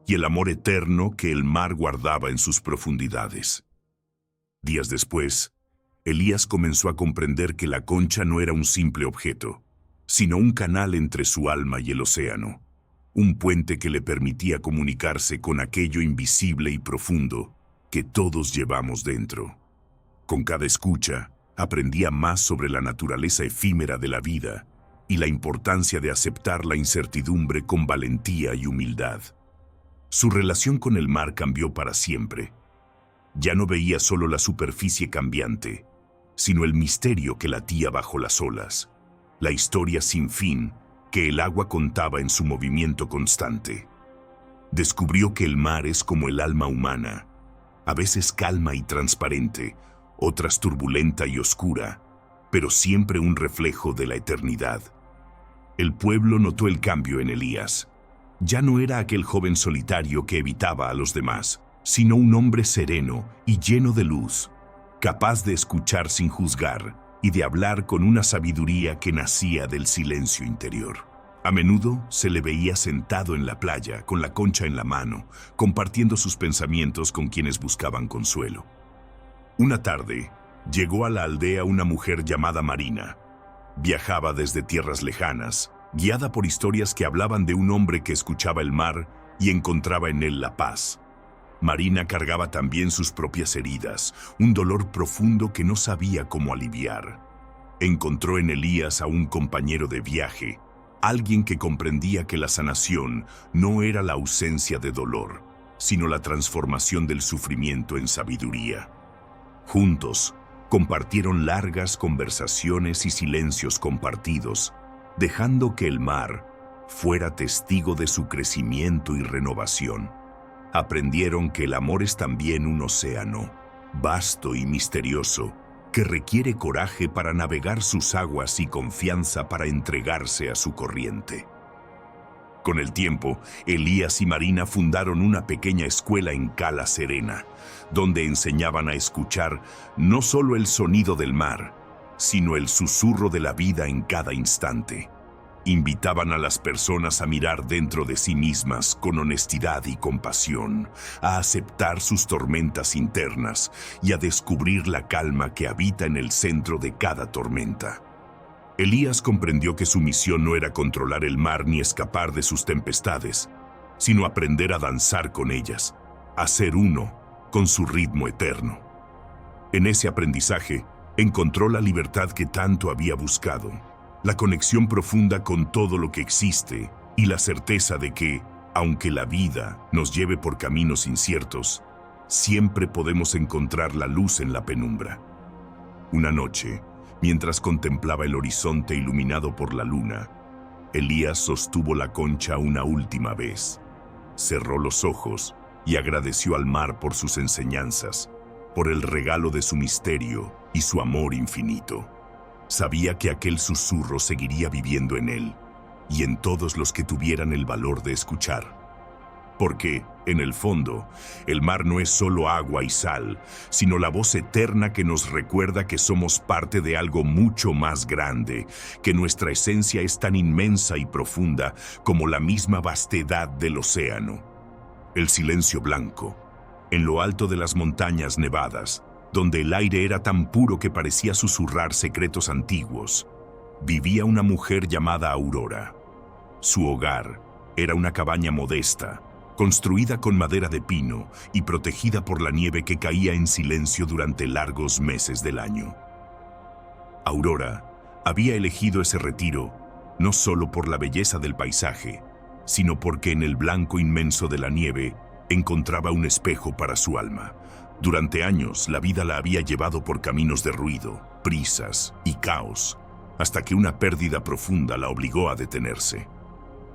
Speaker 1: y el amor eterno que el mar guardaba en sus profundidades. Días después, Elías comenzó a comprender que la concha no era un simple objeto, sino un canal entre su alma y el océano, un puente que le permitía comunicarse con aquello invisible y profundo que todos llevamos dentro. Con cada escucha, aprendía más sobre la naturaleza efímera de la vida y la importancia de aceptar la incertidumbre con valentía y humildad. Su relación con el mar cambió para siempre. Ya no veía solo la superficie cambiante, sino el misterio que latía bajo las olas, la historia sin fin que el agua contaba en su movimiento constante. Descubrió que el mar es como el alma humana, a veces calma y transparente, otras turbulenta y oscura, pero siempre un reflejo de la eternidad. El pueblo notó el cambio en Elías. Ya no era aquel joven solitario que evitaba a los demás, sino un hombre sereno y lleno de luz, capaz de escuchar sin juzgar y de hablar con una sabiduría que nacía del silencio interior. A menudo se le veía sentado en la playa, con la concha en la mano, compartiendo sus pensamientos con quienes buscaban consuelo. Una tarde, llegó a la aldea una mujer llamada Marina. Viajaba desde tierras lejanas, guiada por historias que hablaban de un hombre que escuchaba el mar y encontraba en él la paz. Marina cargaba también sus propias heridas, un dolor profundo que no sabía cómo aliviar. Encontró en Elías a un compañero de viaje, alguien que comprendía que la sanación no era la ausencia de dolor, sino la transformación del sufrimiento en sabiduría. Juntos, compartieron largas conversaciones y silencios compartidos, dejando que el mar fuera testigo de su crecimiento y renovación. Aprendieron que el amor es también un océano, vasto y misterioso, que requiere coraje para navegar sus aguas y confianza para entregarse a su corriente. Con el tiempo, Elías y Marina fundaron una pequeña escuela en Cala Serena, donde enseñaban a escuchar no solo el sonido del mar, sino el susurro de la vida en cada instante. Invitaban a las personas a mirar dentro de sí mismas con honestidad y compasión, a aceptar sus tormentas internas y a descubrir la calma que habita en el centro de cada tormenta. Elías comprendió que su misión no era controlar el mar ni escapar de sus tempestades, sino aprender a danzar con ellas, a ser uno con su ritmo eterno. En ese aprendizaje, encontró la libertad que tanto había buscado, la conexión profunda con todo lo que existe y la certeza de que, aunque la vida nos lleve por caminos inciertos, siempre podemos encontrar la luz en la penumbra. Una noche, mientras contemplaba el horizonte iluminado por la luna, Elías sostuvo la concha una última vez. Cerró los ojos y agradeció al mar por sus enseñanzas, por el regalo de su misterio y su amor infinito. Sabía que aquel susurro seguiría viviendo en él y en todos los que tuvieran el valor de escuchar. Porque, en el fondo, el mar no es solo agua y sal, sino la voz eterna que nos recuerda que somos parte de algo mucho más grande, que nuestra esencia es tan inmensa y profunda como la misma vastedad del océano. El silencio blanco, en lo alto de las montañas nevadas, donde el aire era tan puro que parecía susurrar secretos antiguos, vivía una mujer llamada Aurora. Su hogar era una cabaña modesta, construida con madera de pino y protegida por la nieve que caía en silencio durante largos meses del año. Aurora había elegido ese retiro no solo por la belleza del paisaje, sino porque en el blanco inmenso de la nieve encontraba un espejo para su alma. Durante años, la vida la había llevado por caminos de ruido, prisas y caos, hasta que una pérdida profunda la obligó a detenerse.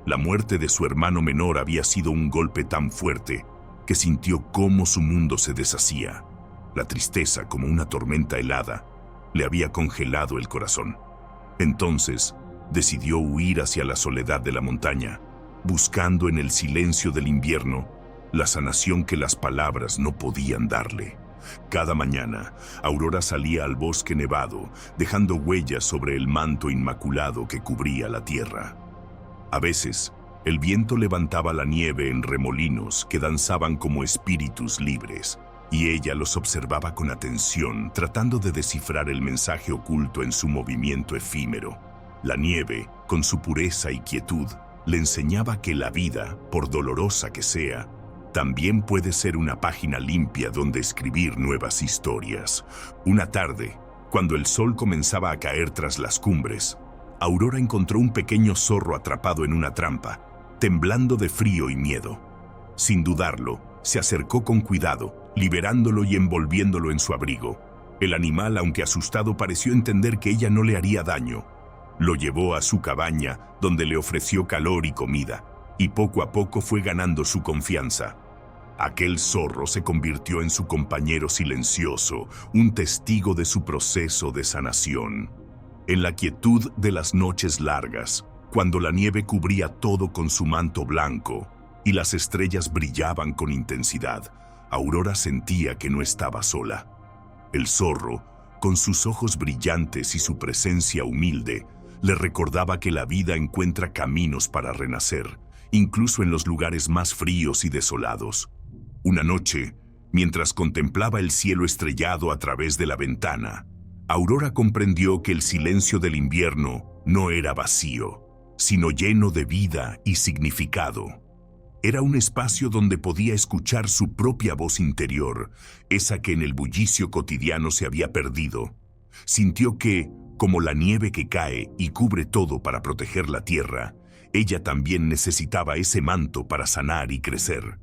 Speaker 1: La muerte de su hermano menor había sido un golpe tan fuerte que sintió cómo su mundo se deshacía. La tristeza, como una tormenta helada, le había congelado el corazón. Entonces, decidió huir hacia la soledad de la montaña, buscando en el silencio del invierno la sanación que las palabras no podían darle. Cada mañana, Aurora salía al bosque nevado, dejando huellas sobre el manto inmaculado que cubría la tierra. A veces, el viento levantaba la nieve en remolinos que danzaban como espíritus libres, y ella los observaba con atención, tratando de descifrar el mensaje oculto en su movimiento efímero. La nieve, con su pureza y quietud, le enseñaba que la vida, por dolorosa que sea, también puede ser una página limpia donde escribir nuevas historias. Una tarde, cuando el sol comenzaba a caer tras las cumbres, Aurora encontró un pequeño zorro atrapado en una trampa, temblando de frío y miedo. Sin dudarlo, se acercó con cuidado, liberándolo y envolviéndolo en su abrigo. El animal, aunque asustado, pareció entender que ella no le haría daño. Lo llevó a su cabaña, donde le ofreció calor y comida, y poco a poco fue ganando su confianza. Aquel zorro se convirtió en su compañero silencioso, un testigo de su proceso de sanación. En la quietud de las noches largas, cuando la nieve cubría todo con su manto blanco y las estrellas brillaban con intensidad, Aurora sentía que no estaba sola. El zorro, con sus ojos brillantes y su presencia humilde, le recordaba que la vida encuentra caminos para renacer, incluso en los lugares más fríos y desolados. Una noche, mientras contemplaba el cielo estrellado a través de la ventana, Aurora comprendió que el silencio del invierno no era vacío, sino lleno de vida y significado. Era un espacio donde podía escuchar su propia voz interior, esa que en el bullicio cotidiano se había perdido. Sintió que, como la nieve que cae y cubre todo para proteger la tierra, ella también necesitaba ese manto para sanar y crecer.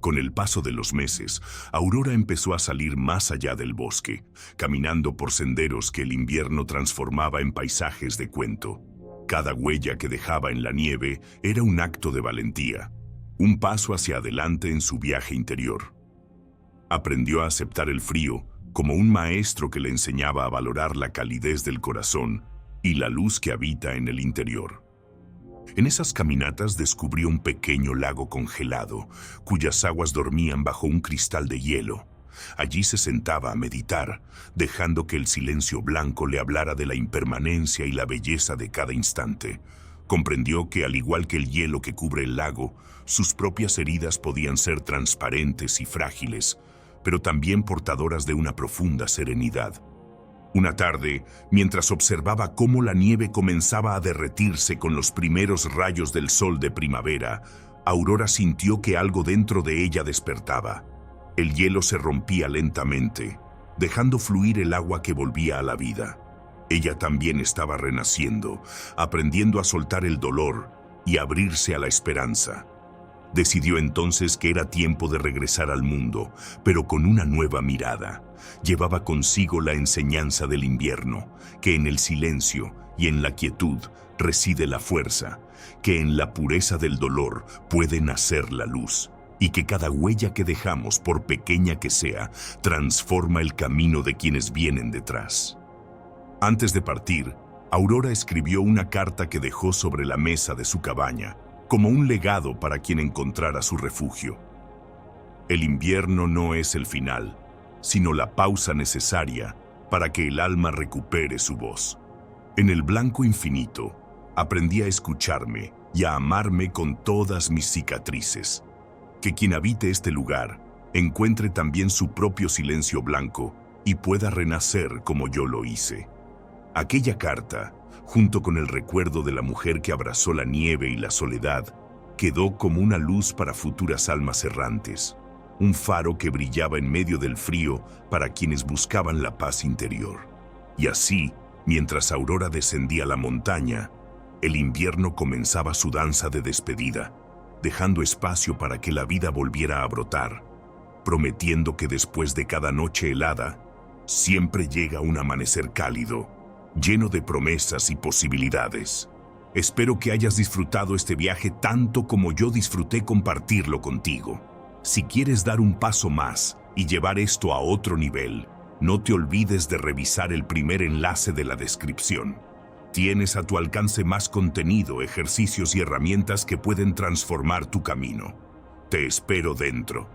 Speaker 1: Con el paso de los meses, Aurora empezó a salir más allá del bosque, caminando por senderos que el invierno transformaba en paisajes de cuento. Cada huella que dejaba en la nieve era un acto de valentía, un paso hacia adelante en su viaje interior. Aprendió a aceptar el frío como un maestro que le enseñaba a valorar la calidez del corazón y la luz que habita en el interior. En esas caminatas descubrió un pequeño lago congelado, cuyas aguas dormían bajo un cristal de hielo. Allí se sentaba a meditar, dejando que el silencio blanco le hablara de la impermanencia y la belleza de cada instante. Comprendió que, al igual que el hielo que cubre el lago, sus propias heridas podían ser transparentes y frágiles, pero también portadoras de una profunda serenidad. Una tarde, mientras observaba cómo la nieve comenzaba a derretirse con los primeros rayos del sol de primavera, Aurora sintió que algo dentro de ella despertaba. El hielo se rompía lentamente, dejando fluir el agua que volvía a la vida. Ella también estaba renaciendo, aprendiendo a soltar el dolor y abrirse a la esperanza. Decidió entonces que era tiempo de regresar al mundo, pero con una nueva mirada. Llevaba consigo la enseñanza del invierno, que en el silencio y en la quietud reside la fuerza, que en la pureza del dolor puede nacer la luz, y que cada huella que dejamos, por pequeña que sea, transforma el camino de quienes vienen detrás. Antes de partir, Aurora escribió una carta que dejó sobre la mesa de su cabaña, como un legado para quien encontrara su refugio. El invierno no es el final, sino la pausa necesaria para que el alma recupere su voz. En el blanco infinito, aprendí a escucharme y a amarme con todas mis cicatrices. Que quien habite este lugar encuentre también su propio silencio blanco y pueda renacer como yo lo hice. Aquella carta, junto con el recuerdo de la mujer que abrazó la nieve y la soledad, quedó como una luz para futuras almas errantes, un faro que brillaba en medio del frío para quienes buscaban la paz interior. Y así, mientras Aurora descendía la montaña, el invierno comenzaba su danza de despedida, dejando espacio para que la vida volviera a brotar, prometiendo que después de cada noche helada, siempre llega un amanecer cálido, lleno de promesas y posibilidades. Espero que hayas disfrutado este viaje tanto como yo disfruté compartirlo contigo. Si quieres dar un paso más y llevar esto a otro nivel, no te olvides de revisar el primer enlace de la descripción. Tienes a tu alcance más contenido, ejercicios y herramientas que pueden transformar tu camino. Te espero dentro.